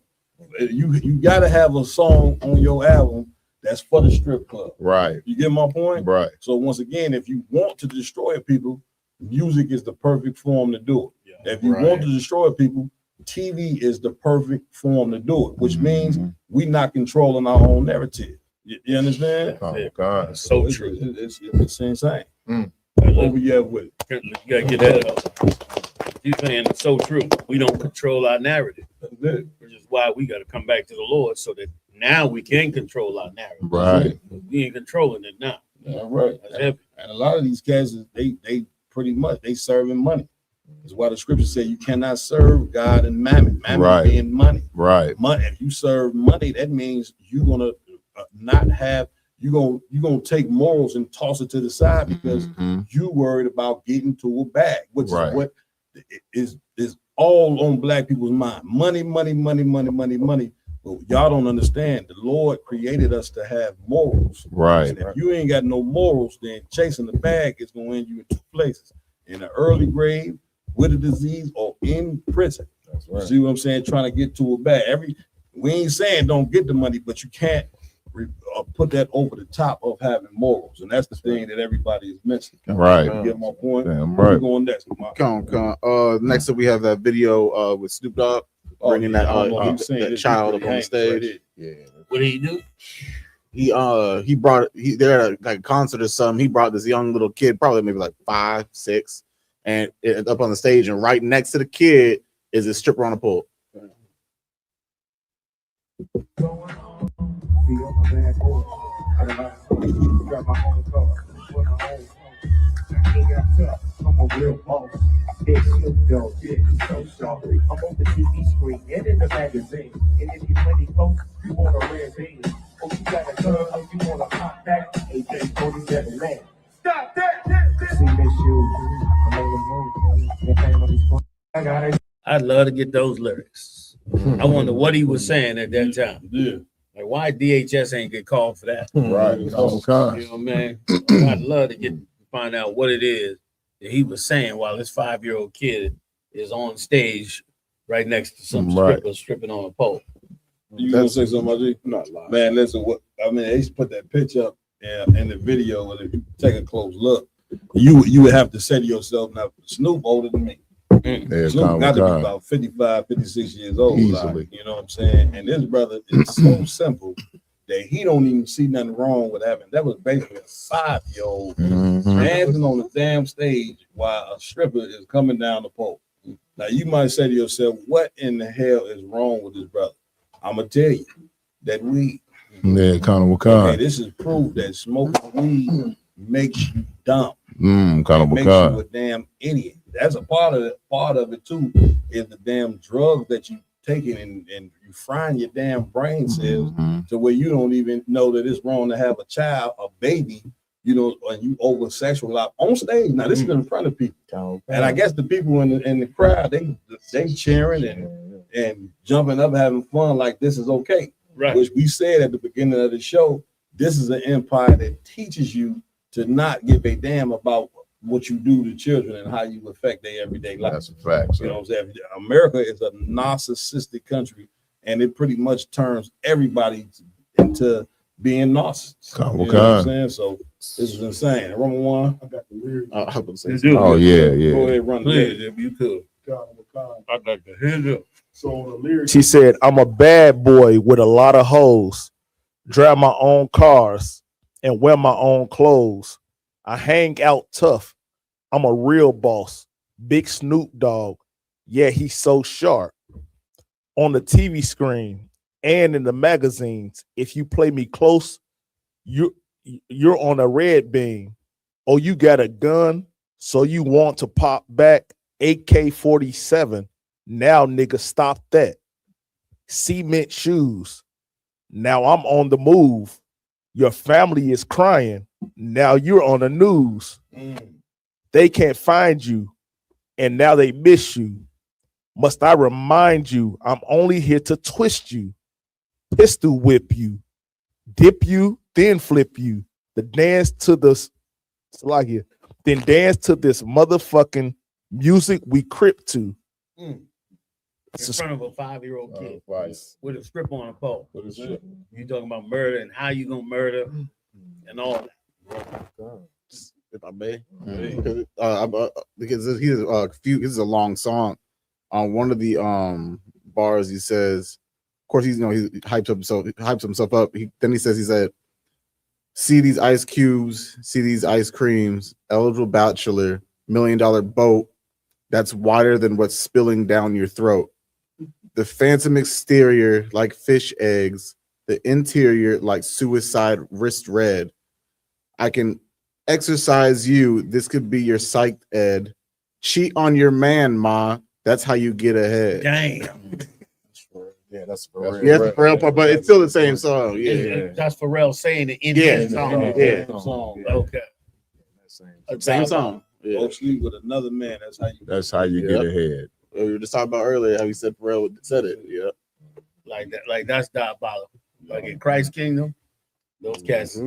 A: You got to have a song on your album that's for the strip club.
K: Right.
A: You get my point?
K: Right.
A: So once again, if you want to destroy people, music is the perfect form to do it. If you want to destroy people, TV is the perfect form to do it, which means we not controlling our own narrative. You understand?
K: Oh God,
O: so true.
A: It's insane. What we have with it?
O: You gotta get that up. You're saying it's so true. We don't control our narrative, which is why we got to come back to the Lord so that now we can control our narrative.
K: Right.
O: We ain't controlling it now.
A: Right. And a lot of these cats, they pretty much they serving money. That's why the scripture said you cannot serve God and mammon. Mammon being money.
K: Right.
A: Money. If you serve money, that means you're gonna not have. You're gonna take morals and toss it to the side because you worried about getting to a bag, which is what is all on black people's mind. Money, money, money, money, money, money. But y'all don't understand. The Lord created us to have morals.
K: Right.
A: And if you ain't got no morals, then chasing the bag is going to end you in two places: in an early grave, with a disease, or in prison. That's right. See what I'm saying? Trying to get to a bag. We ain't saying don't get the money, but you can't put that over the top of having morals, and that's the thing that everybody is missing.
K: Right.
A: Get my point.
K: Damn
A: Where we
K: right.
A: going next?
P: Next up we have that video with Snoop Dogg bringing that child up on the stage.
O: Yeah. What did he do?
P: He brought they're at like a concert or something. He brought this young little kid, probably maybe like 5, 6, and up on the stage, and right next to the kid is a stripper on a pole.
D: I'm a real boss. Big Snoop Dogg, yeah, so sharp. I'm on the TV screen and in the magazine. And if you plenty folks, you want a red bean. Oh, you got a girl and you want to pop back. AK-47 man. Stop that! See this you. I'm on the move. I got it.
O: I'd love to get those lyrics. I wonder what he was saying at that time.
A: Yeah.
O: Like why DHS ain't get called for that.
K: Right.
O: You know what I mean? I'd love to find out what it is that he was saying while this 5-year-old kid is on stage right next to some stripper stripping on a pole.
A: You gonna say something, G?
S: Not lying.
A: Man, listen, they used to put that picture up in the video, and if you take a close look, you would have to say to yourself, now Snoop older than me. Snoop got to be about 55, 56 years old.
K: Easily.
A: You know what I'm saying? And this brother is so simple that he don't even see nothing wrong with having. That was basically a 5-year-old dancing on the damn stage while a stripper is coming down the pole. Now you might say to yourself, what in the hell is wrong with this brother? I'm gonna tell you that weed.
K: Yeah, kind of
A: Okay, this is proof that smoking weed makes you dumb.
K: Kind of
A: makes you a damn idiot. That's a part of it too, is the damn drugs that you taking and you frying your damn brain cells to where you don't even know that it's wrong to have a baby, you know, and you over sexualize on stage. Now this is in front of people, and I guess the people in the crowd they cheering and jumping up, having fun like this is okay.
O: Right.
A: Which we said at the beginning of the show, this is an empire that teaches you to not give a damn about what you do to children and how you affect their everyday life.
K: That's a fact.
A: You know what I'm saying? America is a narcissistic country, and it pretty much turns everybody into being narcissists. You know what I'm saying? So this is insane. Roman one, I got the lyrics.
K: Oh yeah.
A: Go ahead, run the lyrics if you could.
O: I'd like to hear them.
C: So on the lyrics, she said, "I'm a bad boy with a lot of hoes, drive my own cars, and wear my own clothes. I hang out tough. I'm a real boss. Big Snoop Dogg. Yeah, he's so sharp. On the TV screen and in the magazines, if you play me close, you're on a red beam. Oh, you got a gun, so you want to pop back AK-47. Now, nigga, stop that. Cement shoes. Now I'm on the move. Your family is crying. Now you're on the news. They can't find you, and now they miss you. Must I remind you, I'm only here to twist you, pistol whip you, dip you, then flip you. Then dance to this motherfucking music we crip to."
O: In front of a 5-year-old kid with a strip on a pole. You talking about murder and how you gonna murder and all that.
P: If I may, because this is a long song. On one of the bars, he says, of course, he hypes himself up. He said, "See these ice cubes, see these ice creams, eligible bachelor, $1 million boat that's wider than what's spilling down your throat. The phantom exterior like fish eggs, the interior like suicide wrist red. I can exercise you. This could be your psych ed. Cheat on your man, ma. That's how you get ahead."
O: Damn.
R: Yeah, that's Pharrell.
P: Yeah, that's Pharrell, but it's still the same song. Yeah,
O: That's Pharrell saying it in
P: Yeah,
O: that song.
P: yeah.
O: Okay.
P: Same song.
A: Go sleep with another man. That's how you
K: get ahead.
P: We were just talking about earlier how he said Pharrell said it. Yeah.
O: Like that, like that's diabolical. Like in Christ's kingdom, those cats,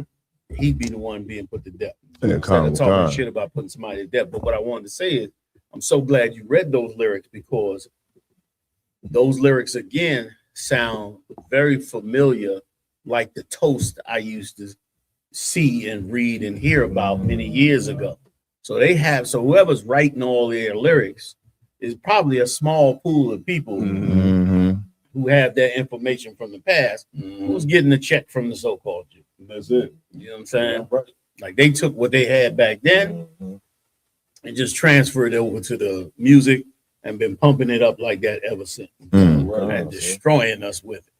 O: he'd be the one being put to death.
K: Yeah,
O: Instead of talking shit about putting somebody to death. But what I wanted to say is, I'm so glad you read those lyrics, because those lyrics again sound very familiar, like the toast I used to see and read and hear about many years ago. So whoever's writing all their lyrics is probably a small pool of people who have that information from the past, who's getting a check from the so-called Jew.
A: That's it.
O: You know what I'm saying? Like they took what they had back then and just transferred it over to the music and been pumping it up like that ever since. And destroying us with it.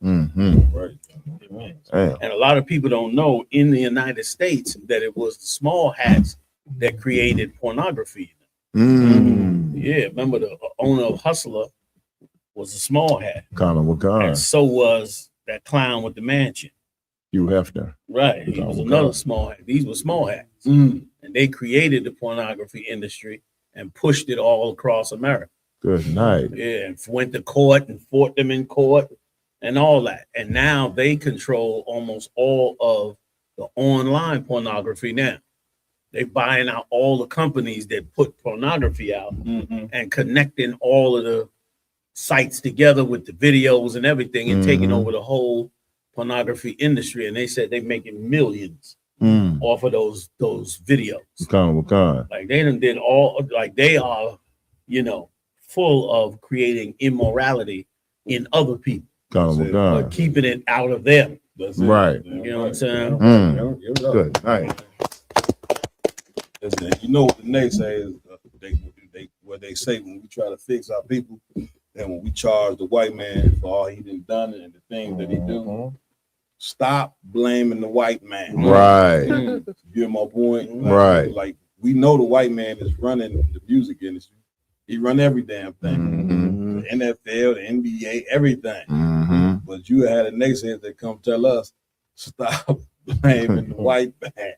A: Right.
O: And a lot of people don't know in the United States that it was the small hats that created pornography. Yeah, remember the owner of Hustler was a small hat. And so was that clown with the mansion.
K: Hugh Hefner.
O: Right. He was another small hat. These were small hats. And they created the pornography industry and pushed it all across America.
K: Good night.
O: Yeah, and went to court and fought them in court and all that. And now they control almost all of the online pornography now. They're buying out all the companies that put pornography out and connecting all of the sites together with the videos and everything and taking over the whole pornography industry. And they said they're making millions off of those videos. Like they done did all, like they are, full of creating immorality in other people, but keeping it out of them.
K: Right.
O: You know what I'm saying?
K: Good night.
A: You know what the naysayers they say when we try to fix our people, and when we charge the white man for all he done and the things that he do, stop blaming the white man.
K: Right.
A: You get my point?
K: Right.
A: Like we know the white man is running the music industry. He run every damn thing. The NFL, the NBA, everything. But you had a naysayer that come tell us, stop blaming the white man.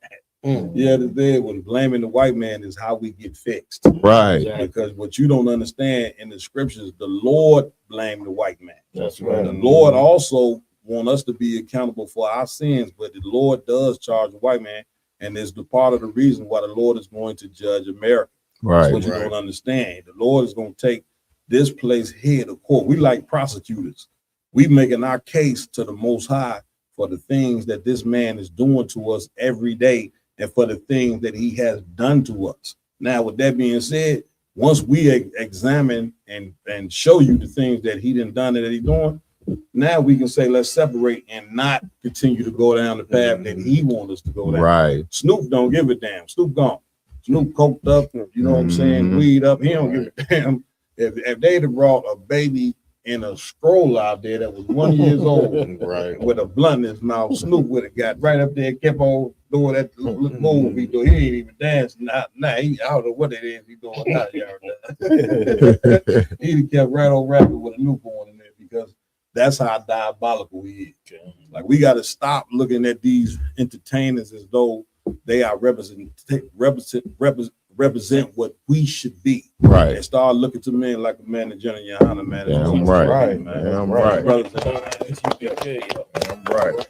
A: Yeah, when blaming the white man is how we get fixed.
K: Right.
A: Because what you don't understand in the scriptures, the Lord blamed the white man.
O: That's right.
A: The Lord also want us to be accountable for our sins, but the Lord does charge the white man, and it's the part of the reason why the Lord is going to judge America.
K: Right.
A: That's what you don't understand. The Lord is going to take this place here to court. We like prosecutors. We making our case to the Most High for the things that this man is doing to us every day and for the things that he has done to us. Now, with that being said, once we examine and show you the things that he done and that he's doing, now we can say, let's separate and not continue to go down the path that he wants us to go down.
K: Right.
A: Snoop don't give a damn. Snoop gone. Snoop coked up, you know what I'm saying, weed up. He don't give a damn. If they'd have brought a baby in a stroller out there that was 1 year old, with a blunt in his mouth, Snoop would have got right up there, kept on doing that move he do. He ain't even dancing. I don't know what it is he doing now. He kept right on rapping with a newborn in there, because that's how diabolical he is. Like, we got to stop looking at these entertainers as though they are represent what we should be.
K: Right.
A: And start looking to men like a man in Jenna Johanna, man.
K: Damn right. Damn right.
A: Damn right.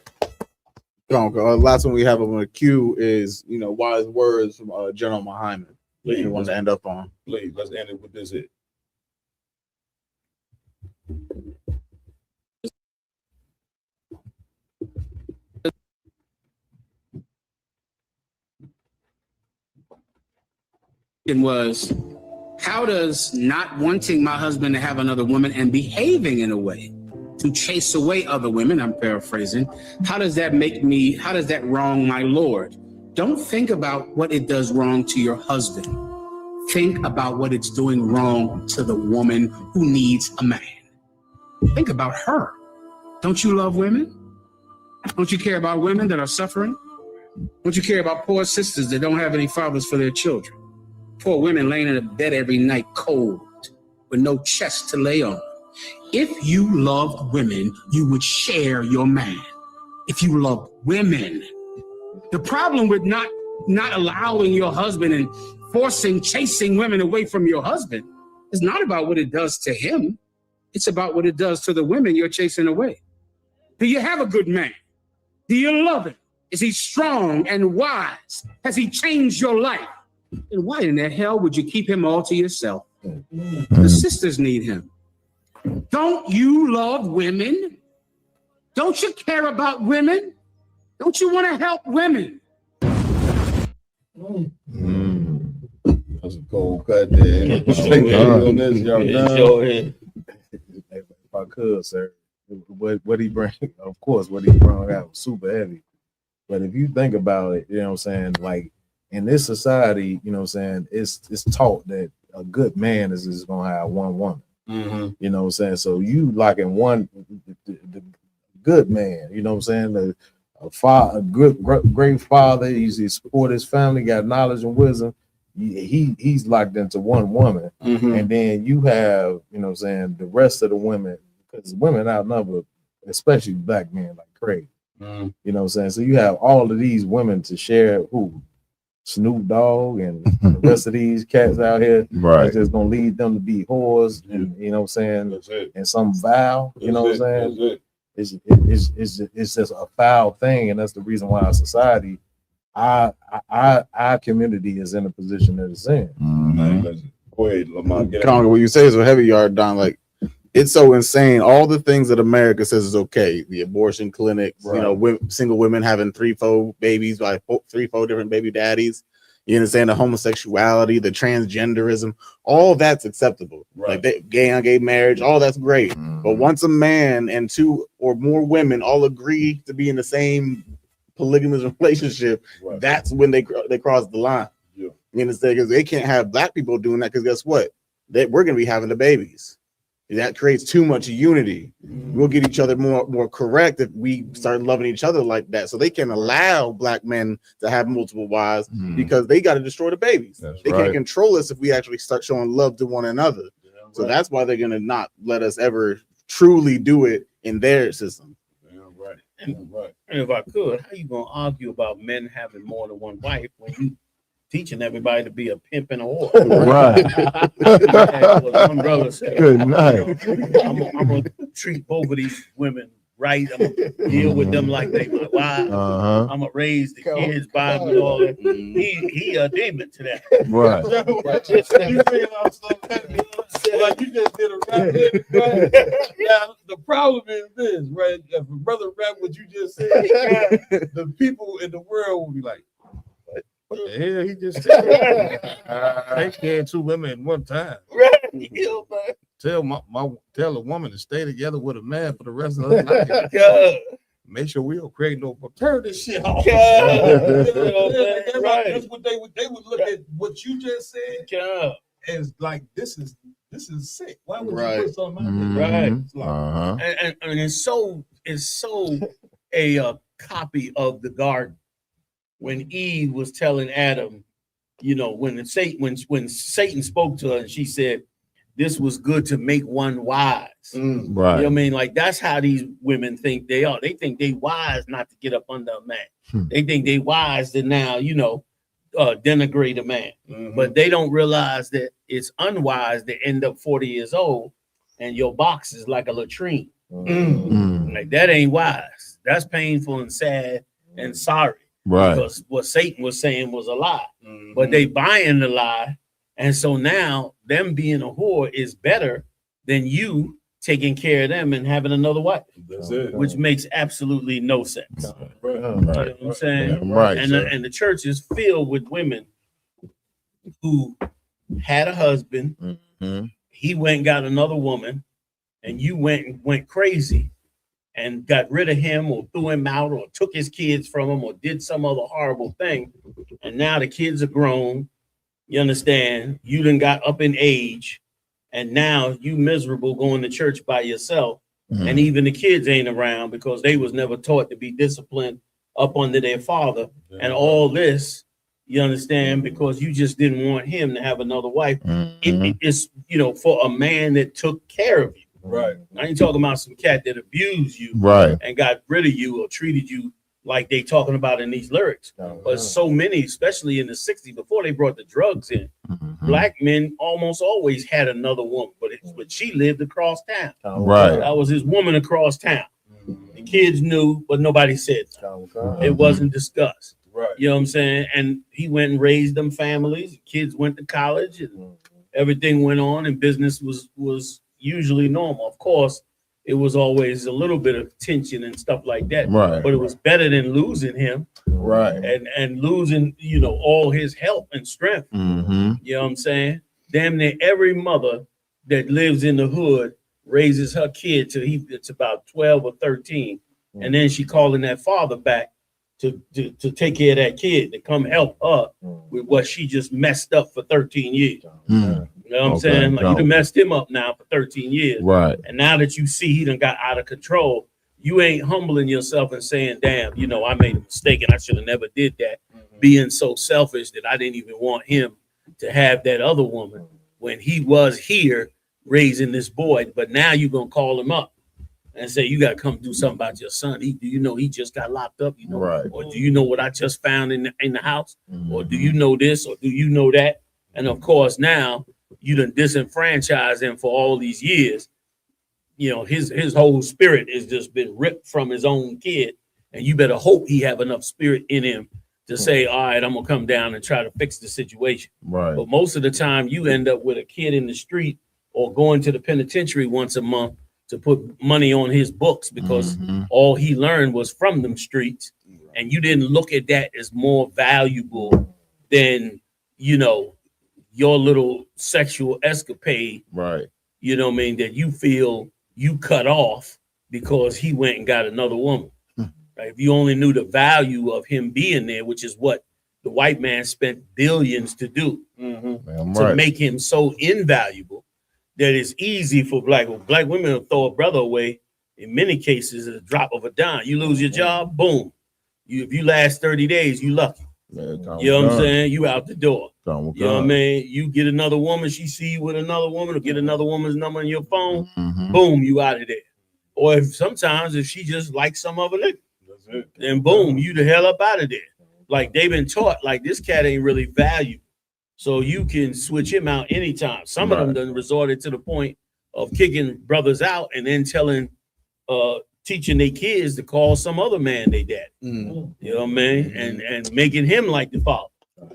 P: Last one we have on the queue is, wise words from General Muhammad. You want to end up on?
A: Please, let's end it with this here.
E: Was, how does not wanting my husband to have another woman and behaving in a way to chase away other women, I'm paraphrasing, how does that wrong my Lord? Don't think about what it does wrong to your husband. Think about what it's doing wrong to the woman who needs a man. Think about her. Don't you love women? Don't you care about women that are suffering? Don't you care about poor sisters that don't have any fathers for their children? Poor women laying in a bed every night cold with no chest to lay on. If you loved women, you would share your man. If you love women, the problem with not allowing your husband and chasing women away from your husband It's not about what it does to him. It's about what it does to the women you're chasing away. Do you have a good man? Do you love him? Is he strong and wise? Has he changed your life? And why in the hell would you keep him all to yourself? The sisters need him. Don't you love women? Don't you care about women? Don't you want to help women?
H: That's a cold cut there. On this, y'all done?
R: If I could, sir, what he bring, of course, what he brought out was super heavy. But if you think about it, you know what I'm saying, like in this society, you know what I'm saying, it's taught that a good man is gonna have one woman. You know what I'm saying? So you like in one the good man, you know what I'm saying? A good great father, he support his family, got knowledge and wisdom. He's locked into one woman, and then you have, you know what I'm saying, the rest of the women, because women outnumber, especially black men, like crazy. You know what I'm saying? So you have all of these women to share who? Snoop Dogg and the rest of these cats out here, that's just gonna lead them to be whores, and you know what I'm saying, and some vow, you know what I'm saying? It's just a foul thing, and that's the reason why our society, our community is in a position that it's in.
H: Go ahead, Lamar.
P: Conga, what you say is a heavy yard, Don. Like, it's so insane. All the things that America says is okay, the abortion clinics, you know, single women having 3-4 babies by 3-4 different baby daddies. You understand, the homosexuality, the transgenderism, all that's acceptable. Like gay on gay marriage, all that's great. But once a man and 2 or more women all agree to be in the same polygamous relationship, that's when they cross the line. You understand? Because they can't have black people doing that, because guess what? We're gonna be having the babies. That creates too much unity. We'll get each other more correct if we start loving each other like that. So they can allow black men to have multiple wives, because they got to destroy the babies. They can't control us if we actually start showing love to one another. So that's why they're gonna not let us ever truly do it in their system.
O: And if I could, how you gonna argue about men having more than one wife when you teaching everybody to be a pimp and a whore? One brother said,
K: good night.
O: I'm gonna treat both of these women right. I'm gonna deal with them like they my wives. I'm gonna raise the kids by them and all that. He a demon to that.
A: Like you just did a rap. Now the problem is this, right? If a brother rap what you just said, the people in the world will be like, what the hell he just said? Take care of 2 women at one time. Tell a woman to stay together with a man for the rest of her life. Make sure we don't create no. Turn this shit off. That's what they would look at what you just said as like this is sick. Why would you put something out there?
O: Right. And it's so a copy of the garden. When Eve was telling Adam, you know, when Satan spoke to her and she said, this was good to make one wise. You know what I mean? Like, that's how these women think they are. They think they wise not to get up under a man. They think they wise to now, you know, denigrate a man. But they don't realize that it's unwise to end up 40 years old and your box is like a latrine. Like, that ain't wise. That's painful and sad and sorry. Because what Satan was saying was a lie. But they buying the lie. And so now them being a whore is better than you taking care of them and having another wife.
H: That's it.
O: Which makes absolutely no sense. You know what I'm saying? And the church is filled with women who had a husband. He went and got another woman, and you went crazy and got rid of him or threw him out or took his kids from him or did some other horrible thing. And now the kids are grown. You understand? You done got up in age, and now you miserable going to church by yourself. And even the kids ain't around because they was never taught to be disciplined up under their father. And all this, you understand, because you just didn't want him to have another wife. It's, you know, for a man that took care of you. I ain't talking about some cat that abused you and got rid of you or treated you like they talking about in these lyrics. But so many, especially in the 60s, before they brought the drugs in, black men almost always had another woman, but she lived across town.
K: Right.
O: That was his woman across town. The kids knew, but nobody said nothing. It wasn't discussed.
H: Right.
O: You know what I'm saying? And he went and raised them families. Kids went to college and everything went on, and business was usually normal. Of course, it was always a little bit of tension and stuff like that.
K: Right.
O: But it was better than losing him.
K: Right.
O: And losing, all his health and strength.
K: Mm-hmm.
O: You know what I'm saying? Damn near every mother that lives in the hood raises her kid till it's about 12 or 13. And then she calling that father back to take care of that kid, to come help her with what she just messed up for 13 years. You know what I'm saying? Like, you done messed him up now for 13 years.
K: Right.
O: And now that you see he done got out of control, you ain't humbling yourself and saying, damn, I made a mistake and I should have never did that. Being so selfish that I didn't even want him to have that other woman when he was here raising this boy. But now you're going to call him up and say, you got to come do something about your son. Do you know he just got locked up?
K: Right.
O: Or do you know what I just found in the house? Or do you know this? Or do you know that? And of course, now you done disenfranchised him for all these years. His whole spirit has just been ripped from his own kid. And you better hope he have enough spirit in him to say, all right, I'm going to come down and try to fix the situation.
K: Right.
O: But most of the time you end up with a kid in the street or going to the penitentiary once a month to put money on his books because all he learned was from them streets. And you didn't look at that as more valuable than, your little sexual escapade.
K: Right.
O: You know what I mean? That you feel you cut off because he went and got another woman. Right? If you only knew the value of him being there, which is what the white man spent billions to do, to make him so invaluable that it's easy for black women to throw a brother away. In many cases, at a drop of a dime. You lose your job, boom. If you last 30 days, you lucky. You know what I'm saying? You out the door. You know what I mean? You get another woman, she see you with another woman, or get another woman's number on your phone, boom, you out of there. Or if she just likes some other nigga, then boom, you the hell up out of there. Like they've been taught, like this cat ain't really valued. So you can switch him out anytime. Some of them done resorted to the point of kicking brothers out and then teaching their kids to call some other man they dad. You know what I mean? And making him like the father.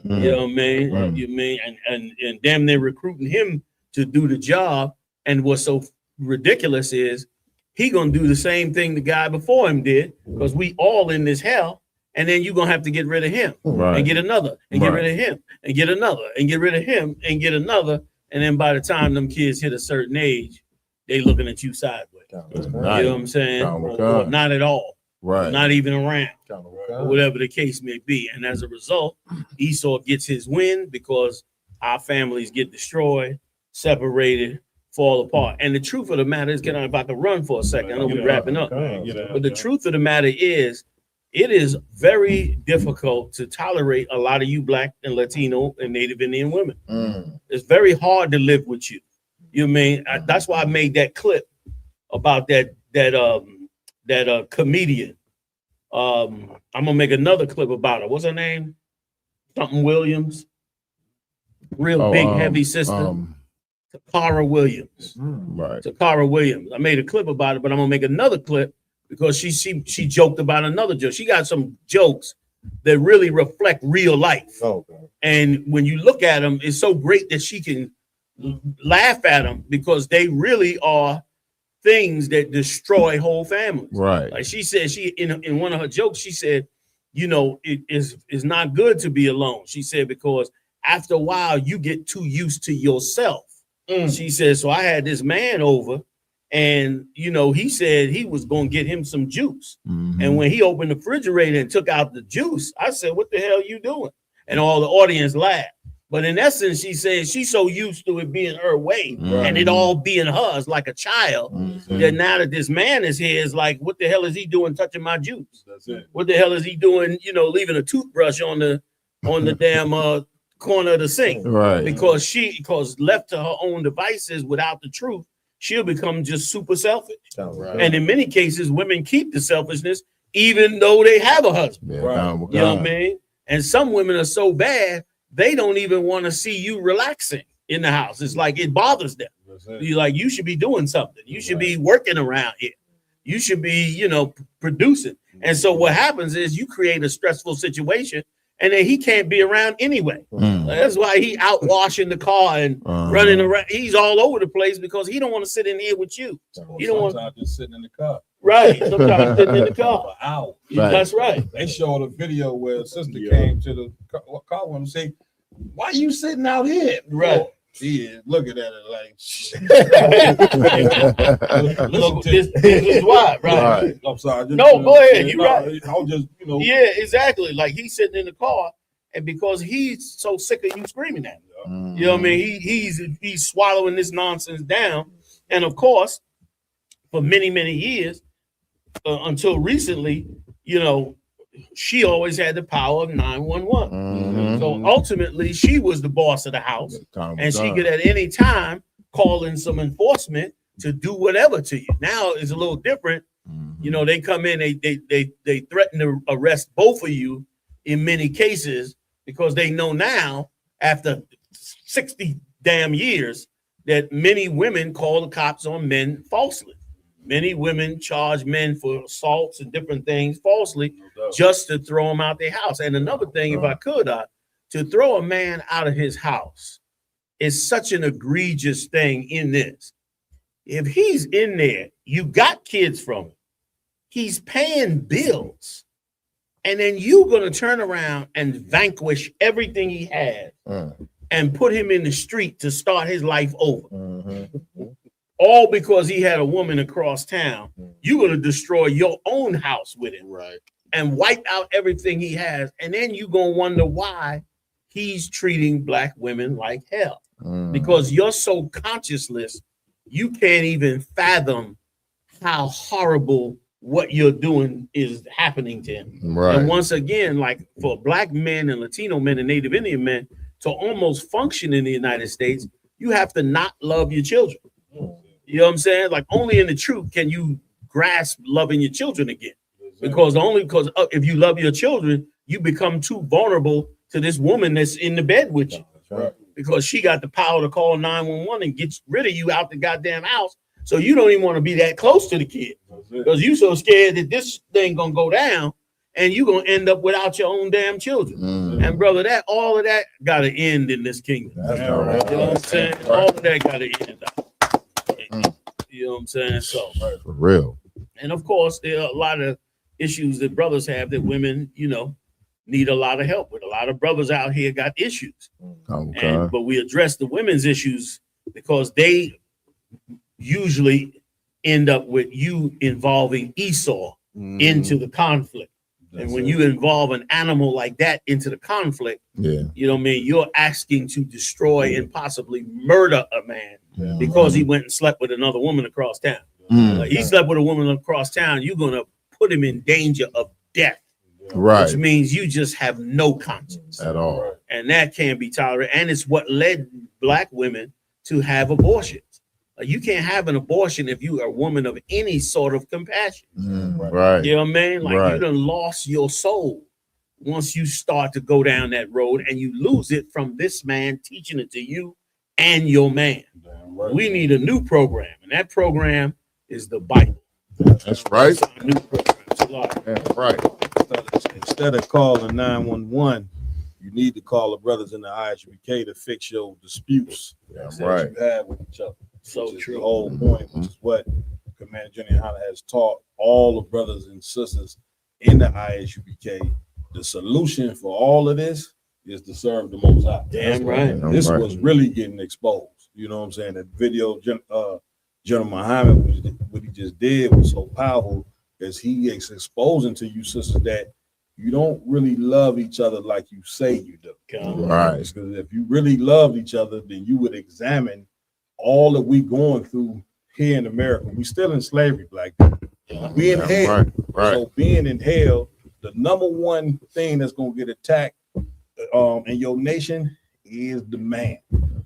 O: You know what I mean?
K: Right.
O: You mean and damn near recruiting him to do the job. And what's so ridiculous is he gonna do the same thing the guy before him did, because we all in this hell, and then you're gonna have to get rid of him and get another and get rid of him and get another and get rid of him and get another. And then by the time them kids hit a certain age, they looking at you sideways. You know what I'm saying? Or not at all.
K: Right.
O: Not even around. Or whatever the case may be. And as a result, Esau gets his win because our families get destroyed, separated, fall apart. And the truth of the matter is, I'm about to run for a second. I know we're wrapping up. But the truth of the matter is, it is very difficult to tolerate a lot of you Black and Latino and Native Indian women. It's very hard to live with you. You know what I mean? That's why I made that clip about that comedian. I'm gonna make another clip about her. What's her name? Something Williams. Real big, heavy sister. Takara Williams.
K: Right.
O: Takara Williams. I made a clip about it, but I'm gonna make another clip because she joked about another joke. She got some jokes that really reflect real life. And when you look at them, it's so great that she can laugh at them because they really are things that destroy whole families.
K: Right.
O: Like she said, in one of her jokes, she said, it is not good to be alone. She said, because after a while you get too used to yourself. She said, so I had this man over and, he said he was going to get him some juice. And when he opened the refrigerator and took out the juice, I said, what the hell are you doing? And all the audience laughed. But in essence, she said she's so used to it being her way and it all being hers like a child that now that this man is here, is like, what the hell is he doing touching my juice?
H: That's it.
O: What the hell is he doing, leaving a toothbrush on the damn corner of the sink?
K: Right.
O: Because left to her own devices without the truth, she'll become just super selfish.
H: Right.
O: And in many cases, women keep the selfishness even though they have a husband.
K: Yeah,
A: Right.
K: down with
O: You know
K: God.
O: what I mean? And some women are so bad, they don't even want to see you relaxing in the house. It's like it bothers them. You're like, you should be doing something. You should be working around here. You should be, you know, producing. And so what happens is you create a stressful situation, and then he can't be around anyway. That's why he out washing the car and running around. He's all over the place because he don't want to sit in here with you. He don't want
A: Sometimes just sitting in the car.
O: right. Sometimes sitting in the car.
A: For hours.
O: That's right.
A: They showed a video where a sister came to the car and say, "Why you sitting out here?"
O: Right.
A: Oh, she is looking at it like,
O: Look, this is why, right?
A: I'm sorry.
O: No, go ahead. You're right.
A: I'll just, you know.
O: Yeah, exactly. Like he's sitting in the car, and because he's so sick of you screaming at him, you know what I mean? He's swallowing this nonsense down, and of course, for many years, until recently, you know, she always had the power of 911. So ultimately, she was the boss of the house, and she could at any time call in some enforcement to do whatever to you. Now it's a little different. You know, they come in, they threaten to arrest both of you in many cases because they know now after 60 damn years that many women call the cops on men falsely. Many women charge men for assaults and different things falsely just to throw them out their house. And another thing, if I could, to throw a man out of his house is such an egregious thing in this. If he's in there, you got kids from him, he's paying bills, and then you're going to turn around and vanquish everything he had and put him in the street to start his life over. All because he had a woman across town. You're going to destroy your own house with him, right? And wipe out everything he has. And then you're going to wonder why he's treating black women like hell. Because you're so conscienceless, you can't even fathom how horrible what you're doing is happening to him.
K: Right.
O: And once again, like for black men and Latino men and Native Indian men to almost function in the United States, you have to not love your children. You know what I'm saying? Like only in the truth can you grasp loving your children again. Because if you love your children, you become too vulnerable to this woman that's in the bed with you.
A: Right.
O: Because she got the power to call 911 and get rid of you out the goddamn house. So you don't even want to be that close to the kid. Because you so scared that this thing gonna go down and you're gonna end up without your own damn children. And brother, all of that gotta end in this kingdom. You know what I'm saying? All of that gotta end. You know what I'm saying? So
K: for real.
O: And of course, there are a lot of issues that brothers have that women, you know, need a lot of help with. A lot of brothers out here got issues. But we address the women's issues because they usually end up with you involving Esau into the conflict. And when you involve an animal like that into the conflict, you know what I mean? You're asking to destroy and possibly murder a man because he went and slept with another woman across town. Like he slept with a woman across town, you're going to put him in danger of death.
K: Right.
O: Which means you just have no conscience
K: at all.
O: And that can't be tolerated. And it's what led black women to have abortions. You can't have an abortion if you are a woman of any sort of compassion.
K: Right.
O: You know what I mean? Like
K: Right.
O: you done lost your soul once you start to go down that road and you lose it from this man teaching it to you and your man. We need a new program, and that program is the Bible.
K: That's right.
O: That's our new program.
K: That's right.
A: Instead of calling 911, you need to call the brothers in the IHBK to fix your disputes that
K: right.
A: you have with each other.
O: So
A: Which is
O: true.
A: The whole point, which is what Commander General Hunter has taught all the brothers and sisters in the IHBK. The solution for all of this is to serve the Most High.
O: Damn right.
A: This was really getting exposed. You know what I'm saying? That video, General Muhammad, what he just did was so powerful because he is exposing to you sisters that you don't really love each other like you say you do.
K: Right.
A: Because if you really loved each other, then you would examine all that we going through here in America. We still in slavery, black people. We in hell.
K: Right.
A: So being in hell, the number one thing that's gonna get attacked in your nation is the man.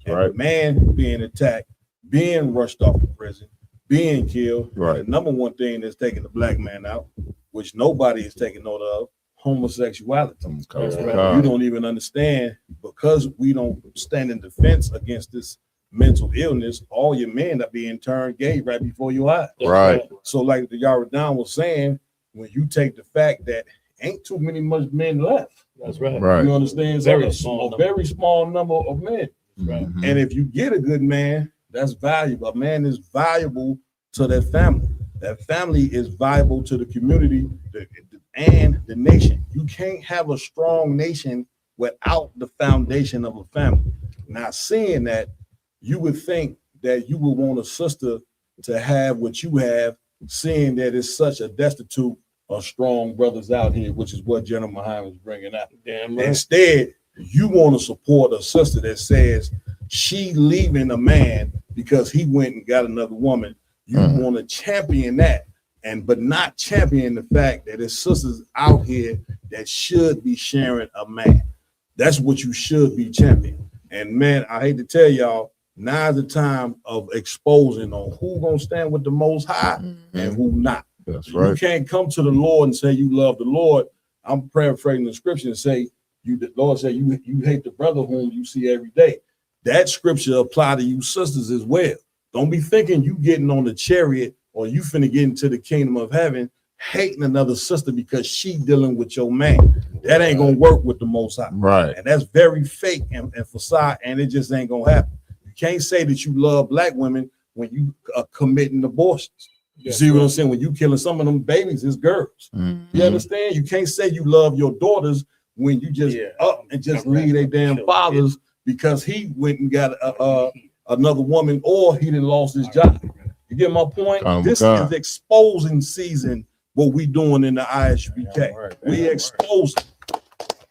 A: And the man being attacked, being rushed off to prison, being killed.
K: Right.
A: The number one thing that's taking the black man out which nobody is taking note of, homosexuality.
K: That's right.
A: You don't even understand, because we don't stand in defense against this mental illness. All your men are being turned gay right before your eyes.
K: Right.
A: So like the Yaradan was saying, when you take the fact that ain't too many much men left.
O: That's right.
K: Right.
A: You understand?
O: Very
A: So
O: small
A: a very small number of men.
O: Right.
A: And if you get a good man, that's valuable. A man is valuable to their family. That family is valuable to the community and the nation. You can't have a strong nation without the foundation of a family. Now, seeing that, you would think that you would want a sister to have what you have, seeing that it's such a destitute of strong brothers out here, which is what General Muhammad is bringing out.
O: Damn right.
A: Instead, you want to support a sister that says she leaving a man because he went and got another woman. You want to champion that, but not champion the fact that there's sisters out here that should be sharing a man. That's what you should be championing. And man, I hate to tell y'all, now's the time of exposing on who gonna stand with the Most High and who not.
K: That's right.
A: You can't come to the Lord and say you love the Lord. I'm paraphrasing the scripture and say, the Lord said you hate the brother whom you see every day. That scripture apply to you sisters as well. Don't be thinking you getting on the chariot or you finna get into the kingdom of heaven hating another sister because she dealing with your man. That ain't gonna work with the Most High.
K: Right.
A: And that's very fake and facade, and it just ain't gonna happen. You can't say that you love black women when you are committing abortions. You see what I'm saying? When you killing some of them babies, it's girls. You understand? You can't say you love your daughters when you just up and just leave their damn fathers because he went and got another woman or he done lost his job. You get my point? This is exposing season, what we doing in the ISUPK. We exposing.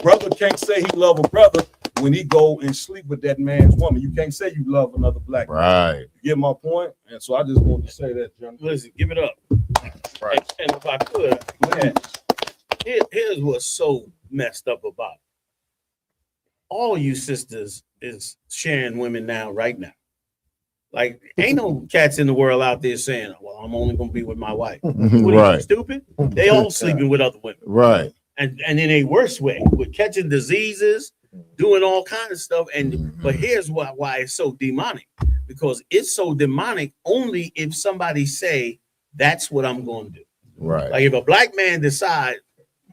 A: Brother can't say he love a brother when he go and sleep with that man's woman. You can't say you love another black man.
K: Right.
A: You get my point? And so I just wanted to say that, John.
O: Listen, give it up. Right. And if I could, here's what's so messed up about it. All you sisters is sharing women now, right now. Like, ain't no cats in the world out there saying, well, I'm only gonna be with my wife. What are you, stupid? They all sleeping with other women.
K: Right.
O: And in a worse way, with catching diseases, doing all kinds of stuff. And but here's why it's so demonic, because it's so demonic only if somebody say that's what I'm going to do.
K: Right.
O: Like if a black man decide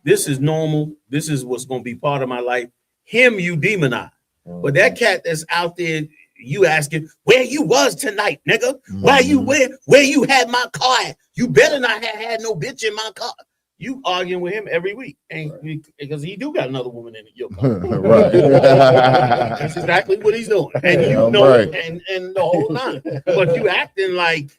O: this is normal, this is what's going to be part of my life, him you demonize. But that cat that's out there, you asking where you was tonight, nigga, where you had my car at? You better not have had no bitch in my car. You arguing with him every week, because he do got another woman in your car.
K: Right.
O: That's exactly what he's doing, and you know,
K: right.
O: and the whole nine. But you acting like,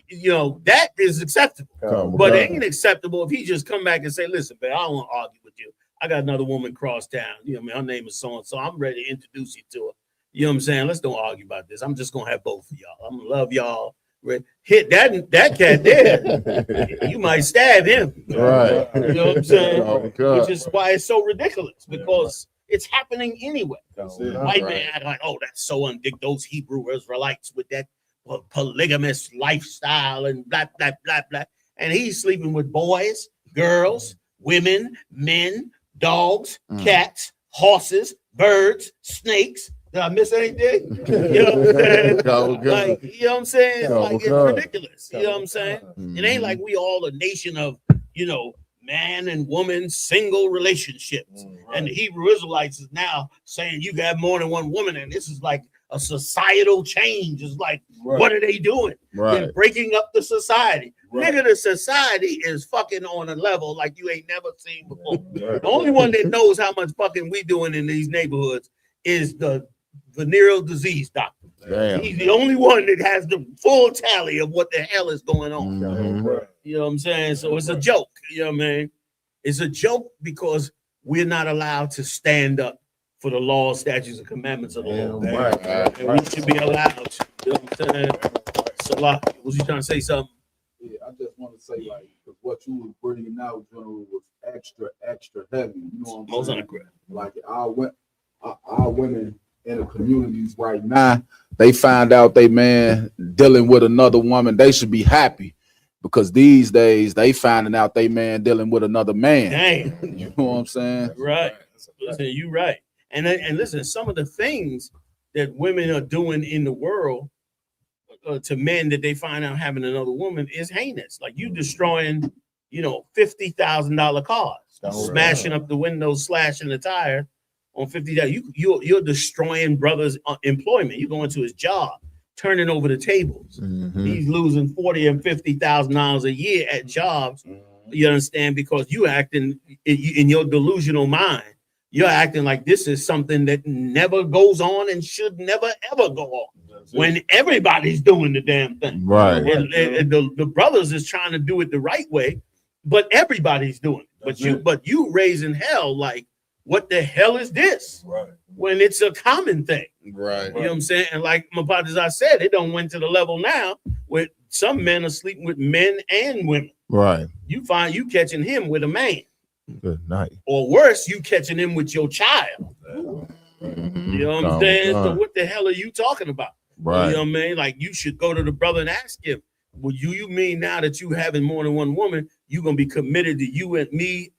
O: you know, that is acceptable. But it ain't acceptable if he just come back and say, "Listen, man, I don't want to argue with you. I got another woman cross town. You know, her name is so and so. I'm ready to introduce you to her. You know what I'm saying? Let's don't argue about this. I'm just gonna have both of y'all. I'm gonna love y'all." Hit that cat there, you might stab him.
K: Right.
O: You know what I'm saying?
K: Oh, God.
O: Which is why it's so ridiculous, because it's happening anyway. White man act like, oh, that's so undick those Hebrew Israelites with that polygamous lifestyle and blah, blah, blah, blah. And he's sleeping with boys, girls, women, men, dogs, cats, horses, birds, snakes. Did I miss anything? You know what I'm saying? Like, you know what I'm saying? Like, it's ridiculous. You know what I'm saying? It ain't like we all a nation of, you know, man and woman single relationships. And the Hebrew Israelites is now saying you got more than one woman, and this is like a societal change. It's like, what are they doing? They're breaking up the society. Nigga, the society is fucking on a level like you ain't never seen before. The only one that knows how much fucking we doing in these neighborhoods is the venereal disease doctor.
K: Damn.
O: He's the only one that has the full tally of what the hell is going on. You know what I'm saying? So it's a joke. You know what I mean? It's a joke because we're not allowed to stand up for the law, statutes, and commandments of the Lord. And we should be allowed to. You know what I'm saying? Salah, was you trying to say something?
F: Yeah, I just want to say, like, because what you were bringing out, General, was extra heavy. You know what I'm saying? Like, our women in the communities right now, they find out they man dealing with another woman, they should be happy, because these days they finding out they man dealing with another man.
O: Damn.
F: You know what I'm saying?
O: Right. Listen, you right. And listen, some of the things that women are doing in the world to men that they find out having another woman is heinous. Like you destroying, $50,000 cars, smashing up the windows, slashing the tire on $50,000. You're destroying brother's employment. You go into his job, turning over the tables. He's losing $40,000 and $50,000 a year at jobs. You understand? Because you acting in your delusional mind. You're acting like this is something that never goes on and should never ever go on. When everybody's doing the damn thing,
K: right?
O: And the brothers is trying to do it the right way, but everybody's doing it. But you raising hell like, what the hell is this?
H: Right.
O: When it's a common thing,
F: right?
O: You know what I'm saying? And like my partners, I said, it don't went to the level now where some men are sleeping with men and women.
K: Right.
O: You find you catching him with a man.
K: Good night.
O: Or worse, you catching him with your child. You know what I'm saying? So what the hell are you talking about?
K: Right.
O: You know what I mean? Like you should go to the brother and ask him, well, you mean now that you having more than one woman, you're gonna be committed to you and me,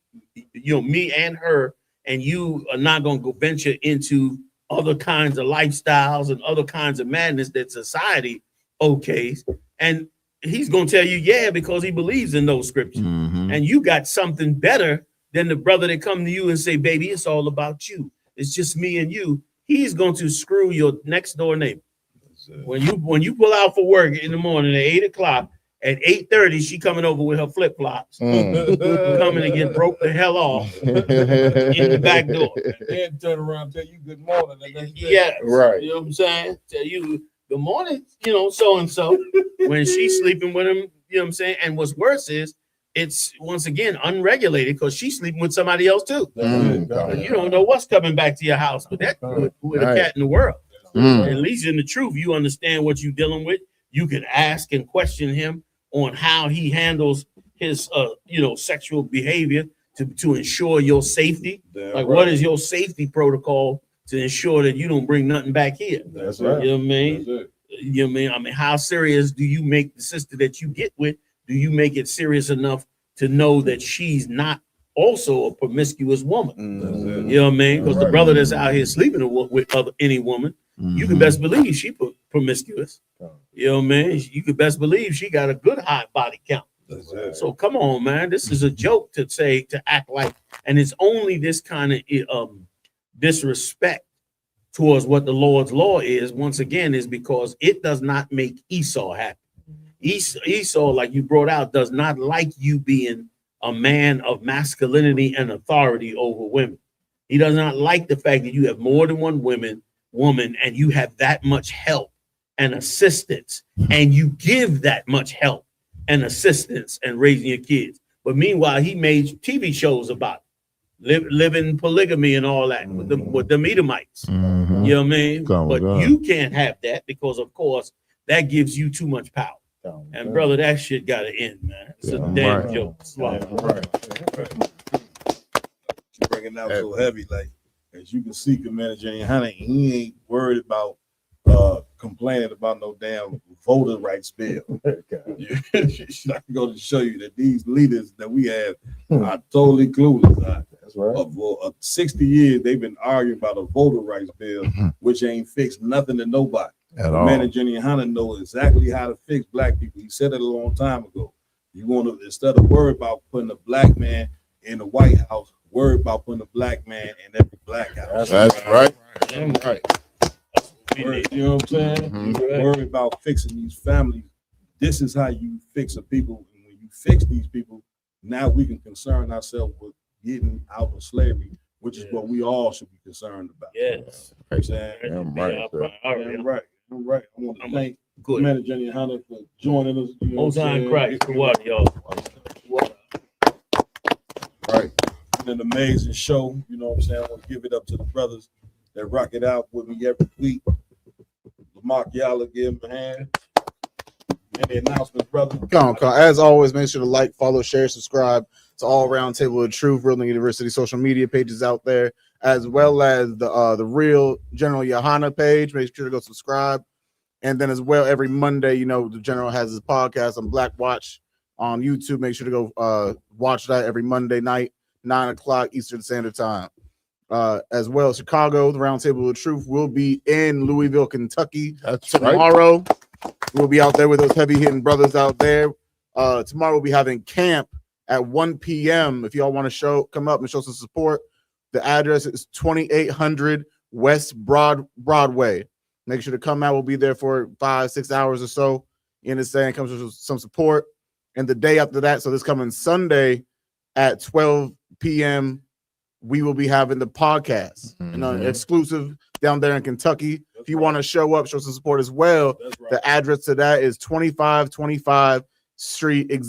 O: me and her, and you are not gonna go venture into other kinds of lifestyles and other kinds of madness that society okays. And he's gonna tell you, yeah, because he believes in those scriptures. And you got something better than the brother that come to you and say, baby, it's all about you. It's just me and you. He's going to screw your next door neighbor. When you pull out for work in the morning at 8 o'clock, at 8:30, she coming over with her flip-flops, coming to get broke the hell off in the back door.
H: And then turn around and tell you good morning.
O: Yeah,
K: right.
O: You know what I'm saying? Tell you good morning, so and so when she's sleeping with him, you know what I'm saying? And what's worse is it's once again unregulated because she's sleeping with somebody else too. You don't know what's coming back to your house with a cat in the world. At least in the truth, you understand what you're dealing with. You can ask and question him on how he handles his sexual behavior to ensure your safety. What is your safety protocol to ensure that you don't bring nothing back here?
H: That's right.
O: You know what I mean? You know what I mean? How serious do you make the sister that you get with? Do you make it serious enough to know that she's not also a promiscuous woman? You know what I mean? Because the brother that's out here sleeping with any woman, you can best believe she promiscuous. You know what I mean? You can best believe she got a good high body count. So come on, man. This is a joke to act like, and it's only this kind of disrespect towards what the Lord's law is, once again, is because it does not make Esau happy. Esau, like you brought out, does not like you being a man of masculinity and authority over women. He does not like the fact that you have more than one woman, and you have that much help and assistance, and you give that much help and assistance and raising your kids. But meanwhile, he made TV shows about living polygamy and all that with them Edomites. You know what I mean? But you can't have that because, of course, that gives you too much power. And brother, that shit gotta end, man. It's a damn joke.
H: You bring it out so heavy, like as you can see, Commander Jane Hunter, he ain't worried about complaining about no damn voter rights bill. I go to show you that these leaders that we have are totally clueless. That's right. For 60 years, they've been arguing about a voter rights bill, which ain't fixed nothing to nobody. Commander Jenny Hunter knows exactly how to fix black people. He said it a long time ago. You want to, instead of worry about putting a black man in the White House, worry about putting a black man in every black house.
K: That's right.
H: Right. You know what I'm saying? Worry about fixing these families. This is how you fix a people. And when you fix these people, now we can concern ourselves with getting out of slavery, which is what we all should be concerned about.
O: Yes.
H: You know what I'm saying? I'm right. I want to thank Commander Jenny Hunter for joining us. You know
O: Most High Christ, for what, y'all?
H: Right. An amazing show. You know what I'm saying? I want to give it up to the brothers that rock it out with me every week. Lamar Yalla, give him a hand. Any announcements, brother?
P: Come on. As always, make sure to like, follow, share, subscribe to All Round Table of Truth, Real University social media pages out there, as well as the Real General Yohana page. Make sure to go subscribe. And then as well, every Monday, the General has his podcast on Black Watch on YouTube. Make sure to go watch that every Monday night, 9 o'clock Eastern Standard Time. As well, Chicago, the Roundtable of Truth will be in Louisville, Kentucky tomorrow. Right. We'll be out there with those heavy hitting brothers out there. Tomorrow we'll be having camp at 1 p.m. If y'all want to come up and show some support. The address is 2800 West Broadway. Make sure to come out. We'll be there for 5-6 hours or so. You understand? Comes with some support. And the day after that, so this coming Sunday at 12 p.m., we will be having the podcast, exclusive down there in Kentucky. If you want to show up, show some support as well. The address to that is 2525 Street,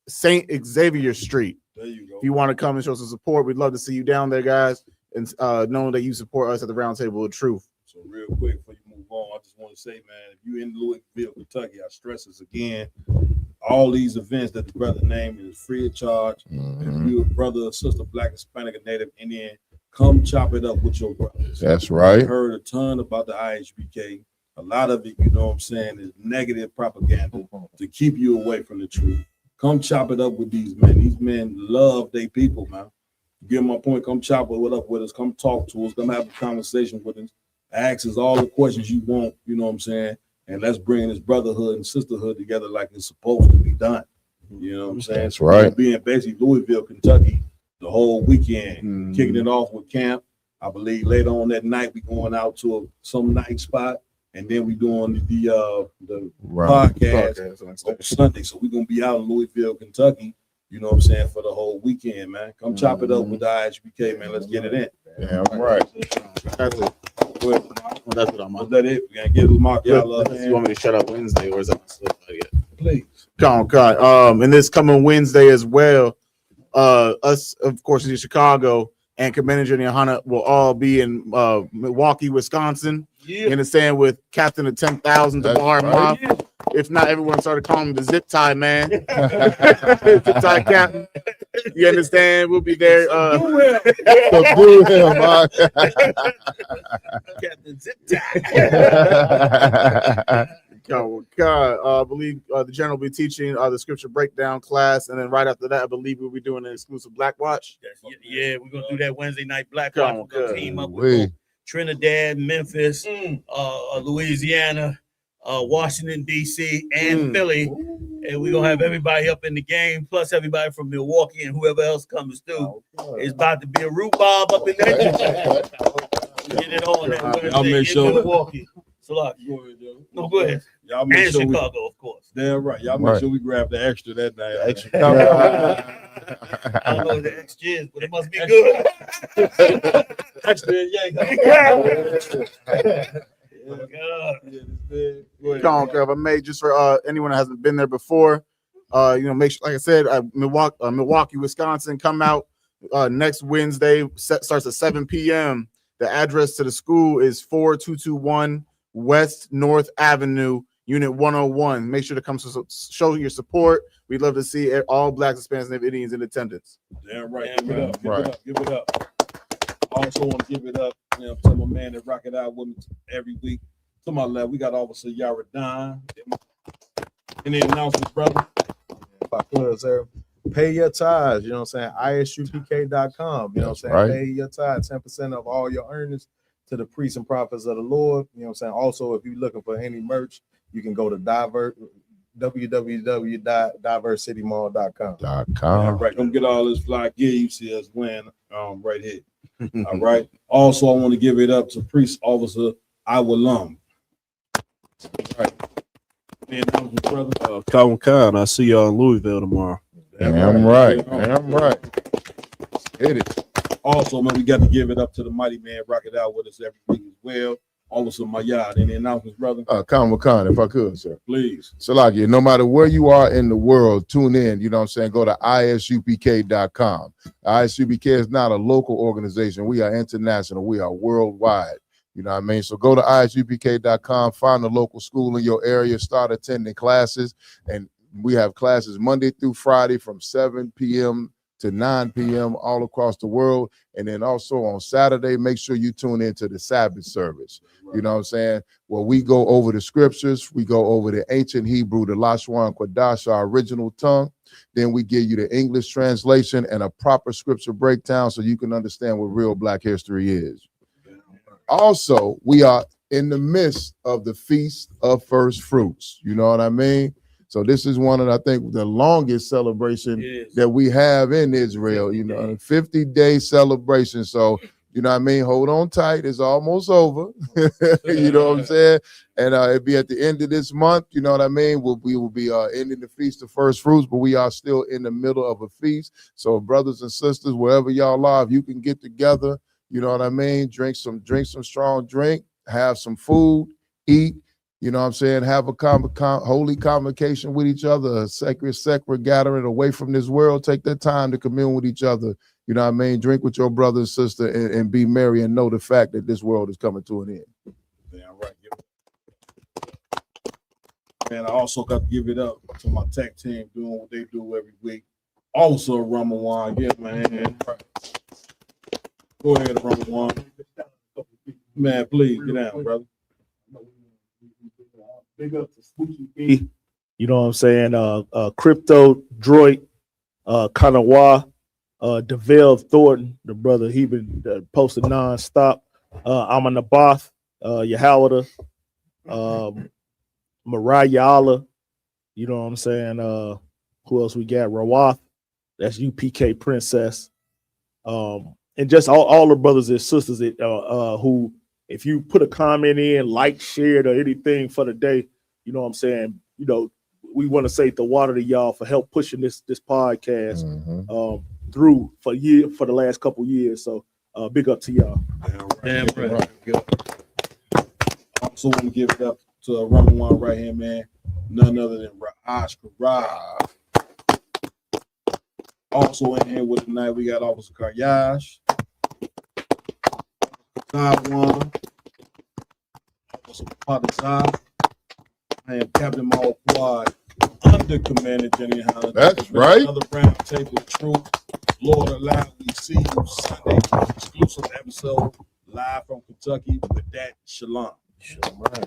P: St. Xavier Street.
H: There you go.
P: If you want to come and show some support, we'd love to see you down there, guys, and knowing that you support us at the Roundtable of Truth.
H: So real quick before you move on, I just want to say, man, if you're in Louisville, Kentucky, I stress this again. All these events that the brother named is free of charge. If you're a brother, sister, Black, Hispanic, or Native Indian, come chop it up with your brothers.
K: That's right.
H: I heard a ton about the IHBK. A lot of it, you know what I'm saying, is negative propaganda to keep you away from the truth. Come chop it up with these men. These men love their people, man. Get my point. Come chop it up with us. Come talk to us. Come have a conversation with us. Ask us all the questions you want, you know what I'm saying? And let's bring this brotherhood and sisterhood together like it's supposed to be done. You know what I'm saying?
K: That's right.
H: We'll be in basically Louisville, Kentucky, the whole weekend, kicking it off with camp. I believe later on that night we going out to some night spot, and then we doing the podcast on Sunday. So we're gonna be out in Louisville, Kentucky. You know what I'm saying, for the whole weekend, man. Come chop it up with the IHBK, man. Let's get it in.
K: Yeah, right.
P: That's it. That's what I'm on.
H: Was that it? We gotta get Mark y'all up.
P: You want me to shut up Wednesday, or is that
H: please?
P: Come on. And this coming Wednesday as well. Us, of course, in Chicago, and Commander and Johanna will all be in Milwaukee, Wisconsin. You understand, with Captain of 10,000 Debar Mob. If not, everyone started calling him the zip tie man. Zip tie captain. You understand? We'll be there.
K: Subdue him, man.
O: Captain Zip tie.
P: I believe the general will be teaching the scripture breakdown class, and then right after that, I believe we'll be doing an exclusive Black Watch.
O: Yeah, we're gonna do that Wednesday night Black Watch. We're gonna team up with Trinidad, Memphis, Louisiana, Washington D.C., and Philly, and we're gonna have everybody up in the game, plus everybody from Milwaukee and whoever else comes through. It's about to be a rhubarb up in there. Get it on that Wednesday
H: Y'all make sure.
O: in Milwaukee. So go ahead.
H: Y'all make
O: and
H: sure
O: Chicago, of course.
H: Damn right. Y'all make sure we grab the extra that night.
O: I don't know what the extra is, but it must be good.
H: Extra,
P: If I may, just for anyone that hasn't been there before, make sure, like I said, Milwaukee, Wisconsin, come out next Wednesday. Starts at 7 p.m. The address to the school is 4221 West North Avenue, Unit 101. Make sure to come show your support. We'd love to see all Blacks, Hispanics, and Indians in attendance.
H: Damn right. Give it up. Give it up. I also want to give it up to my man that rock it out with me every week. To my left, we got Officer Yaradon. Any announcements, brother?
R: If I could, sir. Pay your tithes, you know what I'm saying? ISUPK.com, you know what I'm saying?
K: Right.
R: Pay your tithes, 10% of all your earnings to the priests and prophets of the Lord. You know what I'm saying? Also, if you're looking for any merch, you can go to www.diverscitymall.com.
H: All right, come get all this fly gear you see us wearing right here. All right. Also, I want to give it up to Priest Officer Iwalum. Right.
S: Calvin Khan, I see y'all in Louisville tomorrow.
K: Damn right. Hit it.
H: Also, man, we got to give it up to the mighty man, rock it out with us every week as well. Also, my yard. Any announcements, brother?
K: Khan, if I could, sir.
H: Please.
K: Salakia, no matter where you are in the world, tune in. You know what I'm saying? Go to ISUPK.com. ISUPK is not a local organization. We are international. We are worldwide. You know what I mean? So go to ISUPK.com, find a local school in your area, start attending classes. And we have classes Monday through Friday from 7 p.m. to 9 p.m. all across the world. And then also on Saturday, make sure you tune into the Sabbath service. You know what I'm saying? Well, we go over the scriptures. We go over the ancient Hebrew, the Lashon Kodash, our original tongue. Then we give you the English translation and a proper scripture breakdown so you can understand what real Black history is. Also, we are in the midst of the Feast of First Fruits. You know what I mean? So this is one of, I think, the longest celebration that we have in Israel, you know, a 50-day celebration. So, you know what I mean? Hold on tight. It's almost over. You know what I'm saying? And it'll be at the end of this month. You know what I mean? We will be ending the Feast of First Fruits, but we are still in the middle of a feast. So brothers and sisters, wherever y'all are, if you can get together, you know what I mean? Drink some strong drink, have some food, eat. You know what I'm saying? Have a holy convocation with each other, a sacred gathering away from this world. Take that time to commune with each other. You know what I mean? Drink with your brother and sister and be merry and know the fact that this world is coming to an end.
A: Yeah, right. Man, I also got to give it up to my tech team doing what they do every week. Also, Ramawan, yeah, man. Go ahead, Ramawan. Man, please get down, brother.
C: Big up to Spooky B. You know what I'm saying? Crypto, Droid, Kanawa, DeVille Thornton, the brother, he been posted nonstop. Aman Nabath, Yahawada, Mariah Allah, you know what I'm saying? Who else we got? Rawath, that's UPK Princess. And just all the brothers and sisters that who, if you put a comment in, like, shared, or anything for the day, you know what I'm saying? You know, we want to say the water to y'all for help pushing this podcast through for the last couple years. So big up to y'all.
A: Damn right. Also want to give it up to a Ramawan right here, man. None other than Ra'ash Karaj. Also in here with tonight, we got Officer Karyash, Taiwan, Officer Padazai. I am Captain Mawquad, under Commander Jenny Holland.
K: That's right.
A: Another round table of truth. Lord allow, we see you Sunday, exclusive episode live from Kentucky. With that, shalom.
R: Shalom.